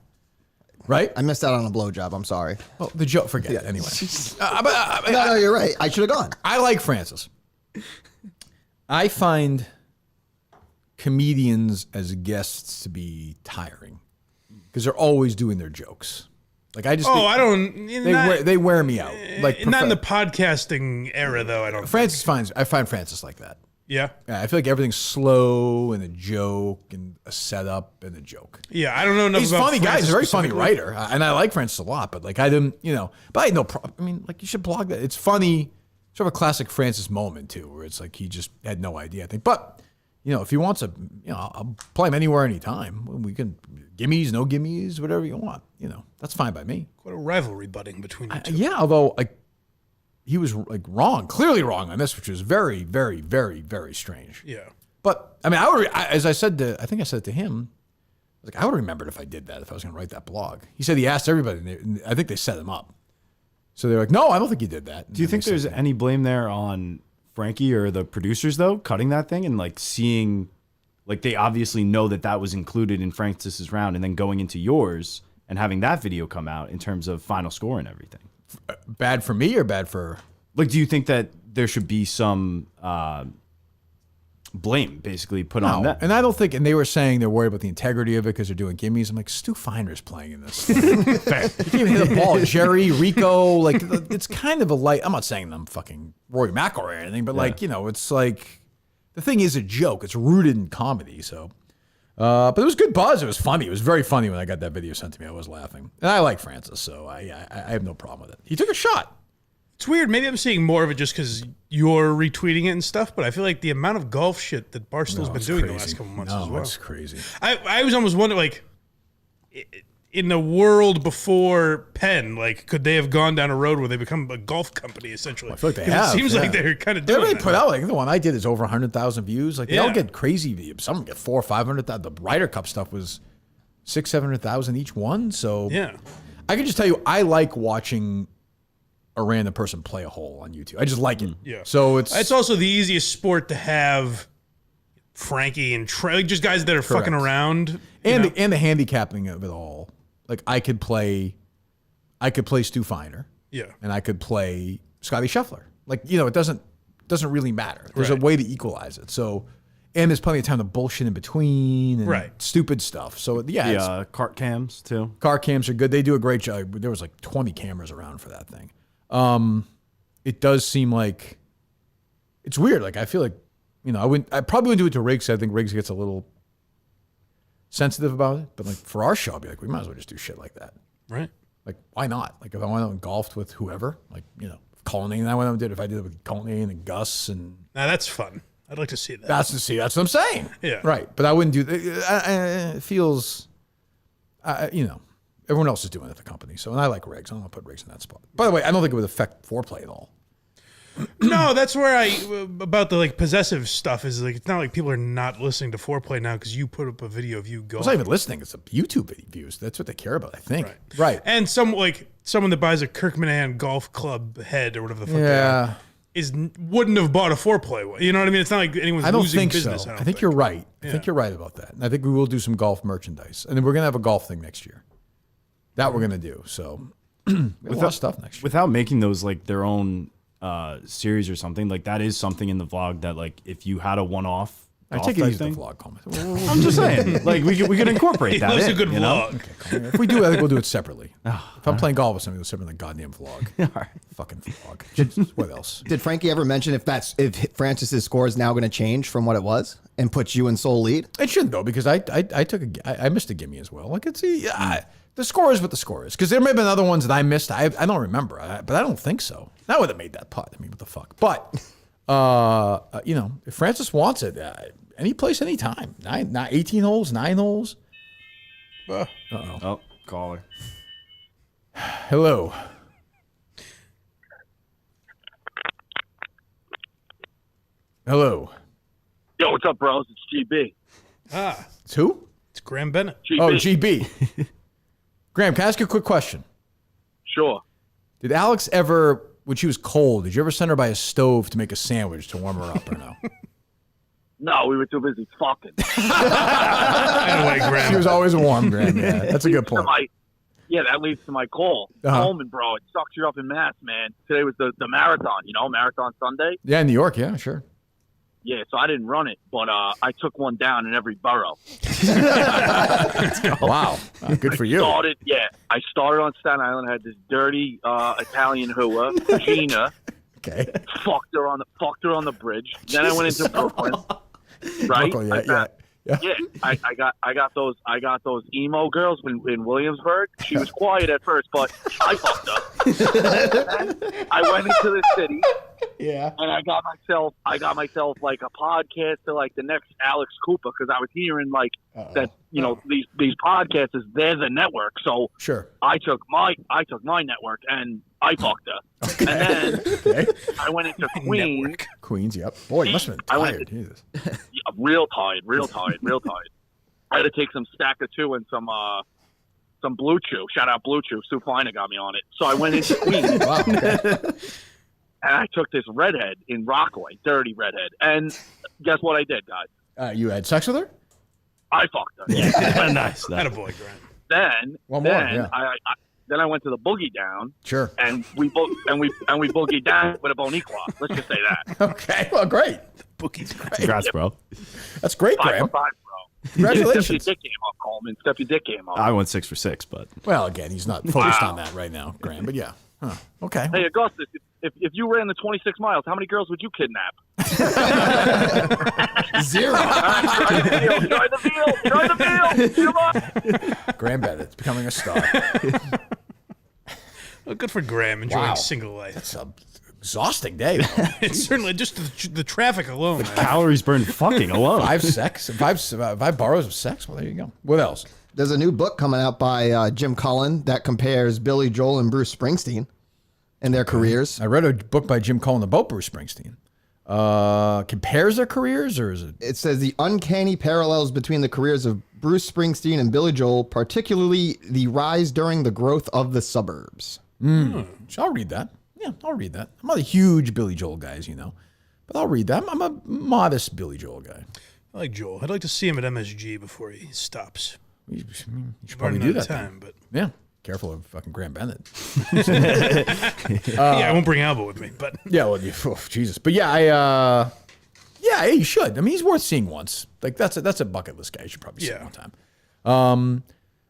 Speaker 2: Right?
Speaker 4: I missed out on a blowjob. I'm sorry.
Speaker 2: Well, the joke, forget it anyway.
Speaker 4: No, you're right. I should have gone.
Speaker 2: I like Francis. I find comedians as guests to be tiring because they're always doing their jokes. Like I wear me out. Like
Speaker 3: not in the podcasting era, though. I don't.
Speaker 2: I find Francis like that.
Speaker 3: Yeah.
Speaker 2: I feel like everything's slow and a joke and a setup and a joke.
Speaker 3: Yeah, I don't know enough
Speaker 2: He's a
Speaker 3: about
Speaker 2: funny guy.
Speaker 3: Francis
Speaker 2: He's a very funny
Speaker 3: specifically.
Speaker 2: writer, and I like Francis a lot. But like I didn't, but I had no problem. I mean, like you should blog that. It's funny. Sort of a classic Francis moment too, where it's like he just had no idea. I think, but if he wants I'll play him anywhere, anytime. We can gimmies, no gimmies, whatever you want. That's fine by me.
Speaker 3: Quite a rivalry budding between you two.
Speaker 2: Yeah, although like he was like clearly wrong on this, which was very, very, very, very strange.
Speaker 3: Yeah.
Speaker 2: But I mean, as I said I think I said to him, I was like, I would have remembered if I did that, if I was going to write that blog. He said he asked everybody, and I think they set him up. So they're like, no, I don't think you did that.
Speaker 1: Do you think there's any blame there on Frankie or the producers, though, cutting that thing and like seeing, like they obviously know that was included in Francis's round and then going into yours and having that video come out in terms of final score and everything?
Speaker 2: Bad for me or bad for...
Speaker 1: Like, do you think that there should be some blame basically put on that?
Speaker 2: And I don't think, and they were saying they're worried about the integrity of it because they're doing gimmies. I'm like, Stu Finer's playing in this. You can't even hit the ball. Jerry, Rico, like it's kind of a light. I'm not saying I'm fucking Roy McIlroy or anything, but like, it's like, the thing is a joke. It's rooted in comedy. So, but it was good buzz. It was funny. It was very funny when I got that video sent to me. I was laughing. And I like Francis, so I have no problem with it. He took a shot.
Speaker 3: It's weird. Maybe I'm seeing more of it just because you're retweeting it and stuff, but I feel like the amount of golf shit that Barstool's been doing the last couple months as well.
Speaker 2: It's crazy.
Speaker 3: I was almost wondering, like, in the world before Penn, like, could they have gone down a road where they become a golf company, essentially?
Speaker 2: I feel like they
Speaker 3: 'Cause
Speaker 2: have.
Speaker 3: It seems like they're kind of doing
Speaker 2: Everybody
Speaker 3: that.
Speaker 2: put out, like, the one I did is over 100,000 views. Like, they all
Speaker 3: Yeah.
Speaker 2: get crazy. Some get 400,000 or 500,000. The Ryder Cup stuff was 600,000, 700,000 each one. So,
Speaker 3: Yeah.
Speaker 2: I can just tell you, I like watching a random person play a hole on YouTube. I just like it.
Speaker 3: Yeah.
Speaker 2: So
Speaker 3: it's also the easiest sport to have Frankie and like just guys that are fucking around.
Speaker 2: and the handicapping of it all. Like I could play Stu Finer.
Speaker 3: Yeah.
Speaker 2: And I could play Scotty Scheffler. Like, it doesn't really matter. There's a way to equalize it. So, and there's plenty of time to bullshit in between and stupid stuff. So yeah,
Speaker 1: The cart cams too.
Speaker 2: car cams are good. They do a great job. There was like 20 cameras around for that thing. It does seem like it's weird. Like I feel like, I probably wouldn't do it to Riggs. I think Riggs gets a little sensitive about it. But like for our show, I'd be like, we might as well just do shit like that.
Speaker 3: Right.
Speaker 2: Like, why not? Like if I went out and golfed with whoever, like, Colney and I went out and did it. If I did it with Colney and Gus and
Speaker 3: Now that's fun. I'd like to see that.
Speaker 2: that's what I'm saying.
Speaker 3: Yeah.
Speaker 2: Right. But I wouldn't do that. It feels, everyone else is doing it at the company. So, and I like Riggs. I don't want to put Riggs in that spot. By the way, I don't think it would affect foreplay at all.
Speaker 3: No, that's where about the like possessive stuff is like, it's not like people are not listening to foreplay now because you put up a video of you
Speaker 2: It's
Speaker 3: golfing.
Speaker 2: not even listening. It's the YouTube views. That's what they care about, I think. Right.
Speaker 3: And someone that buys a Kirkman Golf Club head or whatever the fuck
Speaker 2: Yeah.
Speaker 3: wouldn't have bought a foreplay one. You know what I mean? It's not like anyone's
Speaker 2: I don't
Speaker 3: losing
Speaker 2: think
Speaker 3: business.
Speaker 2: so. I think you're right. I think you're right about that. And I think we will do some golf merchandise. And then we're going to have a golf thing next year. That we're going to do. So we have a lot of stuff next year.
Speaker 1: Without making those like their own series or something, like that is something in the vlog that like if you had a one-off
Speaker 2: I take it easy with the vlog comment.
Speaker 1: I'm just saying, like we could incorporate that.
Speaker 3: Loves a
Speaker 1: in,
Speaker 3: good
Speaker 1: you know?
Speaker 3: vlog.
Speaker 2: Okay, if we do, I think we'll do it separately. If I'm playing golf with somebody, we'll separate the goddamn vlog. Fucking vlog. What else?
Speaker 4: Did Frankie ever mention if Francis's score is now going to change from what it was and put you in sole lead?
Speaker 2: It shouldn't though, because I missed a gimme as well. Like the score is what the score is. Because there may have been other ones that I missed. I don't remember, but I don't think so. I would have made that putt. I mean, what the fuck? But if Francis wants it, any place, any time. 18 holes, 9 holes.
Speaker 1: Oh, caller.
Speaker 2: Hello. Hello.
Speaker 14: Yo, what's up, bros? It's GB.
Speaker 2: It's who?
Speaker 3: It's Graham Bennett.
Speaker 14: GB.
Speaker 2: Oh, GB. Graham, can I ask you a quick question?
Speaker 14: Sure.
Speaker 2: Did Alex ever, when she was cold, did you ever send her by a stove to make a sandwich to warm her up or no?
Speaker 14: No, we were too busy fucking.
Speaker 3: Anyway, Graham.
Speaker 2: She was always warm, Graham. Yeah, that's a good point.
Speaker 14: That leads to my call. Coleman, bro, it sucks you up in Mass, man. Today was the marathon, Marathon Sunday.
Speaker 2: Yeah, in New York, yeah, sure.
Speaker 14: Yeah, so I didn't run it, but I took one down in every borough.
Speaker 2: Wow, good for you.
Speaker 14: I started on Staten Island. I had this dirty Italian hooer, Gina.
Speaker 2: Okay.
Speaker 14: Fucked her on the bridge. Then I went into Brooklyn. Right?
Speaker 2: Brooklyn,
Speaker 14: I got those emo girls in Williamsburg. She was quiet at first, but I fucked her. I went into the city.
Speaker 2: Yeah.
Speaker 14: And I got myself like a podcast to like the next Alex Cooper, because I was hearing like that these podcasters, they're the network. So
Speaker 2: sure.
Speaker 14: I took my network and I fucked her. Okay. And then I went into Queens.
Speaker 2: Queens, yep. Boy, you must have been tired. Jesus.
Speaker 14: Yeah, real tired. I had to take some Stack of Two and some Blue Chew. Shout out Blue Chew. Sue Feiner got me on it. So I went into Queens.
Speaker 2: Wow. Okay.
Speaker 14: And I took this redhead in Rockaway, dirty redhead. And guess what I did, guys?
Speaker 2: You had sex with her?
Speaker 14: I fucked her.
Speaker 3: Yeah. Nice. Attaboy, Grant.
Speaker 14: Then I went to the boogie down.
Speaker 2: Sure.
Speaker 14: And we boogied down with a Boniqua. Let's just say that.
Speaker 2: Okay. Well, great.
Speaker 3: Boogie's great.
Speaker 1: Congrats, bro.
Speaker 2: That's great,
Speaker 14: 5
Speaker 2: Graham.
Speaker 14: for 5, bro.
Speaker 2: Congratulations.
Speaker 14: Step your dick game up, Coleman. Step your dick game up.
Speaker 1: I went 6 for 6, but
Speaker 2: well, again, he's not focused on that right now, Graham. But yeah. Huh. Okay.
Speaker 14: Hey, Augustus, if you ran the 26 miles, how many girls would you kidnap?
Speaker 2: 0.
Speaker 14: Try the veal. Come on.
Speaker 2: Graham Bennett's becoming a star.
Speaker 3: Well, good for Graham enjoying single life.
Speaker 2: That's an exhausting day.
Speaker 3: It's certainly just the traffic alone.
Speaker 1: calories burned fucking alone.
Speaker 2: 5 borrows of sex. Well, there you go. What else?
Speaker 4: There's a new book coming out by Jim Cullen that compares Billy Joel and Bruce Springsteen and their careers.
Speaker 2: I read a book by Jim Cullen about Bruce Springsteen. Compares their careers, or is it?
Speaker 4: It says the uncanny parallels between the careers of Bruce Springsteen and Billy Joel, particularly the rise during the growth of the suburbs.
Speaker 2: I'll read that. Yeah, I'll read that. I'm not a huge Billy Joel guy, as you know, but I'll read that. I'm a modest Billy Joel guy.
Speaker 3: I like Joel. I'd like to see him at MSG before he stops.
Speaker 2: You should probably do that.
Speaker 3: Time, but
Speaker 2: yeah, careful of fucking Graham Bennett.
Speaker 3: I won't bring Alba with me, but
Speaker 2: yeah, well, Jesus, but yeah, you should. I mean, he's worth seeing once. Like that's a bucket list guy. You should probably see him one time.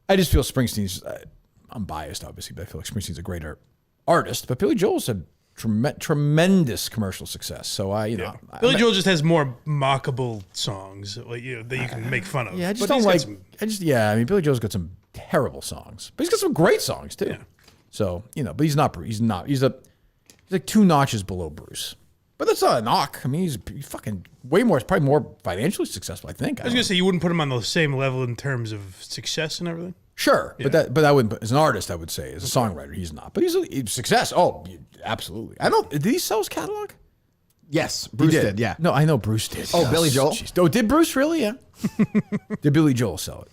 Speaker 2: I just feel Springsteen's. I'm biased, obviously, but I feel like Springsteen's a greater artist. But Billy Joel's had tremendous commercial success. So
Speaker 3: Billy Joel just has more mockable songs that you can make fun of.
Speaker 2: Yeah, I just don't like. I mean, Billy Joel's got some terrible songs, but he's got some great songs too. Yeah. So but he's not. He's like 2 notches below Bruce. But that's not a knock. I mean, he's fucking way more. Probably more financially successful, I think.
Speaker 3: I was gonna say you wouldn't put him on the same level in terms of success and everything.
Speaker 2: Sure, but I wouldn't. As an artist, I would say as a songwriter, he's not. But he's a success. Oh, absolutely. I don't. Did he sell his catalog?
Speaker 4: Yes, Bruce did. Yeah.
Speaker 2: No, I know Bruce did.
Speaker 4: Oh, Billy Joel.
Speaker 2: Oh, did Bruce really? Yeah. Did Billy Joel sell it?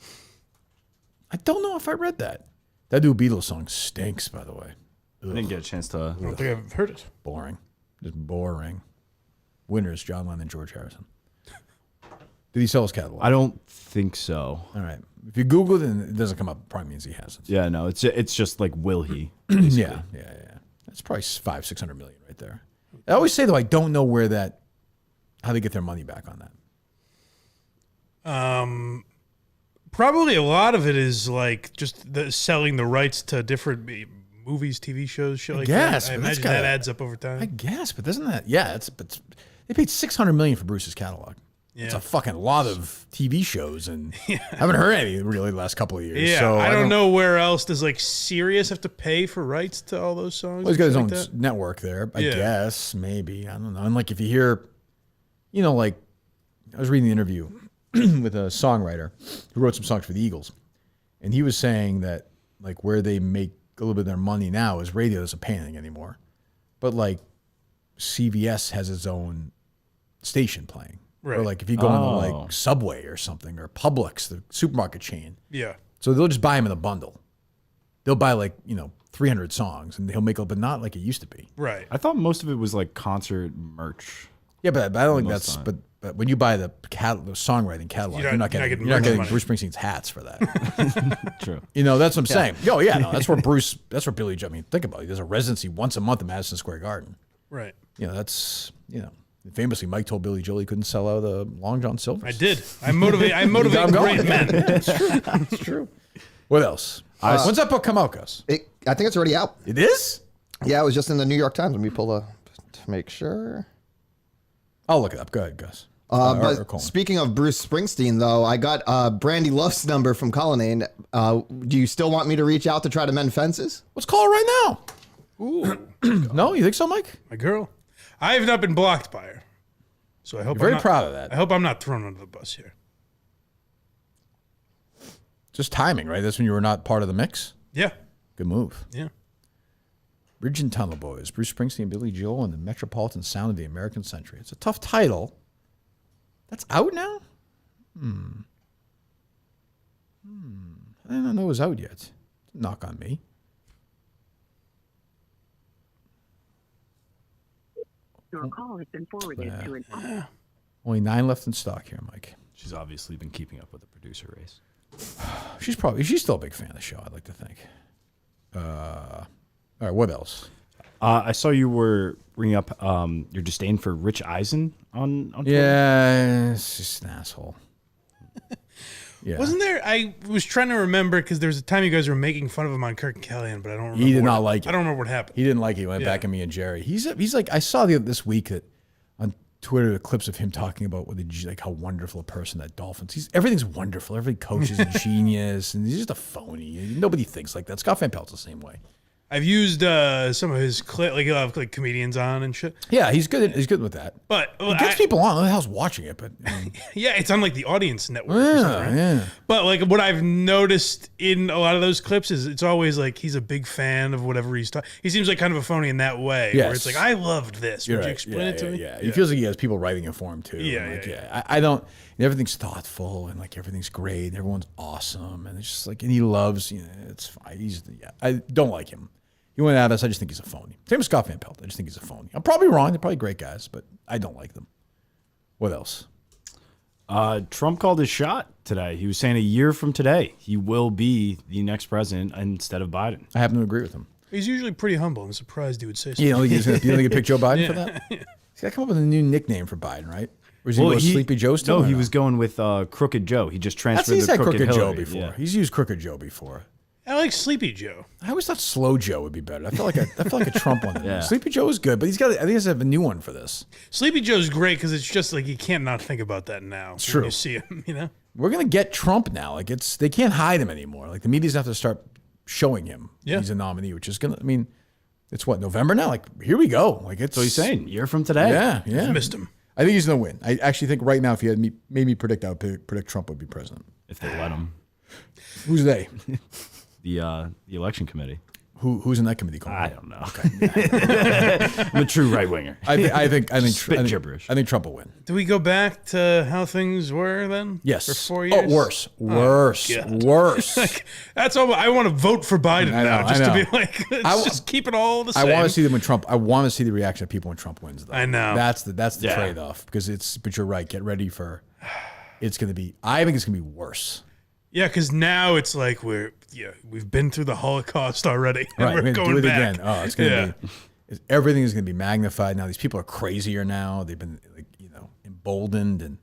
Speaker 2: I don't know if I read that. That new Beatles song stinks, by the way.
Speaker 1: I didn't get a chance to.
Speaker 3: I don't think I've heard it.
Speaker 2: Boring. Just boring. Winners: John Lennon, George Harrison. Did he sell his catalog?
Speaker 1: I don't think so.
Speaker 2: All right. If you Google it and it doesn't come up, it probably means he hasn't.
Speaker 1: Yeah, no, it's just like, will he?
Speaker 2: Yeah. That's probably $500-600 million right there. I always say though, I don't know how they get their money back on that.
Speaker 3: Probably a lot of it is like just selling the rights to different movies, TV shows, shit like that. I imagine that adds up over time.
Speaker 2: I guess, but doesn't that? Yeah, they paid $600 million for Bruce's catalog. Yeah. It's a fucking lot of TV shows, and I haven't heard any really the last couple of years.
Speaker 3: Yeah,
Speaker 2: so
Speaker 3: I don't know where else does like Sirius have to pay for rights to all those songs.
Speaker 2: Well, he's got his own network there, I guess, maybe. I don't know. And like if you hear, like I was reading the interview with a songwriter who wrote some songs for the Eagles, and he was saying that like where they make a little bit of their money now is radio doesn't pay anything anymore, but like CBS has its own station playing.
Speaker 3: Right.
Speaker 2: Or like if you go into like Subway or something, or Publix, the supermarket chain.
Speaker 3: Yeah.
Speaker 2: So they'll just buy them in a bundle. They'll buy like, 300 songs, and he'll make it, but not like it used to be.
Speaker 3: Right.
Speaker 1: I thought most of it was like concert merch.
Speaker 2: Yeah, but I don't think that's. But when you buy the songwriting catalog, you're not getting Bruce Springsteen's hats for that.
Speaker 1: True.
Speaker 2: That's what I'm saying. Oh yeah, no, that's where Billy Joe. I mean, think about it. He does a residency once a month at Madison Square Garden.
Speaker 3: Right.
Speaker 2: That's famously Mike told Billy Joe he couldn't sell out the Long John Silver.
Speaker 3: I did. I motivate great men.
Speaker 2: It's true. What else? When's that book come out, Gus?
Speaker 4: I think it's already out.
Speaker 2: It is?
Speaker 4: Yeah, it was just in the New York Times. Let me pull to make sure.
Speaker 2: I'll look it up. Go ahead, Gus.
Speaker 4: But speaking of Bruce Springsteen, though, I got Brandy Luff's number from Cullinane. Do you still want me to reach out to try to mend fences?
Speaker 2: Let's call her right now.
Speaker 3: Ooh.
Speaker 2: No, you think so, Mike?
Speaker 3: My girl. I have not been blocked by her. So I hope
Speaker 2: You're very proud of that.
Speaker 3: I hope I'm not thrown under the bus here.
Speaker 2: Just timing, right? That's when you were not part of the mix?
Speaker 3: Yeah.
Speaker 2: Good move.
Speaker 3: Yeah.
Speaker 2: Bridge and Tunnel Boys, Bruce Springsteen, Billy Joel, and the Metropolitan Sound of the American Century. It's a tough title. That's out now? I didn't know it was out yet. Knock on me.
Speaker 13: Your call has been forwarded to an
Speaker 2: Only 9 left in stock here, Mike.
Speaker 1: She's obviously been keeping up with the producer race.
Speaker 2: She's still a big fan of the show, I'd like to think. All right, what else?
Speaker 1: I saw you were bringing up your disdain for Rich Eisen on Twitter.
Speaker 2: Yeah, it's just an asshole. Yeah.
Speaker 3: Wasn't there? I was trying to remember because there was a time you guys were making fun of him on Kirk and Callahan, but I don't remember.
Speaker 2: He did not like it.
Speaker 3: I don't remember what happened.
Speaker 2: He didn't like it. He went back at me and Jerry. He's like, I saw this week that on Twitter the clips of him talking about like how wonderful a person that Dolphins. Everything's wonderful. Every coach is a genius, and he's just a phony. Nobody thinks like that. Scott Van Pelt's the same way.
Speaker 3: I've used some of his he'll have like comedians on and shit.
Speaker 2: Yeah, he's good. He's good with that.
Speaker 3: But
Speaker 2: he gets people on. Who the hell's watching it? But
Speaker 3: yeah, it's on like the Audience Network. Or something, right?
Speaker 2: Yeah.
Speaker 3: But like what I've noticed in a lot of those clips is it's always like he's a big fan of whatever he's talking. He seems like kind of a phony in that way.
Speaker 2: Yes.
Speaker 3: Where it's like I loved this. Would you explain it to me?
Speaker 2: Yeah, he feels like he has people writing it for him too. I don't. Everything's thoughtful and like everything's great. And everyone's awesome, and it's just like, and he loves. It's fine. I don't like him. He went at us. I just think he's a phony. Same with Scott Van Pelt. I just think he's a phony. I'm probably wrong. They're probably great guys, but I don't like them. What else?
Speaker 1: Trump called his shot today. He was saying a year from today, he will be the next president instead of Biden.
Speaker 2: I happen to agree with him.
Speaker 3: He's usually pretty humble. I'm surprised he would say something.
Speaker 2: You don't think he'd pick Joe Biden for that? He's got to come up with a new nickname for Biden, right? Or is he going Sleepy Joe still?
Speaker 1: No, he was going with Crooked Joe. He just transferred
Speaker 2: He's
Speaker 1: the
Speaker 2: had
Speaker 1: Crooked
Speaker 2: Joe
Speaker 1: Hillary.
Speaker 2: before.
Speaker 1: Yeah.
Speaker 2: He's used Crooked Joe before.
Speaker 3: I like Sleepy Joe.
Speaker 2: I always thought Slow Joe would be better. I feel like a Trump one.
Speaker 1: Yeah.
Speaker 2: Sleepy Joe is good, but I think he has to have a new one for this.
Speaker 3: Sleepy Joe's great because it's just like you can't not think about that now.
Speaker 2: It's
Speaker 3: when
Speaker 2: true.
Speaker 3: You see him,
Speaker 2: We're gonna get Trump now. Like they can't hide him anymore. Like the media's have to start showing him he's a nominee, which is gonna. I mean, it's what, November now. Like here we go. Like it's.
Speaker 1: So he's saying year from today.
Speaker 2: Yeah.
Speaker 3: I've missed him.
Speaker 2: I think he's gonna win. I actually think right now, if you had made me predict, I would predict Trump would be president
Speaker 1: if they let him.
Speaker 2: Who's they?
Speaker 1: The election committee.
Speaker 2: Who's in that committee?
Speaker 1: I don't know.
Speaker 2: Okay.
Speaker 1: I'm a true right winger.
Speaker 2: I think
Speaker 1: gibberish.
Speaker 2: I think Trump will win.
Speaker 3: Do we go back to how things were then?
Speaker 2: Yes.
Speaker 3: For 4 years?
Speaker 2: Oh, worse.
Speaker 3: Like, that's all. I want to vote for Biden now, just
Speaker 2: I know.
Speaker 3: to be like, just keep it all the same.
Speaker 2: I want to see them when Trump. I want to see the reaction of people when Trump wins. Though.
Speaker 3: I know.
Speaker 2: That's the trade off because it's. But you're right. Get ready for. It's going to be. I think it's going to be worse.
Speaker 3: Yeah, because now it's like we've been through the Holocaust already. And
Speaker 2: Right,
Speaker 3: we're going
Speaker 2: do it
Speaker 3: back.
Speaker 2: again. Oh, it's going to be. Everything is going to be magnified now. These people are crazier now. They've been emboldened, and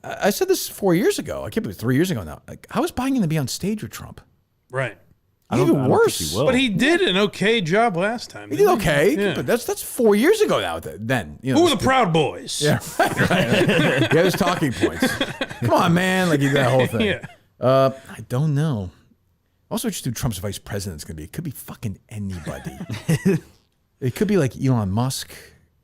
Speaker 2: I said this 4 years ago. I can't believe 3 years ago now. Like, how is Biden going to be on stage with Trump?
Speaker 3: Right.
Speaker 2: Even worse.
Speaker 3: But he did an okay job last time.
Speaker 2: He did okay, but that's 4 years ago now. Then
Speaker 3: who were the Proud Boys?
Speaker 2: Yeah, right. He had his talking points. Come on, man! Like he did that whole thing.
Speaker 3: Yeah.
Speaker 2: I don't know. Also, just who Trump's vice president is going to be. It could be fucking anybody. It could be like Elon Musk.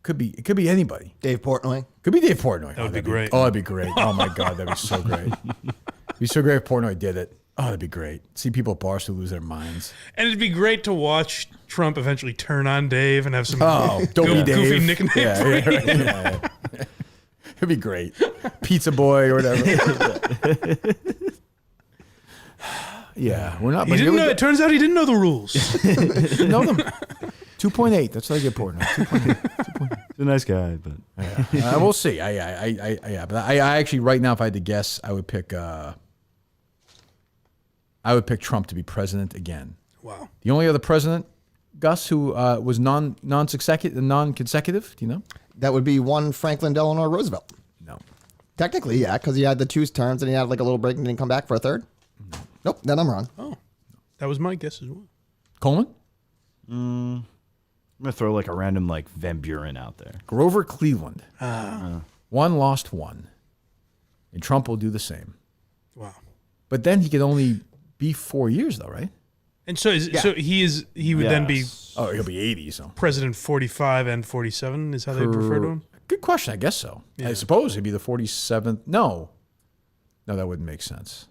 Speaker 2: It could be anybody.
Speaker 4: Dave Portnoy.
Speaker 2: Could be Dave Portnoy.
Speaker 3: That would be great.
Speaker 2: That'd be great. Oh my God, that'd be so great. It'd be so great if Portnoy did it. Oh, that'd be great. See people at bars who lose their minds.
Speaker 3: And it'd be great to watch Trump eventually turn on Dave and have some
Speaker 2: don't be Dave.
Speaker 3: goofy nickname for him.
Speaker 2: It'd be great. Pizza boy or whatever. Yeah, we're not.
Speaker 3: He didn't know. It turns out he didn't know the rules.
Speaker 2: Didn't know them. 2.8. That's what I get for it now. 2.8.
Speaker 1: He's a nice guy, but
Speaker 2: we'll see. But I actually right now, if I had to guess, I would pick Trump to be president again.
Speaker 3: Wow.
Speaker 2: The only other president, Gus, who was non-consecutive. Do you know?
Speaker 4: That would be one Franklin Delano Roosevelt.
Speaker 2: No.
Speaker 4: Technically, yeah, because he had the 2 terms and he had like a little break and didn't come back for a third. Nope, then I'm wrong.
Speaker 3: Oh, that was my guess as well.
Speaker 2: Coleman?
Speaker 1: I'm going to throw like a random like Van Buren out there.
Speaker 2: Grover Cleveland. One lost one. And Trump will do the same.
Speaker 3: Wow.
Speaker 2: But then he could only be 4 years though, right?
Speaker 3: And so he would then be
Speaker 2: he'll be 80, so
Speaker 3: president 45 and 47 is how they refer to him?
Speaker 2: Good question, I guess so. Yeah. I suppose he'd be the 47th. No, that wouldn't make sense.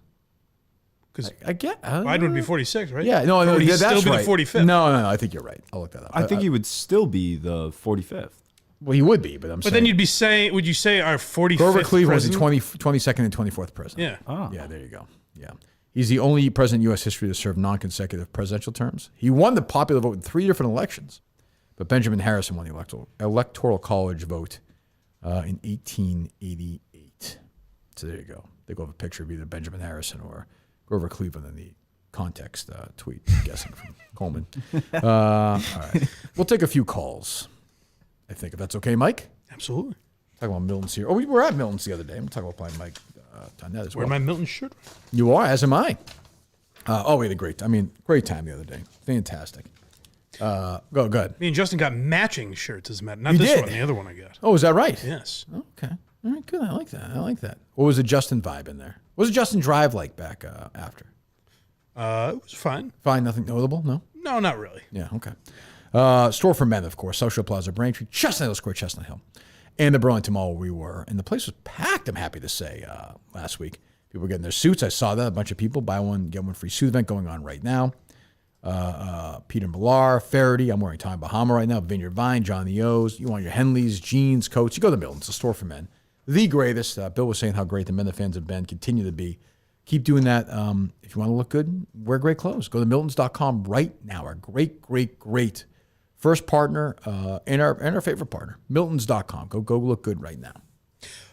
Speaker 3: Because
Speaker 2: I get
Speaker 3: Biden would be 46, right?
Speaker 2: Yeah, no,
Speaker 3: or would he
Speaker 2: that's
Speaker 3: still be
Speaker 2: right.
Speaker 3: the 45th?
Speaker 2: No, I think you're right. I'll look that up.
Speaker 1: I think he would still be the 45th.
Speaker 2: Well, he would be, but
Speaker 3: But then you'd be saying, would you say our 45th
Speaker 2: Grover Cleveland was the
Speaker 3: president?
Speaker 2: 22nd and 24th president.
Speaker 3: Yeah.
Speaker 2: Yeah, there you go. Yeah. He's the only president in U.S. history to serve non-consecutive presidential terms. He won the popular vote in 3 different elections, but Benjamin Harrison won the electoral college vote in 1888. So there you go. They go have a picture of either Benjamin Harrison or Grover Cleveland in the context tweet, I'm guessing, from Coleman. All right. We'll take a few calls, I think, if that's okay, Mike?
Speaker 3: Absolutely.
Speaker 2: Talking about Miltons here. Oh, we were at Miltons the other day. I'm talking about playing Mike on that as well.
Speaker 3: Wear my Milton shirt.
Speaker 2: You are, as am I. We had a great time the other day. Fantastic. Go ahead.
Speaker 3: Me and Justin got matching shirts, as a matter. Not
Speaker 2: You
Speaker 3: this
Speaker 2: did?
Speaker 3: one, the other one I got.
Speaker 2: Oh, is that right?
Speaker 3: Yes.
Speaker 2: Okay. All right, good. I like that. What was the Justin vibe in there? What was the Justin drive like back after?
Speaker 3: It was fine.
Speaker 2: Fine, nothing notable? No?
Speaker 3: No, not really.
Speaker 2: Yeah, okay. Store for Men, of course. Social Plaza, Braintree, Chestnut Hill Square, Chestnut Hill. And the Burlington Mall where we were. And the place was packed, I'm happy to say, last week. People were getting their suits. I saw that. A bunch of people. Buy one, get one free suit event going on right now. Peter Millar, Faraday. I'm wearing Tommy Bahama right now. Vineyard Vine, John the O's. You want your Henleys, jeans, coats. You go to Milton's, the store for men. The greatest. Bill was saying how great the men the fans have been, continue to be. Keep doing that. If you want to look good, wear great clothes. Go to Miltons.com right now. Our great first partner and our favorite partner, Miltons.com. Go look good right now.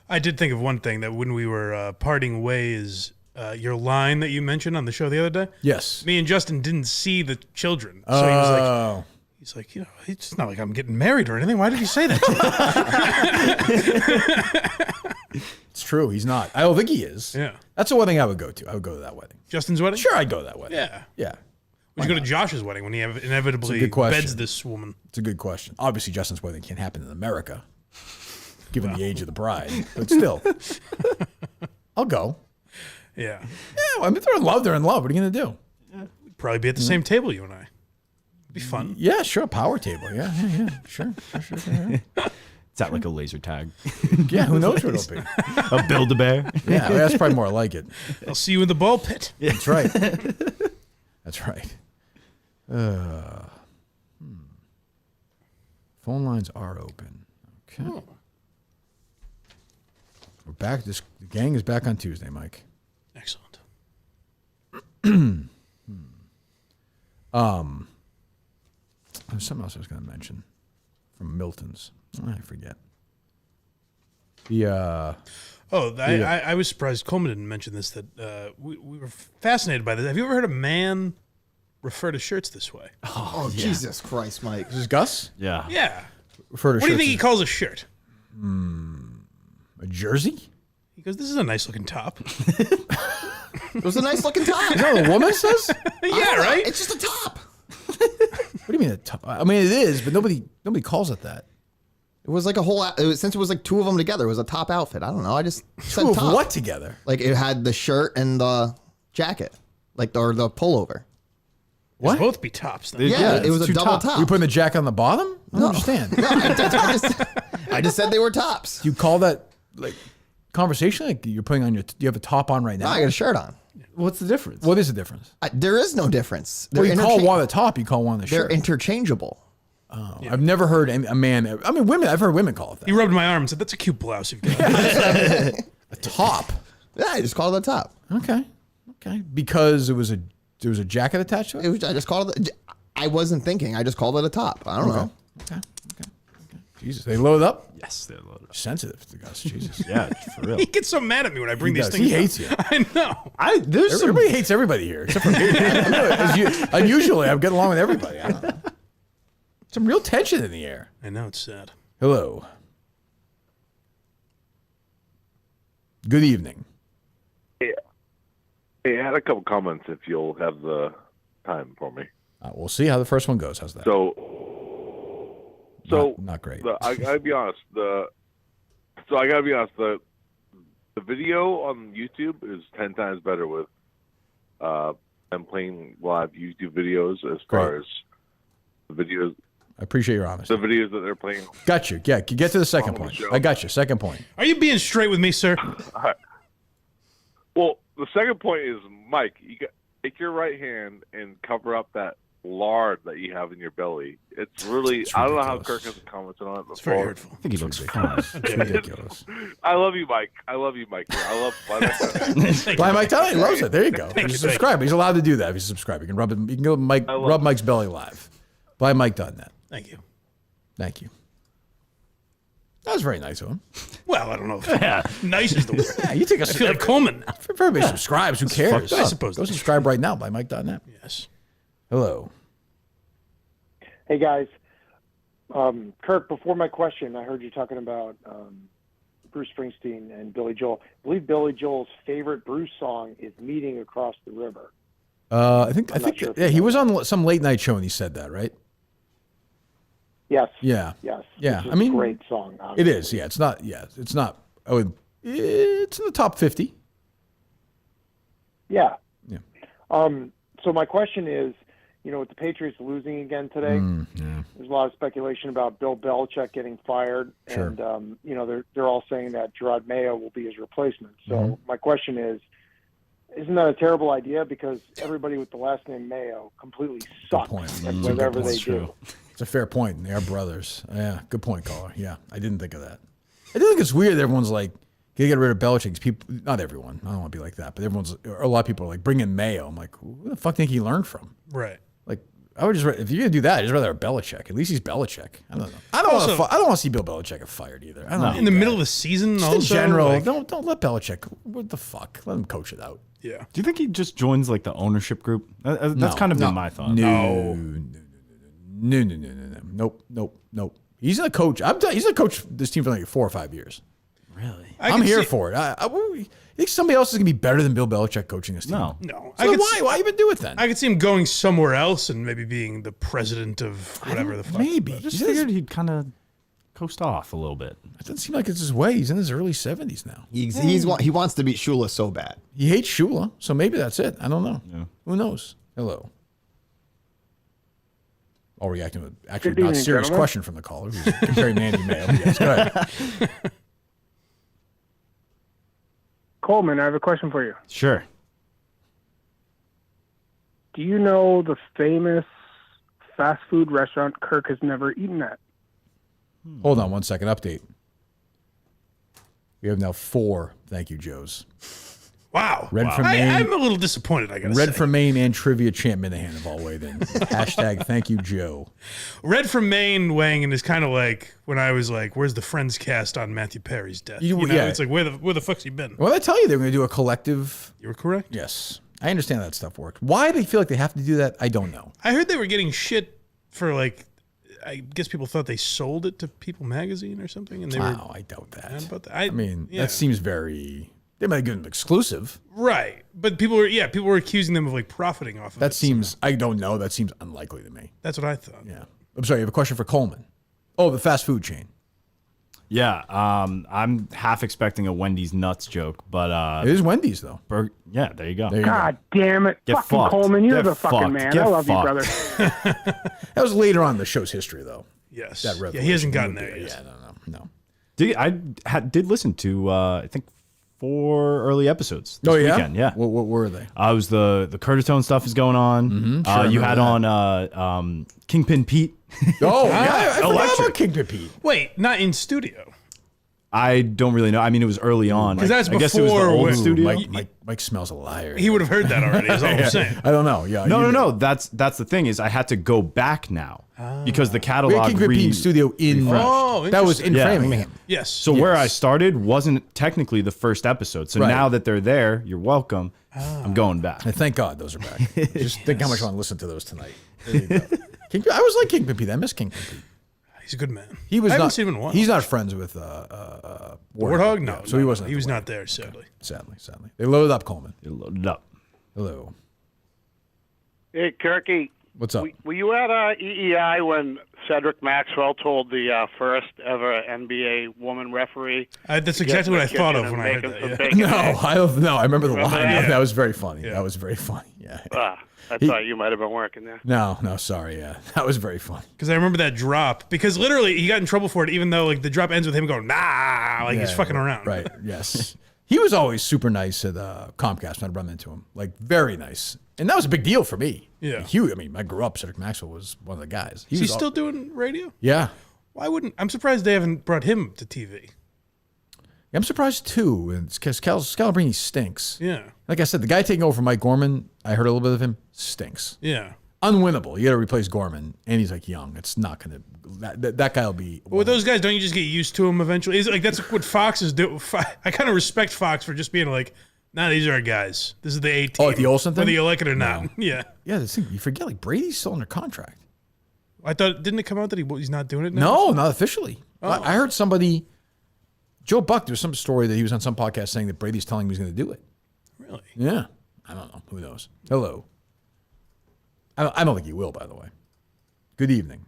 Speaker 3: I did think of one thing that when we were parting ways, your line that you mentioned on the show the other day.
Speaker 2: Yes.
Speaker 3: Me and Justin didn't see the children. So he was like, it's not like I'm getting married or anything. Why did he say that to me?
Speaker 2: It's true. He's not. I don't think he is.
Speaker 3: Yeah.
Speaker 2: That's the one thing I would go to. I would go to that wedding.
Speaker 3: Justin's wedding?
Speaker 2: Sure, I'd go to that wedding.
Speaker 3: Yeah.
Speaker 2: Yeah.
Speaker 3: Would you go to Josh's wedding when he inevitably beds this woman?
Speaker 2: It's a good question. Obviously, Justin's wedding can't happen in America, given the age of the bride. But still, I'll go.
Speaker 3: Yeah.
Speaker 2: Yeah, I mean, they're in love. They're in love. What are you going to do?
Speaker 3: We'd probably be at the same table, you and I. It'd be fun.
Speaker 2: Yeah, sure. Power table. Yeah. Sure.
Speaker 1: Is that like a laser tag?
Speaker 2: Yeah, who knows what it'll be?
Speaker 1: A Build-A-Bear?
Speaker 2: Yeah, that's probably more like it.
Speaker 3: I'll see you in the ball pit.
Speaker 2: Yeah. That's right. That's right. Phone lines are open. Okay.
Speaker 3: Oh.
Speaker 2: We're back. The gang is back on Tuesday, Mike.
Speaker 3: Excellent.
Speaker 2: There was something else I was going to mention from Miltons. I forget.
Speaker 3: I was surprised Coleman didn't mention this, that we were fascinated by this. Have you ever heard a man refer to shirts this way?
Speaker 4: Oh, yeah. Jesus Christ, Mike.
Speaker 2: This is Gus?
Speaker 1: Yeah.
Speaker 3: Yeah.
Speaker 2: Refer to
Speaker 3: what do you think he calls a shirt?
Speaker 2: A jersey?
Speaker 3: He goes, this is a nice looking top.
Speaker 4: It was a nice looking top.
Speaker 2: Is that what a woman says?
Speaker 3: Yeah, right?
Speaker 4: It's just a top.
Speaker 2: What do you mean a top? I mean, it is, but nobody calls it that.
Speaker 4: It was like a whole, since it was like 2 of them together, it was a top outfit. I don't know. I just said
Speaker 2: 2 of
Speaker 4: top.
Speaker 2: what together?
Speaker 4: Like it had the shirt and the jacket, or the pullover.
Speaker 2: What?
Speaker 3: They'd both be tops. Then.
Speaker 4: Yeah, it was a
Speaker 2: 2
Speaker 4: double
Speaker 2: top.
Speaker 4: top.
Speaker 2: You putting the jacket on the bottom? I don't understand.
Speaker 4: No, I just said they were tops.
Speaker 2: You call that like conversation? Like you're putting on you have a top on right now?
Speaker 4: No, I got a shirt on.
Speaker 1: What's the difference?
Speaker 2: What is the difference?
Speaker 4: There is no difference.
Speaker 2: Well, you call one the top, you call one the
Speaker 4: They're
Speaker 2: shirt.
Speaker 4: interchangeable.
Speaker 2: I've never heard a man. I mean, women. I've heard women call it that.
Speaker 3: He rubbed my arm and said, "That's a cute blouse you've got."
Speaker 2: A top.
Speaker 4: Yeah, I just called it a top.
Speaker 2: Okay. Because there was a jacket attached to it.
Speaker 4: I just called it. I wasn't thinking. I just called it a top. I don't know.
Speaker 2: Okay. Jesus, they load up.
Speaker 1: Yes, they're loaded up.
Speaker 2: Sensitive to Gus. Jesus.
Speaker 1: Yeah, for real.
Speaker 3: He gets so mad at me when I bring
Speaker 2: He
Speaker 3: these
Speaker 2: does.
Speaker 3: things.
Speaker 2: He hates you.
Speaker 3: I know.
Speaker 2: Everybody hates everybody here, except for me. Unusually, I'm getting along with everybody. I don't know. Some real tension in the air.
Speaker 3: I know, it's sad.
Speaker 2: Hello. Good evening.
Speaker 15: Hey, I had a couple comments if you'll have the time for me.
Speaker 2: We'll see how the first one goes. How's that?
Speaker 15: Not great. I gotta be honest. The video on YouTube is 10 times better with them playing live YouTube videos as far as the videos.
Speaker 2: I appreciate your honesty.
Speaker 15: The videos that they're playing.
Speaker 2: Got you. Yeah, get to the second point. I got you. Second point.
Speaker 3: Are you being straight with me, sir?
Speaker 15: All right. Well, the second point is, Mike, you got take your right hand and cover up that lard that you have in your belly. It's really, I don't know how Kirk hasn't commented on it before.
Speaker 3: It's very hurtful.
Speaker 1: I think he looks fine.
Speaker 2: It's ridiculous.
Speaker 15: I love you, Mike. I love Blind Mike.
Speaker 2: Blind Mike Tyler, he loves it. There you go. He's subscribed. He's allowed to do that if he's subscribed. You can go rub Mike's belly live. Blind Mike done that.
Speaker 3: Thank you.
Speaker 2: Thank you. That was very nice of him.
Speaker 3: Well, I don't know. Nice is the word.
Speaker 2: Yeah, you take a
Speaker 3: I feel like Coleman now.
Speaker 2: If everybody subscribes, who cares?
Speaker 3: I suppose.
Speaker 2: Go subscribe right now by Mike.net.
Speaker 3: Yes.
Speaker 2: Hello.
Speaker 16: Hey, guys. Kirk, before my question, I heard you talking about Bruce Springsteen and Billy Joel. I believe Billy Joel's favorite Bruce song is Meeting Across the River.
Speaker 2: I think he was on some late night show and he said that, right?
Speaker 16: Yes.
Speaker 2: Yeah.
Speaker 16: Yes.
Speaker 2: Yeah.
Speaker 16: It's
Speaker 2: I mean,
Speaker 16: a great song.
Speaker 2: It is. Yeah. It's not. Yeah. It's not. It's in the top 50.
Speaker 16: Yeah.
Speaker 2: Yeah.
Speaker 16: So my question is, with the Patriots losing again today, there's a lot of speculation about Bill Belichick getting fired,
Speaker 2: Sure.
Speaker 16: and they're all saying that Gerard Mayo will be his replacement. So my question is, isn't that a terrible idea? Because everybody with the last name Mayo completely sucks at whatever they do.
Speaker 2: It's a fair point. And they are brothers. Yeah. Good point, caller. Yeah. I didn't think of that. I do think it's weird that everyone's like, you get rid of Belichick. People, not everyone. I don't want to be like that, but a lot of people are like, bring in Mayo. I'm like, who the fuck think he learned from?
Speaker 3: Right.
Speaker 2: Like, I would if you're gonna do that, I'd just rather have Belichick. At least he's Belichick. I don't know. I don't want to see Bill Belichick get fired either. I don't
Speaker 3: in the middle of the season,
Speaker 2: just
Speaker 3: also,
Speaker 2: in general,
Speaker 3: like,
Speaker 2: don't let Belichick. What the fuck? Let him coach it out.
Speaker 3: Yeah.
Speaker 1: Do you think he just joins like the ownership group? That's kind of been my thought.
Speaker 2: No. Nope. He's a coach. He's a coach of this team for like 4 or 5 years.
Speaker 1: Really?
Speaker 2: I'm here for it. You think somebody else is going to be better than Bill Belichick coaching this team?
Speaker 1: No.
Speaker 2: So why even do it then?
Speaker 3: I could see him going somewhere else and maybe being the president of whatever the fuck.
Speaker 2: Maybe.
Speaker 1: I just figured he'd kind of coast off a little bit.
Speaker 2: It doesn't seem like it's his way. He's in his early 70s now.
Speaker 4: He wants to beat Shula so bad.
Speaker 2: He hates Shula, so maybe that's it. I don't know.
Speaker 1: Yeah.
Speaker 2: Who knows? Hello. All reacting with actually
Speaker 16: Good
Speaker 2: not
Speaker 16: evening,
Speaker 2: serious
Speaker 16: gentlemen.
Speaker 2: question from the caller who's comparing Andy Mayo. Yes, go ahead.
Speaker 16: Coleman, I have a question for you.
Speaker 1: Sure.
Speaker 16: Do you know the famous fast food restaurant Kirk has never eaten at?
Speaker 2: Hold on 1 second. Update. We have now 4 thank you, Joes.
Speaker 3: Wow.
Speaker 2: Red from Maine.
Speaker 3: I'm a little disappointed, I gotta say.
Speaker 2: Red from Maine and Trivia Champ Minahan have all weighed in. Hashtag thank you, Joe.
Speaker 3: Red from Maine weighing in is kind of like when I was like, where's the Friends cast on Matthew Perry's death? It's like, where the fuck's he been?
Speaker 2: Well, I tell you, they're going to do a collective.
Speaker 3: You were correct.
Speaker 2: Yes. I understand that stuff works. Why they feel like they have to do that, I don't know.
Speaker 3: I heard they were getting shit for like, I guess people thought they sold it to People Magazine or something. And they were.
Speaker 2: I doubt that.
Speaker 3: mad about that.
Speaker 2: I mean, that seems very. They might have given them exclusive.
Speaker 3: Right. But people were accusing them of like profiting off of it.
Speaker 2: That seems, I don't know. That seems unlikely to me.
Speaker 3: That's what I thought.
Speaker 2: Yeah. I'm sorry, you have a question for Coleman. Oh, the fast food chain.
Speaker 1: Yeah. I'm half expecting a Wendy's nuts joke, but
Speaker 2: it is Wendy's though.
Speaker 1: Yeah, there you go.
Speaker 16: God damn it.
Speaker 1: Get
Speaker 16: fucking
Speaker 1: fucked.
Speaker 16: Coleman, you're
Speaker 1: Get
Speaker 16: the fucking
Speaker 1: fucked.
Speaker 16: man.
Speaker 1: Get
Speaker 16: I love
Speaker 1: fucked.
Speaker 16: you, brother.
Speaker 2: That was later on in the show's history though.
Speaker 3: Yes.
Speaker 2: That
Speaker 3: he hasn't gotten there yet.
Speaker 2: Yeah, no.
Speaker 1: I did listen to I think 4 early episodes this
Speaker 2: Oh, yeah?
Speaker 1: weekend. Yeah.
Speaker 2: What were they?
Speaker 1: I was the Curtatone stuff is going on.
Speaker 2: Sure, I
Speaker 1: You
Speaker 2: remember
Speaker 1: had on Kingpin Pete.
Speaker 2: Oh, yeah. I forgot
Speaker 1: Electric.
Speaker 2: about Kingpin Pete.
Speaker 3: Wait, not in studio.
Speaker 1: I don't really know. I mean, it was early on.
Speaker 3: 'Cause that's
Speaker 1: I guess it was the
Speaker 3: before
Speaker 1: old
Speaker 3: when-
Speaker 1: studio.
Speaker 2: Mike smells a liar.
Speaker 3: He would have heard that already. Is all I'm saying.
Speaker 2: I don't know. Yeah.
Speaker 1: No. That's the thing is I had to go back now because the
Speaker 2: We had
Speaker 1: catalog
Speaker 2: Kingpin Pete in studio in
Speaker 3: Oh,
Speaker 2: that was in
Speaker 3: interesting.
Speaker 2: Framingham.
Speaker 3: Yes.
Speaker 1: So where I started wasn't technically the first episode. So
Speaker 2: Right.
Speaker 1: now that they're there, you're welcome. I'm going back.
Speaker 2: And thank God those are back. Just think how much I want to listen to those tonight. There you go. I always like Kingpin Pete. I miss Kingpin Pete.
Speaker 3: He's a good man.
Speaker 2: He was
Speaker 3: I haven't
Speaker 2: not.
Speaker 3: seen him in a while.
Speaker 2: He's not friends with
Speaker 3: Warthog? No.
Speaker 2: so he wasn't.
Speaker 3: He
Speaker 2: at
Speaker 3: was
Speaker 2: the
Speaker 3: not
Speaker 2: wedding.
Speaker 3: there, sadly.
Speaker 2: Sadly. They loaded up Coleman.
Speaker 1: They loaded up.
Speaker 2: Hello.
Speaker 17: Hey, Kirky.
Speaker 2: What's up?
Speaker 17: Were you at EEI when Cedric Maxwell told the first ever NBA woman referee?
Speaker 3: That's
Speaker 17: to
Speaker 3: exactly
Speaker 17: get
Speaker 3: what
Speaker 17: in
Speaker 3: I
Speaker 17: the
Speaker 3: thought of
Speaker 17: kitchen
Speaker 3: when
Speaker 17: and
Speaker 3: I heard
Speaker 17: make
Speaker 3: that.
Speaker 17: him
Speaker 3: Yeah.
Speaker 17: some bacon
Speaker 2: No,
Speaker 17: eggs?
Speaker 2: I don't know. I remember the
Speaker 17: Remember
Speaker 2: line.
Speaker 17: that?
Speaker 2: That was very funny. That was very funny. Yeah.
Speaker 17: I thought you might have been working there.
Speaker 2: No, sorry. Yeah, that was very funny.
Speaker 3: Because I remember that drop. Because literally he got in trouble for it, even though like the drop ends with him going nah, like he's
Speaker 2: Yeah,
Speaker 3: fucking around.
Speaker 2: Right. Yes. He was always super nice at Comcast when I'd run into him. Like very nice, and that was a big deal for me.
Speaker 3: Yeah.
Speaker 2: Huge. I mean, I grew up. Cedric Maxwell was one of the guys.
Speaker 3: Is he
Speaker 2: was
Speaker 3: still doing radio?
Speaker 2: Yeah.
Speaker 3: Why wouldn't? I'm surprised they haven't brought him to TV.
Speaker 2: I'm surprised too, because Scalabrini stinks.
Speaker 3: Yeah.
Speaker 2: Like I said, the guy taking over for Mike Gorman, I heard a little bit of him, stinks.
Speaker 3: Yeah.
Speaker 2: Unwinnable. You got to replace Gorman, and he's like young. It's not going to. That guy will be.
Speaker 3: Well, with those guys, don't you just get used to them eventually? Is it like that's what Fox is doing? I kind of respect Fox for just being like, nah, these are our guys. This is the 18.
Speaker 2: Oh, like the Olsen thing?
Speaker 3: Whether you like it or not.
Speaker 2: No.
Speaker 3: Yeah.
Speaker 2: Yeah, this thing, you forget, like Brady's still under contract.
Speaker 3: I thought, didn't it come out that he's not doing it now?
Speaker 2: No, not officially.
Speaker 3: Oh.
Speaker 2: I heard somebody, Joe Buck, there was some story that he was on some podcast saying that Brady's telling him he's going to do it.
Speaker 3: Really?
Speaker 2: Yeah. I don't know. Who knows? Hello. I don't think he will, by the way. Good evening.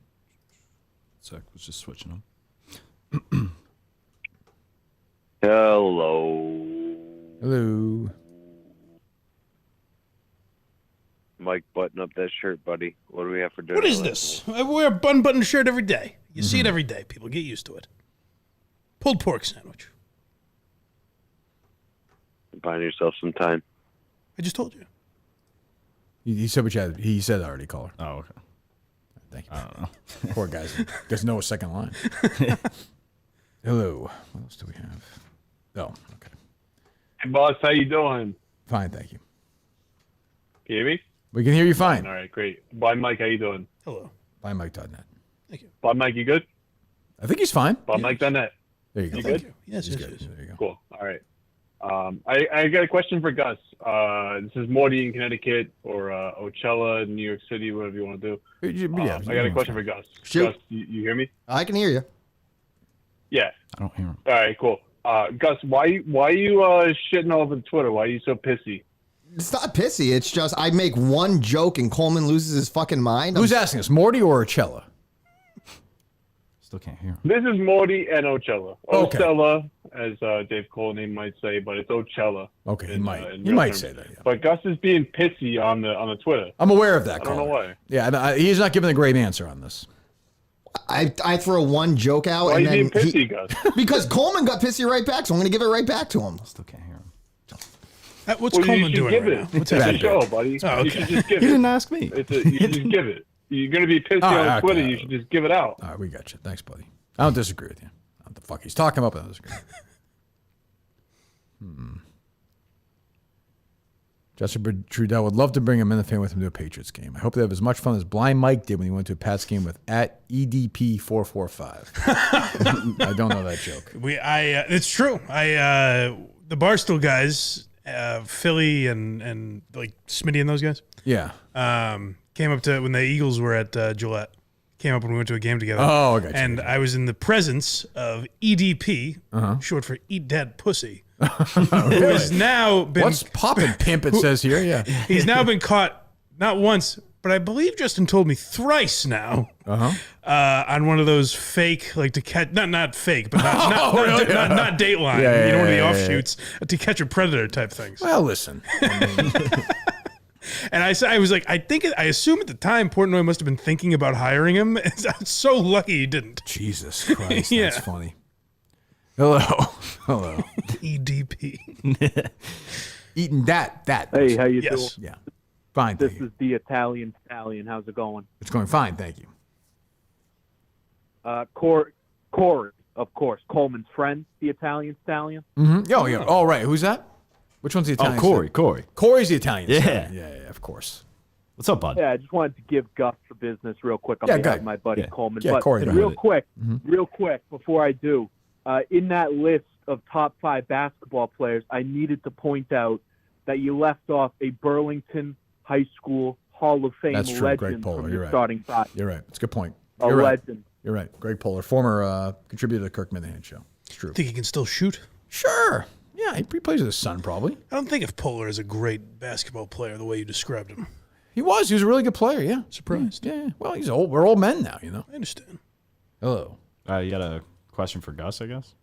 Speaker 1: So I was just switching
Speaker 2: them.
Speaker 18: Hello.
Speaker 2: Hello.
Speaker 18: Mike, button up that shirt, buddy. What do we have for dinner?
Speaker 3: What is this? I wear a button shirt every day. You see it every day. People get used to it. Pulled pork sandwich.
Speaker 18: Buying yourself some time.
Speaker 3: I just told you.
Speaker 2: He said what you had. He said already, caller.
Speaker 1: Oh, okay.
Speaker 2: Thank you.
Speaker 1: I don't know.
Speaker 2: Poor guy doesn't know a second line. Hello. What else do we have? Oh, okay.
Speaker 19: Hey, boss, how you doing?
Speaker 2: Fine, thank you.
Speaker 19: Can you hear me?
Speaker 2: We can hear you fine.
Speaker 19: All right, great. Bye, Mike. How you doing?
Speaker 3: Hello.
Speaker 2: By Mike.net.
Speaker 19: Bye, Mike. You good?
Speaker 2: I think he's fine.
Speaker 19: Bye, Mike.net.
Speaker 2: There you go.
Speaker 19: You
Speaker 2: Thank
Speaker 19: good?
Speaker 2: you.
Speaker 3: Yes,
Speaker 2: He's
Speaker 3: yes,
Speaker 2: good.
Speaker 3: yes.
Speaker 2: There you go.
Speaker 19: Cool. All right. I got a question for Gus. This is Morty in Connecticut or Ocella in New York City, whatever you want to do.
Speaker 2: Yeah,
Speaker 19: I got a question for Gus.
Speaker 4: Shoot.
Speaker 19: Gus, you hear me?
Speaker 4: I can hear you.
Speaker 19: Yeah.
Speaker 1: I don't hear him.
Speaker 19: All right, cool. Gus, why you shitting all over Twitter? Why are you so pissy?
Speaker 4: It's not pissy. It's just I make one joke and Coleman loses his fucking mind.
Speaker 2: Who's asking us, Morty or Ocella?
Speaker 1: Still can't hear him.
Speaker 19: This is Morty and Ocella.
Speaker 2: Okay.
Speaker 19: Ocella, as Dave Coleman might say, but it's Ocella.
Speaker 2: Okay, he might.
Speaker 19: in
Speaker 2: He
Speaker 19: real
Speaker 2: might
Speaker 19: terms.
Speaker 2: say that, yeah.
Speaker 19: But Gus is being pissy on the Twitter.
Speaker 2: I'm aware of that,
Speaker 19: I don't know
Speaker 2: caller.
Speaker 19: why.
Speaker 2: Yeah, he's not giving a great answer on this.
Speaker 4: I throw one joke out
Speaker 19: Why
Speaker 4: and
Speaker 19: you
Speaker 4: then
Speaker 19: being pissy, Gus?
Speaker 4: because Coleman got pissy right back, so I'm going to give it right back to him.
Speaker 1: Still can't hear him.
Speaker 3: What's
Speaker 19: Well,
Speaker 3: Coleman
Speaker 19: you should
Speaker 3: doing
Speaker 19: give
Speaker 3: right
Speaker 19: it.
Speaker 3: now? What's
Speaker 19: It's a
Speaker 3: happening?
Speaker 19: show, buddy.
Speaker 3: Oh, okay.
Speaker 19: You should just give
Speaker 1: He
Speaker 19: it.
Speaker 1: didn't ask me.
Speaker 19: You should just give it. You're going to be pissy
Speaker 2: All right,
Speaker 19: on Twitter.
Speaker 2: okay.
Speaker 19: You should just give it out.
Speaker 2: All right, we got you. Thanks, buddy. I don't disagree with you. I don't know what the fuck he's talking about, but I don't disagree. Justin Trudell would love to bring a Minifan with him to a Patriots game. I hope they have as much fun as Blind Mike did when he went to a Pats game with @EDP445. I don't know that joke.
Speaker 3: It's true. The Barstool guys, Philly and like Smitty and those guys.
Speaker 2: Yeah.
Speaker 3: Came up to when the Eagles were at Gillette. Came up when we went to a game together.
Speaker 2: Oh, I got you.
Speaker 3: And I was in the presence of EDP, short for Eat Dead Pussy, who has now been
Speaker 2: What's poppin', pimp? It says here. Yeah.
Speaker 3: He's now been caught not once, but I believe Justin told me thrice now. On one of those fake, like to catch, not fake, but not Dateline.
Speaker 2: Yeah,
Speaker 3: you know, one of the
Speaker 2: yeah, yeah.
Speaker 3: offshoots to catch a predator type things.
Speaker 2: Well, listen.
Speaker 3: And I was like, I assume at the time Portnoy must have been thinking about hiring him. I'm so lucky he didn't.
Speaker 2: Jesus Christ,
Speaker 3: Yeah.
Speaker 2: that's funny. Hello. Hello.
Speaker 3: EDP.
Speaker 2: Eating that.
Speaker 20: Hey, how you
Speaker 3: Yes.
Speaker 20: doing?
Speaker 2: Yeah. Fine,
Speaker 20: This
Speaker 2: thank you.
Speaker 20: is the Italian Stallion. How's it going?
Speaker 2: It's going fine, thank you.
Speaker 20: Corey, of course, Coleman's friend, the Italian Stallion.
Speaker 2: Mm-hmm. Oh, yeah. Oh, right. Who's that? Which one's the Italian?
Speaker 1: Corey.
Speaker 2: Corey's the Italian.
Speaker 1: Yeah.
Speaker 2: Stallion. Yeah, of course.
Speaker 1: What's up, bud?
Speaker 20: Yeah, I just wanted to give Gus the business real quick on
Speaker 2: Yeah,
Speaker 20: behalf
Speaker 2: go
Speaker 20: of my buddy
Speaker 2: ahead.
Speaker 20: Coleman.
Speaker 2: Yeah,
Speaker 20: but
Speaker 2: Corey, go
Speaker 20: real
Speaker 2: ahead.
Speaker 20: quick,
Speaker 2: Mm-hmm.
Speaker 20: real quick, before I do, in that list of top 5 basketball players, I needed to point out that you left off a Burlington High School Hall of Fame
Speaker 2: That's true. Greg
Speaker 20: legend
Speaker 2: Poehler.
Speaker 20: from
Speaker 2: You're
Speaker 20: your
Speaker 2: right.
Speaker 20: starting 5.
Speaker 2: You're right. That's a good point.
Speaker 20: A
Speaker 2: You're right.
Speaker 20: legend.
Speaker 2: You're right. Greg Poehler, former contributor to the Kirk Minahan show. It's true.
Speaker 3: Think he can still shoot?
Speaker 2: Sure. Yeah, he plays with his son, probably.
Speaker 3: I don't think of Poehler as a great basketball player the way you described him.
Speaker 2: He was. He was a really good player, yeah.
Speaker 3: Surprised.
Speaker 2: Yeah. Well, he's old. We're old men now, you know.
Speaker 3: I understand.
Speaker 2: Hello.
Speaker 1: You got a question for Gus, I guess?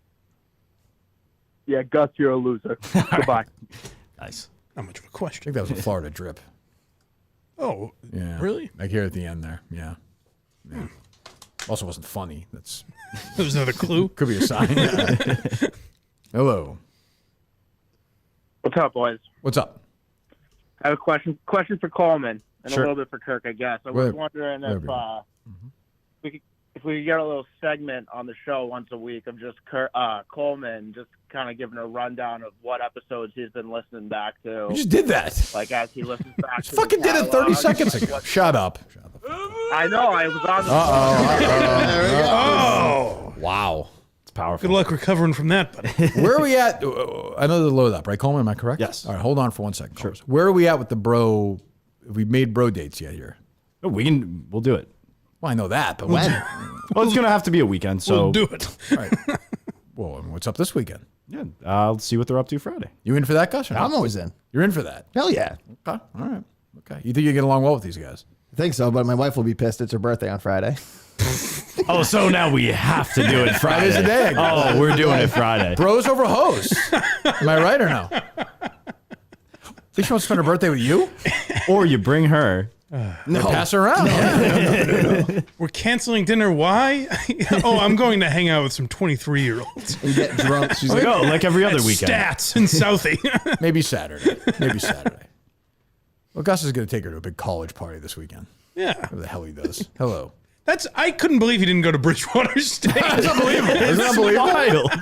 Speaker 20: Yeah, Gus, you're a loser. Goodbye.
Speaker 1: Nice.
Speaker 3: Not much of a
Speaker 2: I
Speaker 3: question.
Speaker 2: think that was a Florida drip.
Speaker 3: Oh,
Speaker 2: Yeah.
Speaker 3: really?
Speaker 2: Like here at the end there. Yeah. Also wasn't funny. That's
Speaker 3: There's another clue.
Speaker 2: could be a sign. Hello.
Speaker 21: What's up, boys?
Speaker 2: What's up?
Speaker 21: I have a question for Coleman and
Speaker 2: Sure.
Speaker 21: a little bit for Kirk, I guess. I was
Speaker 2: Whatever.
Speaker 21: wondering
Speaker 2: Whatever
Speaker 21: if
Speaker 2: you want.
Speaker 21: if we could get a little segment on the show once a week of just Coleman just kind of giving a rundown of what episodes he's been listening back to.
Speaker 2: You just did that.
Speaker 21: Like as he listens back to
Speaker 2: Just fucking did it 30 seconds ago. Shut up.
Speaker 21: I know, I was on the
Speaker 3: Oh.
Speaker 2: Wow.
Speaker 1: It's powerful.
Speaker 3: Good luck recovering from that, buddy.
Speaker 2: Where are we at? I know they're loaded up, right, Coleman? Am I correct?
Speaker 1: Yes.
Speaker 2: All right, hold on for 1 second. Sure. Where are we at with the bro? Have we made bro dates yet here?
Speaker 1: Oh, we'll do it.
Speaker 2: Well, I know that, but when?
Speaker 1: Well, it's gonna have to be a weekend, so
Speaker 3: We'll do it.
Speaker 2: All right. Well, what's up this weekend?
Speaker 1: yeah, I'll see what they're up to Friday.
Speaker 2: You in for that, Gus? or not?
Speaker 4: I'm always in.
Speaker 2: You're in for that.
Speaker 4: Hell yeah.
Speaker 2: Okay. All right. Okay. You think you get along well with these guys?
Speaker 4: I think so, but my wife will be pissed. It's her birthday on Friday.
Speaker 1: Oh, so now we have to do it Friday.
Speaker 2: Friday's the day.
Speaker 1: Oh, we're doing it Friday.
Speaker 2: Bros over hoes. Am I right or no? Think she wants to spend her birthday with you?
Speaker 1: Or you bring her.
Speaker 2: No. Pass her around.
Speaker 3: No. We're canceling dinner. Why? Oh, I'm going to hang out with some 23-year-olds.
Speaker 4: And get drunk.
Speaker 1: She's like, oh, like every other
Speaker 3: At
Speaker 1: weekend.
Speaker 3: Stats in Southie.
Speaker 2: Maybe Saturday. Well, Gus is going to take her to a big college party this weekend.
Speaker 3: Yeah.
Speaker 2: Whatever the hell he does. Hello.
Speaker 3: I couldn't believe he didn't go to Bridgewater State.
Speaker 2: That's unbelievable. Isn't that unbelievable?
Speaker 1: Wild.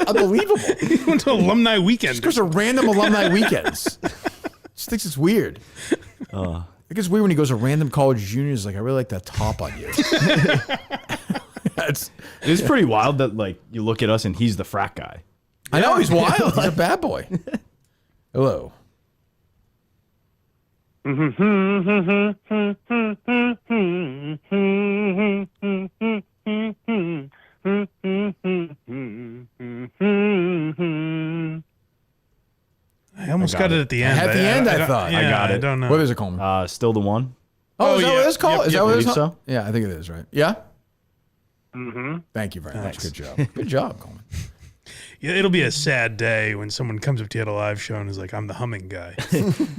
Speaker 2: Unbelievable.
Speaker 3: He went to alumni weekend.
Speaker 2: Just goes to random alumni weekends. Just thinks it's weird. I think it's weird when he goes to random college juniors. Like, I really like that top on you.
Speaker 1: It's pretty wild that like you look at us and he's the frat guy.
Speaker 2: I know he's wild. He's a bad boy. Hello.
Speaker 3: I almost got it at the end.
Speaker 2: At the end, I thought.
Speaker 3: Yeah,
Speaker 1: I got it.
Speaker 3: I don't know.
Speaker 2: What is it called?
Speaker 1: Still the one.
Speaker 2: Oh, is that
Speaker 3: yeah.
Speaker 2: what it's called?
Speaker 3: Yep,
Speaker 2: Is
Speaker 3: yep,
Speaker 2: that what it's
Speaker 1: believe
Speaker 2: called?
Speaker 1: so.
Speaker 2: Yeah, I think it is, right? Yeah?
Speaker 21: Mm-hmm.
Speaker 2: Thank you very much.
Speaker 3: Thanks.
Speaker 2: Good job. Good job, Coleman.
Speaker 3: Yeah, it'll be a sad day when someone comes up to you at a live show and is like, "I'm the humming guy."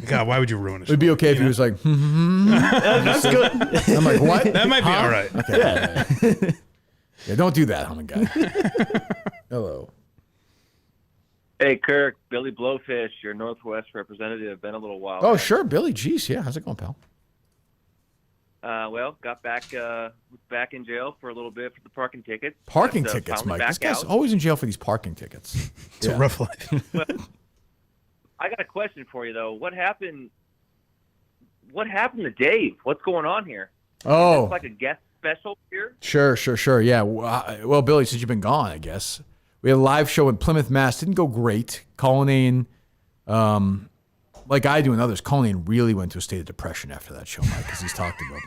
Speaker 3: God, why would you ruin it?
Speaker 2: It'd be okay if he was like,
Speaker 1: That's good.
Speaker 2: I'm like, what?
Speaker 3: That might be all right.
Speaker 2: Okay. Yeah. Yeah, don't do that, humming guy. Hello.
Speaker 14: Hey, Kirk, Billy Blowfish, your Northwest representative. Been a little while.
Speaker 2: Oh, sure, Billy. Jeez, yeah. How's it going, pal?
Speaker 14: Well, got back in jail for a little bit for the parking tickets.
Speaker 2: Parking
Speaker 14: but,
Speaker 2: tickets,
Speaker 14: finally
Speaker 2: Mike. This
Speaker 14: back
Speaker 2: guy's
Speaker 14: out.
Speaker 2: always in jail for these parking tickets.
Speaker 3: It's a rough life.
Speaker 14: But I got a question for you though. What happened to Dave? What's going on here?
Speaker 2: Oh.
Speaker 14: It's like a guest special here.
Speaker 2: Sure. Yeah. Well, Billy, since you've been gone, I guess. We had a live show in Plymouth, Mass. Didn't go great. Colleen, like I do and others, Colleen really went to a state of depression after that show, Mike, as he's talked about.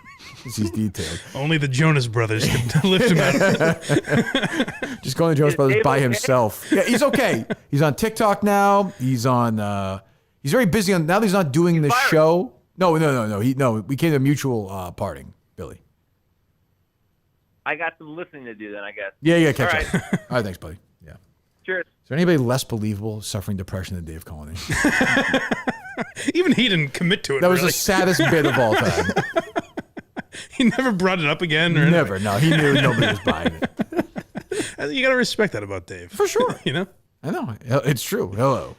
Speaker 2: As he's detailed.
Speaker 3: Only the Jonas Brothers could lift him out.
Speaker 2: Just going to Jonas Brothers by himself. Yeah, he's okay. He's on TikTok now. He's on. He's very busy on now that he's not doing the show. No. We came to a mutual parting, Billy.
Speaker 14: I got some listening to do then, I guess.
Speaker 2: Yeah, catch
Speaker 14: All right.
Speaker 2: up. All right, thanks, buddy. Yeah.
Speaker 14: Cheers.
Speaker 2: Is there anybody less believable suffering depression than Dave Colony?
Speaker 3: Even he didn't commit to it.
Speaker 2: That was
Speaker 3: really.
Speaker 2: the saddest bit of all time.
Speaker 3: He never brought it up again. Or
Speaker 2: Never. No, he knew nobody was buying it.
Speaker 3: You got to respect that about Dave.
Speaker 2: For sure.
Speaker 3: You know?
Speaker 2: I know. It's true. Hello.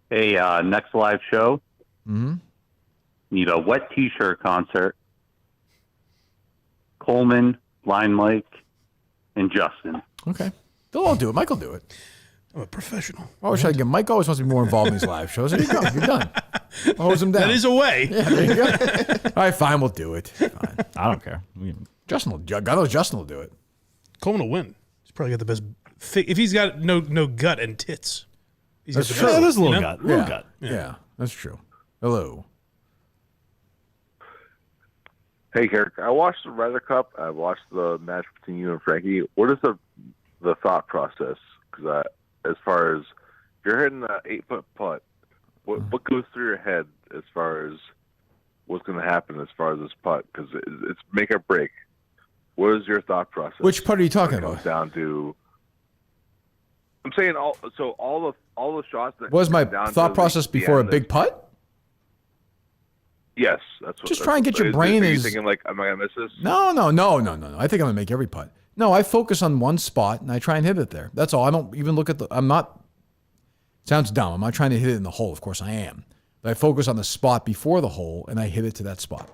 Speaker 8: Hey, next live show.
Speaker 2: Mm-hmm.
Speaker 8: Need a wet T-shirt concert. Coleman, Line Mike, and Justin.
Speaker 2: Okay. They'll all do it. Mike will do it.
Speaker 3: I'm a professional.
Speaker 2: I always try to get Mike always wants to be more involved in these live shows. There you go. You're done. I'll hose him down.
Speaker 3: That is a way.
Speaker 2: Yeah, there you go. All right, fine. We'll do it. Fine.
Speaker 1: I don't care.
Speaker 2: God knows Justin will do it.
Speaker 3: Coleman will win. He's probably got the best. If he's got no gut and tits, he's got
Speaker 2: That's
Speaker 3: the
Speaker 2: true.
Speaker 3: best,
Speaker 1: Yeah, there's a little
Speaker 3: you know?
Speaker 1: gut. Little
Speaker 2: Yeah.
Speaker 1: gut.
Speaker 2: Yeah, that's true. Hello.
Speaker 15: Hey, Kirk. I watched the Ryder Cup. I watched the match between you and Frankie. What is the thought process? Because as far as if you're hitting an 8-foot putt, what goes through your head as far as what's going to happen as far as this putt? Because it's make or break. What is your thought process?
Speaker 2: Which putt are you talking
Speaker 15: when it
Speaker 2: about?
Speaker 15: comes down to. I'm saying all the shots that
Speaker 2: What was my
Speaker 15: come down
Speaker 2: thought
Speaker 15: to
Speaker 2: process
Speaker 15: the
Speaker 2: before a
Speaker 15: end
Speaker 2: big putt?
Speaker 15: that- Yes, that's what.
Speaker 2: Just try and get your
Speaker 15: is-
Speaker 2: brain
Speaker 15: Are you
Speaker 2: is-
Speaker 15: thinking like, am I gonna miss this?
Speaker 2: No. I think I'm gonna make every putt. No, I focus on one spot and I try and hit it there. That's all. I don't even look at I'm not. Sounds dumb. I'm not trying to hit it in the hole. Of course I am. But I focus on the spot before the hole and I hit it to that spot.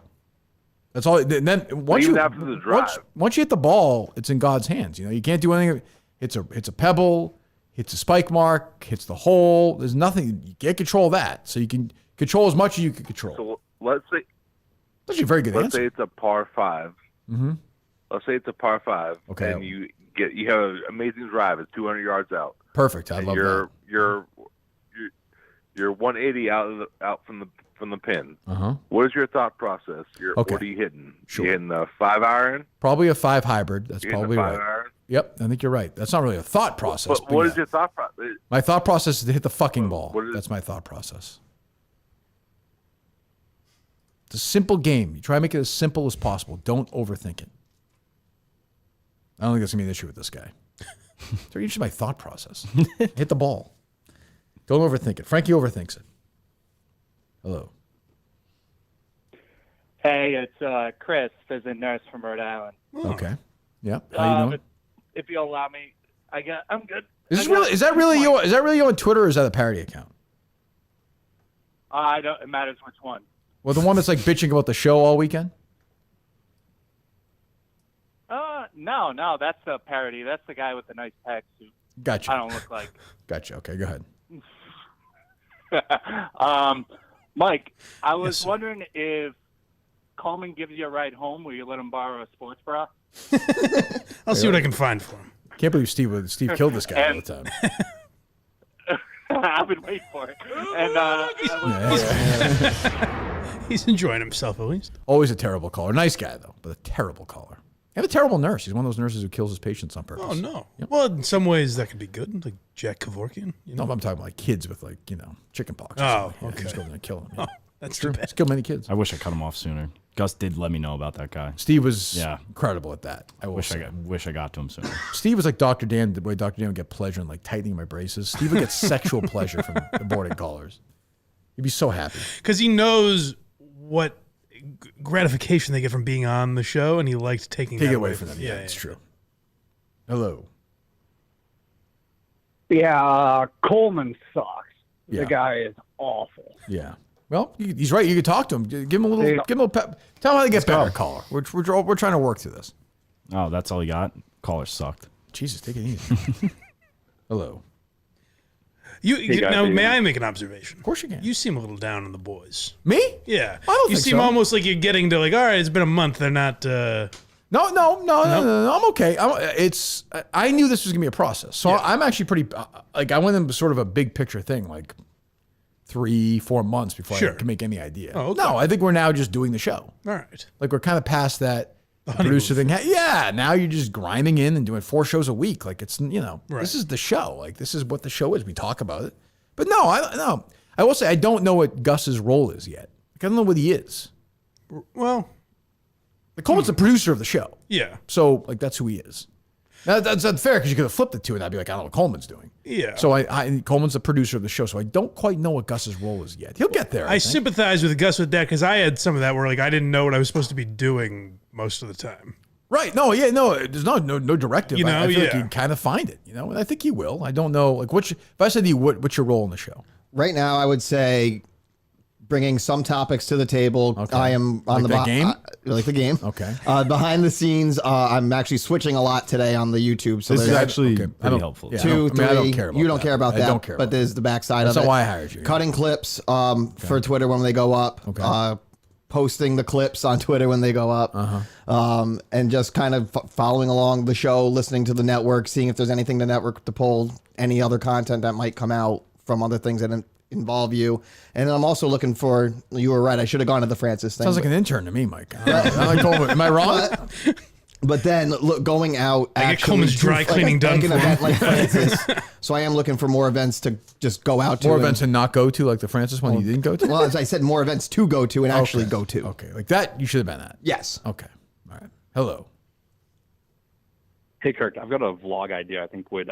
Speaker 2: That's all. And then once
Speaker 15: Even
Speaker 2: you
Speaker 15: after the drive.
Speaker 2: once you hit the ball, it's in God's hands. You can't do anything. It's a pebble. Hits a spike mark. Hits the hole. There's nothing. You can't control that. So you can control as much as you can control.
Speaker 15: So let's say.
Speaker 2: That's a very good
Speaker 15: Let's
Speaker 2: answer.
Speaker 15: say it's a par 5.
Speaker 2: Mm-hmm.
Speaker 15: Let's say it's a par 5.
Speaker 2: Okay.
Speaker 15: And you have an amazing drive. It's 200 yards out.
Speaker 2: Perfect. I love that.
Speaker 15: You're 180 out from the pin.
Speaker 2: Uh-huh.
Speaker 15: What is your thought process?
Speaker 2: Okay.
Speaker 15: What are you hitting?
Speaker 2: Sure.
Speaker 15: You hitting a 5-iron?
Speaker 2: Probably a 5 hybrid. That's
Speaker 15: You hitting
Speaker 2: probably
Speaker 15: a
Speaker 2: right.
Speaker 15: 5-iron?
Speaker 2: Yep, I think you're right. That's not really a thought process.
Speaker 15: But what
Speaker 2: yeah.
Speaker 15: is your thought process?
Speaker 2: My thought process is to hit the fucking ball.
Speaker 15: what is-
Speaker 2: That's my thought process. It's a simple game. You try to make it as simple as possible. Don't overthink it. I don't think that's going to be an issue with this guy. So it's just my thought process. Hit the ball. Don't overthink it. Frankie overthinks it. Hello.
Speaker 22: Hey, it's Chris, visit nurse from Rhode Island.
Speaker 2: Okay. Yeah. How you doing?
Speaker 22: If you'll allow me, I'm good.
Speaker 2: Is that really you? Is that really you on Twitter, or is that a parody account?
Speaker 22: I don't. It matters which one.
Speaker 2: Well, the one that's like bitching about the show all weekend.
Speaker 22: No, that's a parody. That's the guy with the nice pecs who
Speaker 2: Gotcha.
Speaker 22: I don't look like.
Speaker 2: Gotcha. Okay, go ahead.
Speaker 22: Mike, I was wondering if Coleman gives you a ride home, will you let him borrow a sports bra?
Speaker 3: I'll see what I can find for him.
Speaker 2: Can't believe Steve killed this guy all the time.
Speaker 22: I've been waiting for it. And
Speaker 3: He's enjoying himself at least.
Speaker 2: Always a terrible caller. Nice guy though, but a terrible caller. And a terrible nurse. He's one of those nurses who kills his patients on purpose.
Speaker 3: Oh no. Well, in some ways that could be good, like Jack Kevorkian.
Speaker 2: No, I'm talking about like kids with like chicken pox. or
Speaker 3: Oh,
Speaker 2: something. Yeah,
Speaker 3: okay.
Speaker 2: Just go in there and kill them.
Speaker 3: Oh, that's
Speaker 2: true.
Speaker 3: too bad.
Speaker 2: It's killed many kids.
Speaker 1: I wish I cut him off sooner. Gus did let me know about that guy.
Speaker 2: Steve was incredible at that. I
Speaker 1: wish I got to him sooner.
Speaker 2: Steve was like Dr. Dan, the way Dr. Dan would get pleasure in like tightening my braces. Steve would get sexual pleasure from aborted callers. He'd be so happy.
Speaker 3: Because he knows what gratification they get from being on the show, and he liked taking
Speaker 2: Take
Speaker 3: that
Speaker 2: it away from them. Yeah, it's true. Hello.
Speaker 23: Yeah, Coleman sucks.
Speaker 2: Yeah.
Speaker 23: The guy is awful.
Speaker 2: Yeah. Well, he's right. You can talk to him. Give him a little pep. Tell him how to get better, caller. We're trying to work through this.
Speaker 1: Oh, that's all you got? Caller sucked.
Speaker 2: Jesus, take it easy. Hello.
Speaker 3: You
Speaker 1: guys,
Speaker 3: now,
Speaker 1: hey,
Speaker 3: may I make an observation? Of
Speaker 2: course you can.
Speaker 3: You seem a little down on the boys.
Speaker 2: Me?
Speaker 3: Yeah.
Speaker 2: I don't
Speaker 3: You
Speaker 2: think
Speaker 3: seem
Speaker 2: so.
Speaker 3: almost like you're getting to like, all right, it's been a month. They're not.
Speaker 2: No. I'm okay. I knew this was gonna be a process, so I'm actually pretty. I went in sort of a big picture thing, like 3-4 months before I could make any idea.
Speaker 3: Oh, okay.
Speaker 2: No, I think we're now just doing the show.
Speaker 3: All right.
Speaker 2: Like we're kind of past that producer thing. Yeah, now you're just grinding in and doing 4 shows a week. Like it's this is the show. Like this is what the show is. We talk about it. But no. I will say I don't know what Gus's role is yet. Like, I don't know what he is.
Speaker 3: Well,
Speaker 2: Coleman's the producer of the show.
Speaker 3: Yeah.
Speaker 2: So like that's who he is. Now, that's unfair because you could have flipped it to it and I'd be like, I don't know what Coleman's doing.
Speaker 3: Yeah.
Speaker 2: So Coleman's the producer of the show, so I don't quite know what Gus's role is yet. He'll get there.
Speaker 3: I sympathize with Gus with that because I had some of that where like I didn't know what I was supposed to be doing most of the time.
Speaker 2: Right. No, yeah, no, there's no directive.
Speaker 3: You know,
Speaker 2: I feel like
Speaker 3: yeah.
Speaker 2: you kind of find it, and I think he will. I don't know. Like, if I said to you, what's your role in the show?
Speaker 4: Right now, I would say bringing some topics to the table.
Speaker 2: Okay.
Speaker 4: I am on
Speaker 2: Like
Speaker 4: the
Speaker 2: the game?
Speaker 4: like the game.
Speaker 2: Okay.
Speaker 4: Behind the scenes, I'm actually switching a lot today on the YouTube. So
Speaker 1: This is
Speaker 4: there's
Speaker 1: actually
Speaker 2: I
Speaker 1: pretty
Speaker 2: don't-
Speaker 1: helpful.
Speaker 2: yeah,
Speaker 4: two,
Speaker 2: I don't
Speaker 4: three.
Speaker 2: care about
Speaker 4: You don't
Speaker 2: that.
Speaker 4: care about
Speaker 2: I
Speaker 4: that.
Speaker 2: don't care
Speaker 4: But
Speaker 2: about
Speaker 4: there's the backside
Speaker 2: That's
Speaker 4: of it.
Speaker 2: not why I hired you.
Speaker 4: Cutting clips for Twitter when they go up.
Speaker 2: Okay.
Speaker 4: Posting the clips on Twitter when they go up. And just kind of following along the show, listening to the network, seeing if there's anything the network to pull, any other content that might come out from other things that involve you. And I'm also looking for, you were right, I should have gone to the Francis thing.
Speaker 2: Sounds like an intern to me, Mike. Am I wrong?
Speaker 4: But then going out,
Speaker 3: I get
Speaker 4: actually
Speaker 3: Coleman's
Speaker 4: to,
Speaker 3: dry cleaning done
Speaker 4: an
Speaker 3: for
Speaker 4: event
Speaker 3: him.
Speaker 4: like Francis. So I am looking for more events to just go out to.
Speaker 2: More events and not go to, like the Francis one you didn't go to?
Speaker 4: Well, as I said, more events to go to and actually go to.
Speaker 2: Okay, like that, you should have been at.
Speaker 4: Yes.
Speaker 2: Okay. All right. Hello.
Speaker 6: Hey, Kirk, I've got a vlog idea I think would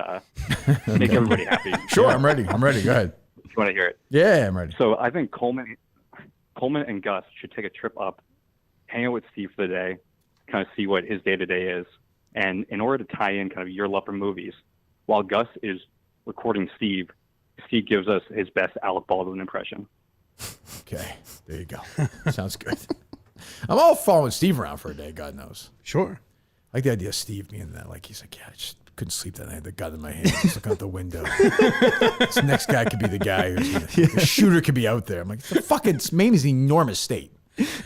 Speaker 6: make everybody happy.
Speaker 2: Sure, I'm ready. Go ahead.
Speaker 6: If you want to hear it.
Speaker 2: Yeah, I'm ready.
Speaker 6: So I think Coleman and Gus should take a trip up, hang out with Steve for the day, kind of see what his day-to-day is. And in order to tie in kind of your love for movies, while Gus is recording Steve gives us his best Alec Baldwin impression.
Speaker 2: Okay, there you go. Sounds good. I'm all following Steve around for a day, God knows.
Speaker 3: Sure.
Speaker 2: I like the idea of Steve being that. Like, he's like, yeah, I just couldn't sleep that night. I had the gun in my hand, just looking out the window. This next guy could be the guy the shooter could be out there. I'm like, Maine is an enormous state.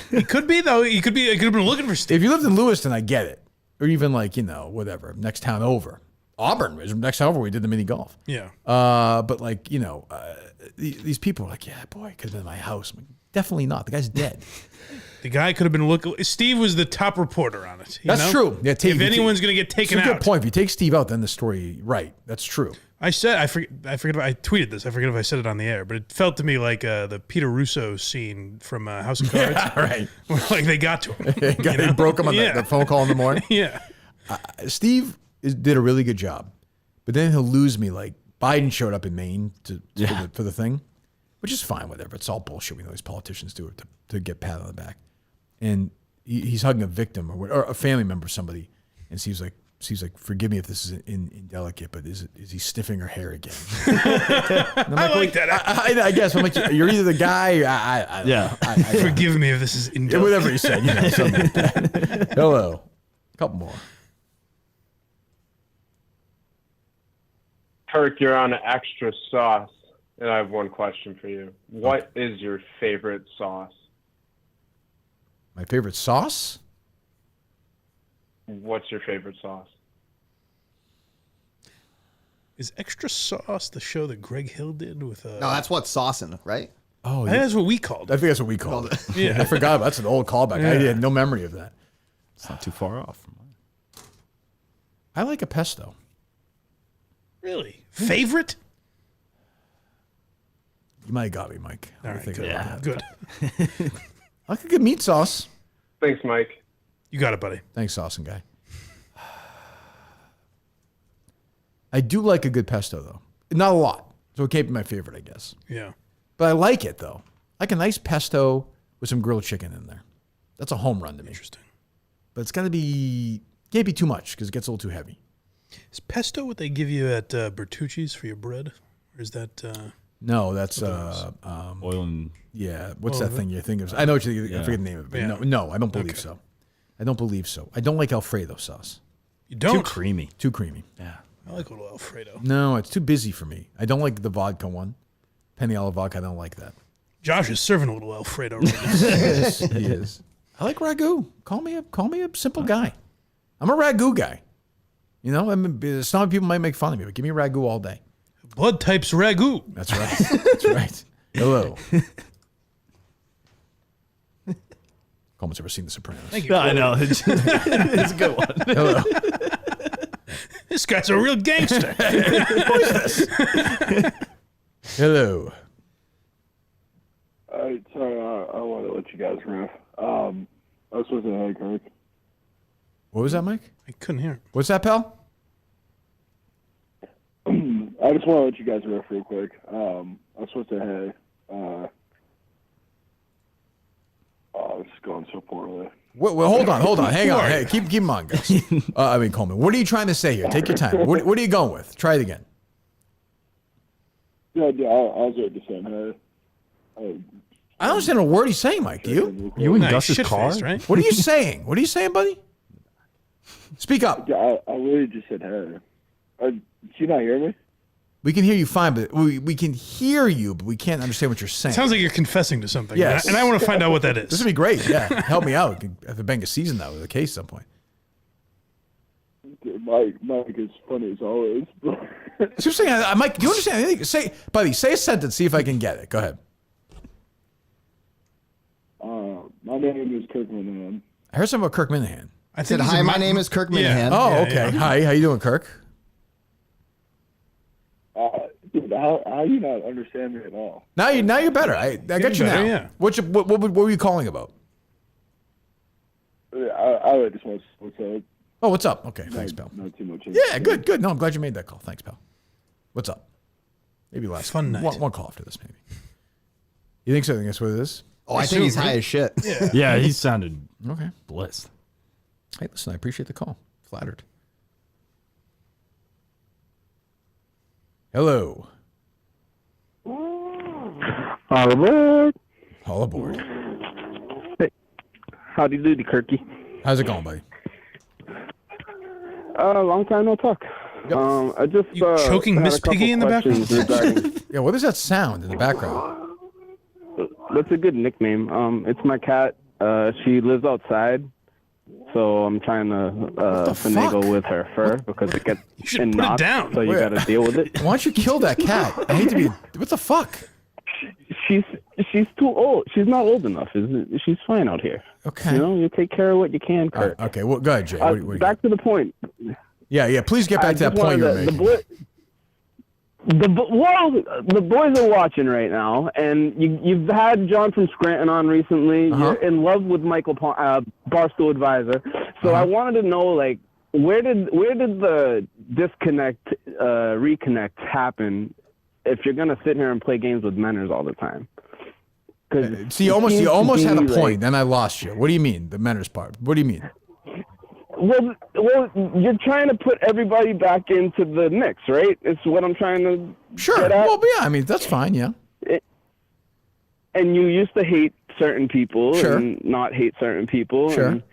Speaker 3: He could be, though. He could have been looking for Steve.
Speaker 2: If you lived in Lewiston, I get it. Or even whatever, next town over. Auburn was next town over. We did the mini golf.
Speaker 3: Yeah.
Speaker 2: But these people are like, yeah, boy, it could have been my house. I'm like, definitely not. The guy's dead.
Speaker 3: The guy could have been looking. Steve was the top reporter on it.
Speaker 2: That's true. Yeah,
Speaker 3: if anyone's going to get taken
Speaker 2: that's a
Speaker 3: out.
Speaker 2: good point. If you take Steve out, then the story, right. That's true.
Speaker 3: I forget I tweeted this. I forget if I said it on the air, but it felt to me like the Peter Russo scene from House of Cards.
Speaker 2: Yeah, right.
Speaker 3: Where, like, they got to him.
Speaker 2: They broke him on the phone call in the morning.
Speaker 3: Yeah.
Speaker 2: Steve did a really good job, but then he'll lose me. Like, Biden showed up in Maine for the thing, which is fine, whatever. It's all bullshit. We know these politicians do it to get pat on the back. And he's hugging a victim or a family member of somebody, and Steve's like, forgive me if this is indelicate, but is he sniffing her hair again?
Speaker 3: I like that.
Speaker 2: I guess. I'm like, you're either the guy.
Speaker 3: Forgive me if this is indelicate.
Speaker 2: Whatever he said, something like that. Hello. A couple more.
Speaker 19: Kirk, you're on extra sauce, and I have one question for you. What is your favorite sauce?
Speaker 2: My favorite sauce?
Speaker 19: What's your favorite sauce?
Speaker 3: Is Extra Sauce the show that Greg Hill did with?
Speaker 4: No, that's what saucing, right?
Speaker 2: Oh,
Speaker 3: I think that's what we called it.
Speaker 2: I think that's what we called it.
Speaker 3: Yeah.
Speaker 2: I forgot. That's an old callback. I had no memory of that.
Speaker 1: It's not too far off from mine.
Speaker 2: I like a pesto.
Speaker 3: Really? Favorite?
Speaker 2: You might have got me, Mike.
Speaker 3: All right, good.
Speaker 2: Yeah,
Speaker 3: Good.
Speaker 2: I like a good meat sauce.
Speaker 19: Thanks, Mike.
Speaker 3: You got it, buddy.
Speaker 2: Thanks, Saucing Guy. I do like a good pesto, though. Not a lot, so it can't be my favorite, I guess.
Speaker 3: Yeah.
Speaker 2: But I like it, though. Like a nice pesto with some grilled chicken in there. That's a home run to me.
Speaker 3: Interesting.
Speaker 2: But it's got to be, can't be too much because it gets a little too heavy.
Speaker 3: Is pesto what they give you at Bertucci's for your bread? Or is that...
Speaker 2: No, that's
Speaker 1: oil and...
Speaker 2: Yeah, what's that thing you're thinking of? I know what you're thinking. I forget the name of it. But no, I don't believe so. I don't believe so. I don't like Alfredo sauce.
Speaker 3: You don't?
Speaker 1: Too creamy.
Speaker 2: Too creamy.
Speaker 1: Yeah.
Speaker 3: I like a little Alfredo.
Speaker 2: No, it's too busy for me. I don't like the vodka one. Penne vodka, I don't like that.
Speaker 3: Josh is serving a little Alfredo right now.
Speaker 2: Yes, he is. I like ragu. Call me a simple guy. I'm a ragu guy. You know, some people might make fun of me, but give me ragu all day.
Speaker 3: Blood types ragu.
Speaker 2: That's right. That's right. Hello. Coleman's ever seen The Sopranos?
Speaker 3: Thank you.
Speaker 1: I know. It's a good one.
Speaker 2: Hello.
Speaker 3: This guy's a real gangster.
Speaker 2: Who is this? Hello.
Speaker 9: Sorry, I want to let you guys riff. I was supposed to say, hey, Kirk.
Speaker 2: What was that, Mike?
Speaker 3: I couldn't hear.
Speaker 2: What's that, pal?
Speaker 9: I just want to let you guys riff real quick. I was supposed to say, hey. it's going so poorly.
Speaker 2: Well, hold on. Hang on. Hey, keep him on, guys. Coleman, what are you trying to say here? Take your time. What are you going with? Try it again.
Speaker 9: Yeah, I was ready to say,
Speaker 2: I don't understand a word he's saying, Mike. Do you?
Speaker 1: You in Gus's car?
Speaker 3: Right?
Speaker 2: What are you saying? What are you saying, buddy? Speak up.
Speaker 9: Yeah, I really just said, hey. Did you not hear me?
Speaker 2: We can hear you fine, but we can hear you, but we can't understand what you're saying.
Speaker 3: Sounds like you're confessing to something.
Speaker 2: Yes.
Speaker 3: And I want to find out what that is.
Speaker 2: This would be great. Yeah. Help me out. Have to bank a season now with a case at some point.
Speaker 9: Mike is funny as always.
Speaker 2: So you're saying, Mike, do you understand anything? Buddy, say a sentence, see if I can get it. Go ahead.
Speaker 9: My name is Kirk Minahan.
Speaker 2: I heard something about Kirk Minahan.
Speaker 4: I said, hi, my name is Kirk Minahan.
Speaker 2: Oh, okay. Yeah. Hi, how you doing, Kirk?
Speaker 9: Dude, how you not understand me at all?
Speaker 2: Now you're better. I got you now.
Speaker 3: Yeah.
Speaker 2: What were you calling about?
Speaker 9: I just want to say.
Speaker 2: Oh, what's up? Okay, thanks, pal.
Speaker 9: Not too much.
Speaker 2: Yeah, good. No, I'm glad you made that call. Thanks, pal. What's up? Maybe last
Speaker 3: fun night.
Speaker 2: One call after this, maybe. You think so? I think that's what it is.
Speaker 4: Oh, I think he's high as shit.
Speaker 1: Yeah, he sounded
Speaker 2: okay.
Speaker 1: Blissed.
Speaker 2: Hey, listen, I appreciate the call. Flattered. Hello.
Speaker 23: All aboard.
Speaker 2: All aboard.
Speaker 23: Hey, howdy doody, Kirky.
Speaker 2: How's it going, buddy?
Speaker 23: Long time no talk. I just
Speaker 3: choking Miss Piggy in the background.
Speaker 2: Yeah, what is that sound in the background?
Speaker 23: That's a good nickname. It's my cat. She lives outside, so I'm trying to finagle with her fur because it gets in
Speaker 3: put it
Speaker 23: knots.
Speaker 3: down.
Speaker 23: So you got to deal with it.
Speaker 2: Why don't you kill that cat? I hate to be. What the fuck?
Speaker 23: She's too old. She's not old enough. She's fine out here.
Speaker 2: Okay.
Speaker 23: You know, you take care of what you can, Kurt.
Speaker 2: Okay, well, go ahead, Jay. What
Speaker 23: Back to the point.
Speaker 2: Yeah. Please get back to that point you're making.
Speaker 23: The boys are watching right now, and you've had John from Scranton on recently. You're in love with Michael Barstool Advisor. So I wanted to know, like, where did the disconnect, reconnect happen? If you're gonna sit here and play games with Menners all the time.
Speaker 2: See, you almost had a point, then I lost you. What do you mean, the Menners part? What do you mean?
Speaker 23: Well, you're trying to put everybody back into the mix, right? It's what I'm trying to get at.
Speaker 2: Well, yeah, I mean, that's fine, yeah.
Speaker 23: And you used to hate certain people
Speaker 2: Sure.
Speaker 23: and not hate certain people.
Speaker 2: Sure.
Speaker 23: And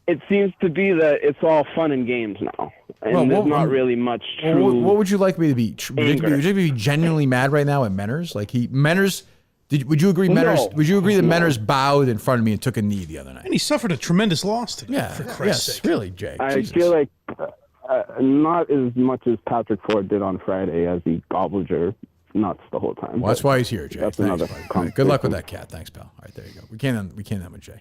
Speaker 23: it seems to be that it's all fun and games now. And there's not really much true
Speaker 2: What would you like me to be?
Speaker 23: anger.
Speaker 2: Would you be genuinely mad right now at Menners? Like Menners, would you agree Menners?
Speaker 23: No.
Speaker 2: Would you agree that Menners bowed in front of me and took a knee the other night?
Speaker 3: And he suffered a tremendous loss today.
Speaker 2: Yeah,
Speaker 3: for Christ's sake.
Speaker 2: really, Jay.
Speaker 23: I
Speaker 2: Jesus.
Speaker 23: feel like not as much as Patrick Ford did on Friday as he gobbled your nuts the whole time.
Speaker 2: Well, that's why he's here, Jay.
Speaker 23: That's
Speaker 2: Thanks,
Speaker 23: another
Speaker 2: buddy.
Speaker 23: conversation.
Speaker 2: Good luck with that cat. Thanks, pal. All right, there you go. We can't end with Jay.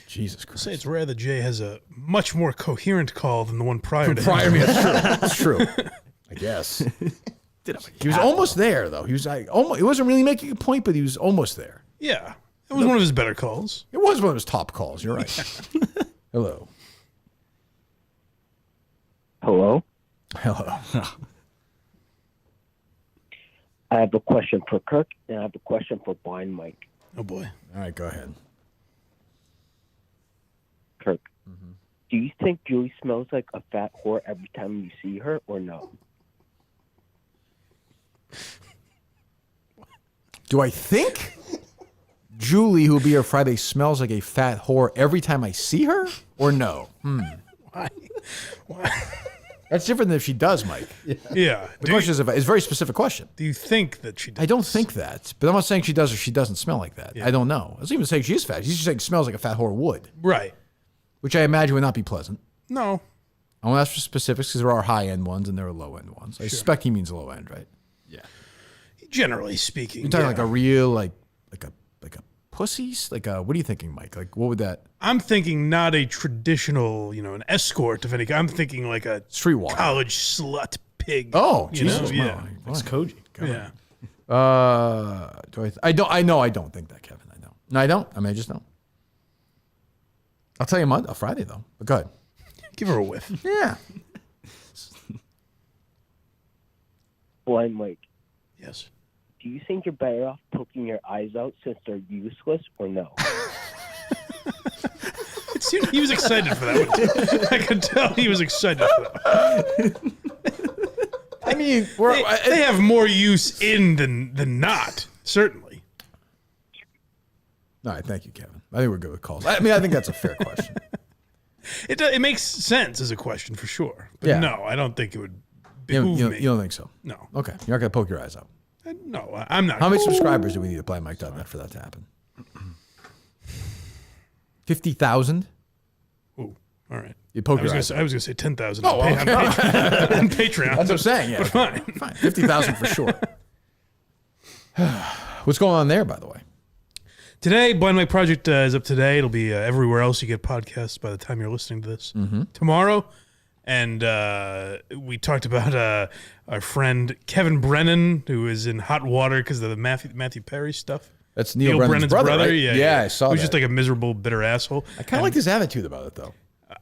Speaker 2: Jesus Christ.
Speaker 3: Say it's rare that Jay has a much more coherent call than the one prior to
Speaker 2: Prior to
Speaker 3: him.
Speaker 2: me, that's true. That's true. I guess. He was almost there, though. He was like, almost. He wasn't really making a point, but he was almost there.
Speaker 3: Yeah, it was one of his better calls.
Speaker 2: It was one of his top calls. You're right. Hello.
Speaker 23: Hello.
Speaker 2: Hello.
Speaker 10: I have a question for Kirk, and I have a question for Blind Mike.
Speaker 3: Oh, boy.
Speaker 2: All right, go ahead.
Speaker 10: Kirk, do you think Julie smells like a fat whore every time you see her, or no?
Speaker 2: Do I think Julie, who will be here Friday, smells like a fat whore every time I see her, or no?
Speaker 3: Why?
Speaker 2: That's different than if she does, Mike.
Speaker 3: Yeah.
Speaker 2: The question is, it's a very specific question.
Speaker 3: Do you think that she does?
Speaker 2: I don't think that, but I'm not saying she does or she doesn't smell like that. I don't know. I wasn't even saying she is fat. She's just saying smells like a fat whore would.
Speaker 3: Right.
Speaker 2: Which I imagine would not be pleasant.
Speaker 3: No.
Speaker 2: I won't ask for specifics because there are high-end ones and there are low-end ones. I suspect he means low-end, right? Yeah.
Speaker 3: Generally speaking.
Speaker 2: You're talking like a real, like a pussies? Like what are you thinking, Mike? Like what would that?
Speaker 3: I'm thinking not a traditional, an escort of any kind. I'm thinking like a
Speaker 2: streetwalker,
Speaker 3: college slut pig.
Speaker 2: Oh,
Speaker 3: you know?
Speaker 2: Jesus,
Speaker 3: Yeah.
Speaker 2: It's Koji.
Speaker 3: Yeah.
Speaker 2: I don't think that, Kevin. I know. No, I don't. I mean, I just don't. I'll tell you on Friday though. But go ahead.
Speaker 3: Give her a whiff.
Speaker 2: Yeah.
Speaker 10: Blind Mike.
Speaker 3: Yes.
Speaker 10: Do you think you're better off poking your eyes out since they're useless, or no?
Speaker 3: It seemed he was excited for that one. I could tell he was excited for that one.
Speaker 2: I mean,
Speaker 3: they have more use in than not, certainly.
Speaker 2: All right, thank you, Kevin. I think we're good with calls. I mean, I think that's a fair question.
Speaker 3: It makes sense as a question for sure. But
Speaker 2: Yeah.
Speaker 3: no, I don't think it would behoove me.
Speaker 2: You don't think so?
Speaker 3: No.
Speaker 2: Okay, you're not going to poke your eyes out.
Speaker 3: No, I'm not.
Speaker 2: How many subscribers do we need at blindmike.net for that to happen? 50,000?
Speaker 3: Ooh, all right.
Speaker 2: You poke your
Speaker 3: I
Speaker 2: eyes out.
Speaker 3: was going to say 10,000
Speaker 2: Oh,
Speaker 3: on,
Speaker 2: okay.
Speaker 3: on Patreon.
Speaker 2: That's what I'm saying, yeah.
Speaker 3: But fine.
Speaker 2: 50,000 for sure. What's going on there, by the way?
Speaker 3: Today, Blind Mike Project is up today. It'll be everywhere else you get podcasts by the time you're listening to this.
Speaker 2: Mm-hmm.
Speaker 3: Tomorrow, and we talked about our friend Kevin Brennan, who is in hot water because of the Matthew Perry stuff.
Speaker 2: That's Neil Brennan's brother, right?
Speaker 3: Yeah,
Speaker 2: I saw
Speaker 3: He was
Speaker 2: that.
Speaker 3: just like a miserable, bitter asshole.
Speaker 2: I kind of like his attitude about it, though.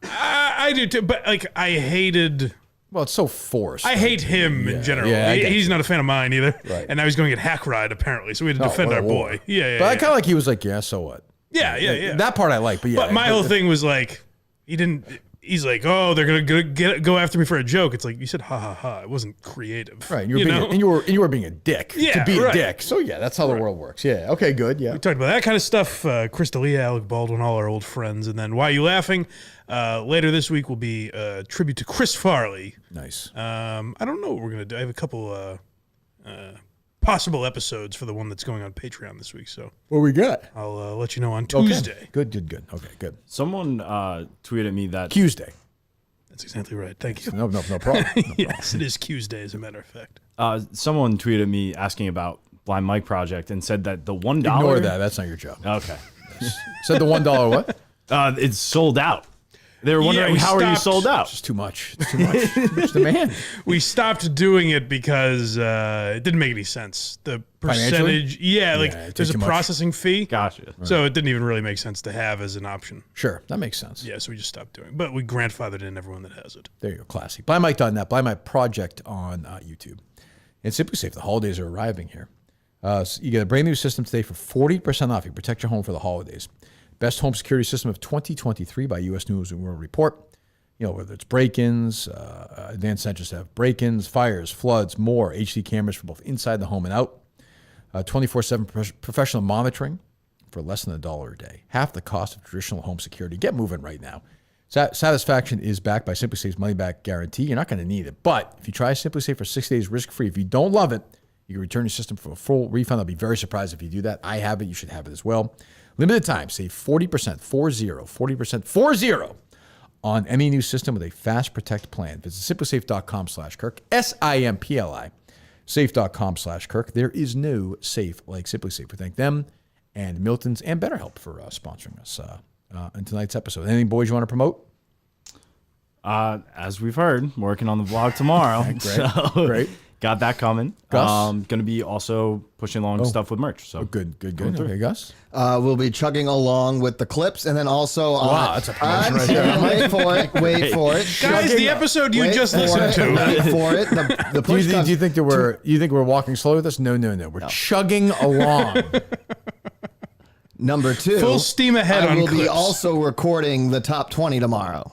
Speaker 3: I do too, but like I hated.
Speaker 2: Well, it's so forced.
Speaker 3: I hate him in general.
Speaker 2: Yeah,
Speaker 3: He's not a fan of mine either.
Speaker 2: Right.
Speaker 3: And now he's going to get hack ride apparently, so we had to defend
Speaker 2: what a
Speaker 3: our
Speaker 2: war.
Speaker 3: boy. Yeah.
Speaker 2: But I kind of like he was like, yeah, so what?
Speaker 3: Yeah.
Speaker 2: That part I like, but yeah.
Speaker 3: But my whole thing was like, he's like, oh, they're gonna go after me for a joke. It's like you said, ha ha ha. It wasn't creative,
Speaker 2: Right, you were being a dick to be a dick. So yeah, that's how the world works. Yeah, okay, good. Yeah,
Speaker 3: we talked about that kind of stuff. Chris D'Elia, Alec Baldwin, all our old friends, and then Why You Laughing? Later this week will be a tribute to Chris Farley.
Speaker 2: Nice.
Speaker 3: I don't know what we're gonna do. I have a couple possible episodes for the one that's going on Patreon this week. So
Speaker 2: what we got?
Speaker 3: I'll let you know on Tuesday.
Speaker 2: Good. Okay, good.
Speaker 1: Someone tweeted me that
Speaker 2: Tuesday.
Speaker 3: That's exactly right. Thank you.
Speaker 2: No problem.
Speaker 3: Yes, it is Tuesday, as a matter of fact.
Speaker 1: someone tweeted me asking about Blind Mike Project and said that the $1.
Speaker 2: Ignore that. That's not your job.
Speaker 1: Okay.
Speaker 2: Said the $1 what?
Speaker 1: It's sold out. They were wondering how are you sold out?
Speaker 2: It's just too much. It's too much. It's demand.
Speaker 3: We stopped doing it because it didn't make any sense. The percentage, there's a processing fee.
Speaker 1: Gotcha.
Speaker 3: So it didn't even really make sense to have as an option.
Speaker 2: Sure, that makes sense.
Speaker 3: Yeah, so we just stopped doing it. But we grandfathered in everyone that has it.
Speaker 2: There you go, classy. BlindMike.net, Blind Mike Project on YouTube. And SimpliSafe, the holidays are arriving here. So you get a brand new system today for 40% off. You protect your home for the holidays. Best home security system of 2023 by U.S. News and World Report. You know, whether it's break-ins, advanced sensors have break-ins, fires, floods, more, HD cameras for both inside the home and out. 24/7 professional monitoring for less than $1 a day. Half the cost of traditional home security. Get moving right now. Satisfaction is backed by SimpliSafe's money-back guarantee. You're not going to need it. But if you try SimpliSafe for 6 days risk-free, if you don't love it, you can return your system for a full refund. I'll be very surprised if you do that. I have it. You should have it as well. Limited time. Save 40%, 40% on any new system with a Fast Protect plan. Visit SimpliSafe.com/Kirk, SIMPLI, safe.com/Kirk. There is no safe like SimpliSafe. We thank them and Miltons and BetterHelp for sponsoring us in tonight's episode. Anything, boys, you want to promote?
Speaker 1: As we've heard, working on the vlog tomorrow.
Speaker 2: Great.
Speaker 1: So,
Speaker 2: Great.
Speaker 1: Got that coming.
Speaker 2: Gus?
Speaker 1: Going to be also pushing along stuff with merch. So
Speaker 2: good. Okay, Gus?
Speaker 4: We'll be chugging along with the clips, and then also
Speaker 2: Wow, that's a promotion right there.
Speaker 4: Wait for it.
Speaker 3: Guys, the episode you just listened to.
Speaker 4: Wait for it. The push
Speaker 2: Do you think that we're walking slow with this? No. We're chugging along.
Speaker 4: Number 2.
Speaker 3: Full steam ahead
Speaker 4: I
Speaker 3: on
Speaker 4: will be
Speaker 3: clips.
Speaker 4: also recording the top 20 tomorrow.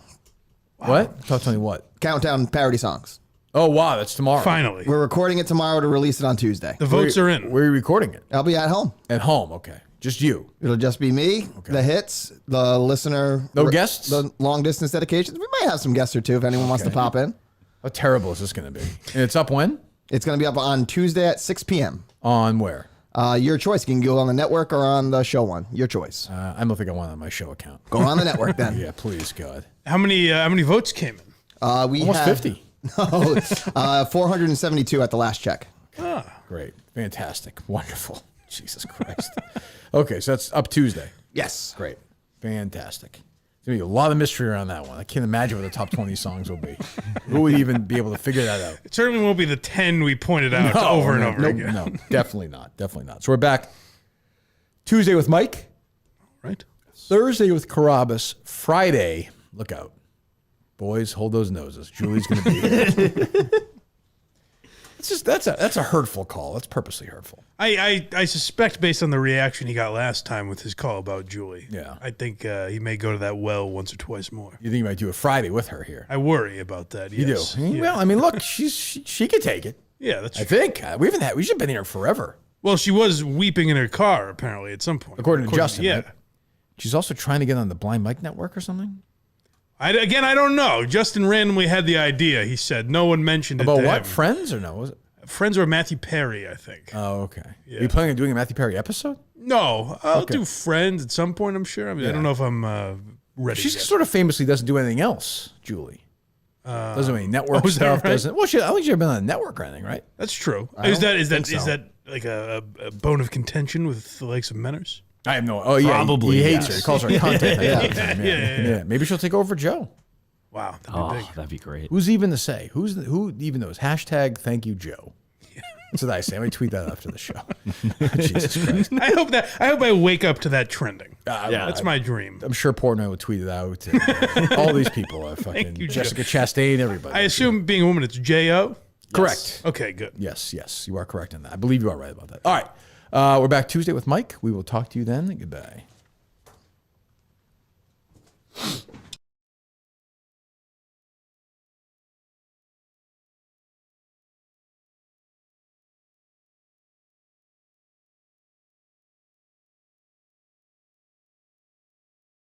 Speaker 2: What? Top 20 what?
Speaker 4: Countdown parody songs.
Speaker 2: Oh, wow, that's tomorrow.
Speaker 3: Finally.
Speaker 4: We're recording it tomorrow to release it on Tuesday.
Speaker 3: The votes are in.
Speaker 2: Where are you recording it?
Speaker 4: I'll be at home.
Speaker 2: At home, okay. Just you.
Speaker 4: It'll just be me, the hits, the listener.
Speaker 2: No guests?
Speaker 4: The long distance dedications. We might have some guests or two if anyone wants to pop in.
Speaker 2: How terrible is this going to be? And it's up when?
Speaker 4: It's going to be up on Tuesday at 6 p.m.
Speaker 2: On where?
Speaker 4: Your choice. You can go on the network or on the show one. Your choice.
Speaker 2: I don't think I want it on my show account.
Speaker 4: Go on the network then.
Speaker 2: Yeah, please, God.
Speaker 3: How many votes came in?
Speaker 4: We
Speaker 2: Almost
Speaker 4: had
Speaker 2: 50.
Speaker 4: No, 472 at the last check.
Speaker 2: Great. Fantastic. Wonderful. Jesus Christ. Okay, so that's up Tuesday.
Speaker 4: Yes.
Speaker 2: Great. Fantastic. There's going to be a lot of mystery around that one. I can't imagine what the top 20 songs will be. Who would even be able to figure that out?
Speaker 3: It certainly won't be the 10 we pointed out over and over again.
Speaker 2: No, definitely not. Definitely not. So we're back Tuesday with Mike.
Speaker 3: Right.
Speaker 2: Thursday with Carabas. Friday, look out. Boys, hold those noses. Julie's going to be here. That's a hurtful call. That's purposely hurtful.
Speaker 3: I suspect based on the reaction he got last time with his call about Julie.
Speaker 2: Yeah.
Speaker 3: I think he may go to that well once or twice more.
Speaker 2: You think you might do a Friday with her here?
Speaker 3: I worry about that.
Speaker 2: You
Speaker 3: Yes.
Speaker 2: do.
Speaker 3: Yeah.
Speaker 2: Well, I mean, look, she could take it.
Speaker 3: Yeah, that's
Speaker 2: I
Speaker 3: true.
Speaker 2: think we should have been here forever.
Speaker 3: Well, she was weeping in her car apparently at some point.
Speaker 2: According to Justin.
Speaker 3: Yeah.
Speaker 2: Right? She's also trying to get on the Blind Mike Network or something.
Speaker 3: I don't know. Justin randomly had the idea. He said no one mentioned it.
Speaker 2: About
Speaker 3: to
Speaker 2: what?
Speaker 3: him.
Speaker 2: Friends or no? Was it?
Speaker 3: Friends or Matthew Perry, I think.
Speaker 2: Oh, okay.
Speaker 3: Yeah.
Speaker 2: Are you planning on doing a Matthew Perry episode?
Speaker 3: No, I'll do Friends at some point. I'm sure. I mean, I don't know if I'm ready.
Speaker 2: She
Speaker 3: yet.
Speaker 2: sort of famously doesn't do anything else, Julie. Doesn't do any network
Speaker 3: is that
Speaker 2: stuff.
Speaker 3: right?
Speaker 2: Doesn't. Well, I don't think she's ever been on a network or anything, right?
Speaker 3: That's true.
Speaker 2: I
Speaker 3: Is
Speaker 2: don't
Speaker 3: that
Speaker 2: think so.
Speaker 3: like a bone of contention with the likes of Menners?
Speaker 2: I have no. Oh yeah,
Speaker 1: Probably,
Speaker 2: He hates
Speaker 1: yes.
Speaker 2: her. He calls her a cunt.
Speaker 3: Yeah.
Speaker 2: Yeah. Maybe she'll take over for Joe.
Speaker 3: Wow,
Speaker 1: that'd be great.
Speaker 2: Who's even to say? Who even knows? Hashtag Thank you, Joe. That's what I say. Let me tweet that after the show. Jesus Christ.
Speaker 3: I hope I wake up to that trending.
Speaker 2: Yeah,
Speaker 3: that's my dream.
Speaker 2: I'm sure Portnoy will tweet it out. And, all these people are fucking
Speaker 3: you,
Speaker 2: Jessica Chastain, everybody.
Speaker 3: I assume being a woman, it's J-O?
Speaker 2: Correct.
Speaker 3: Okay, good.
Speaker 2: Yes, you are correct on that. I believe you are right about that. All right. We're back Tuesday with Mike. We will talk to you then. Goodbye.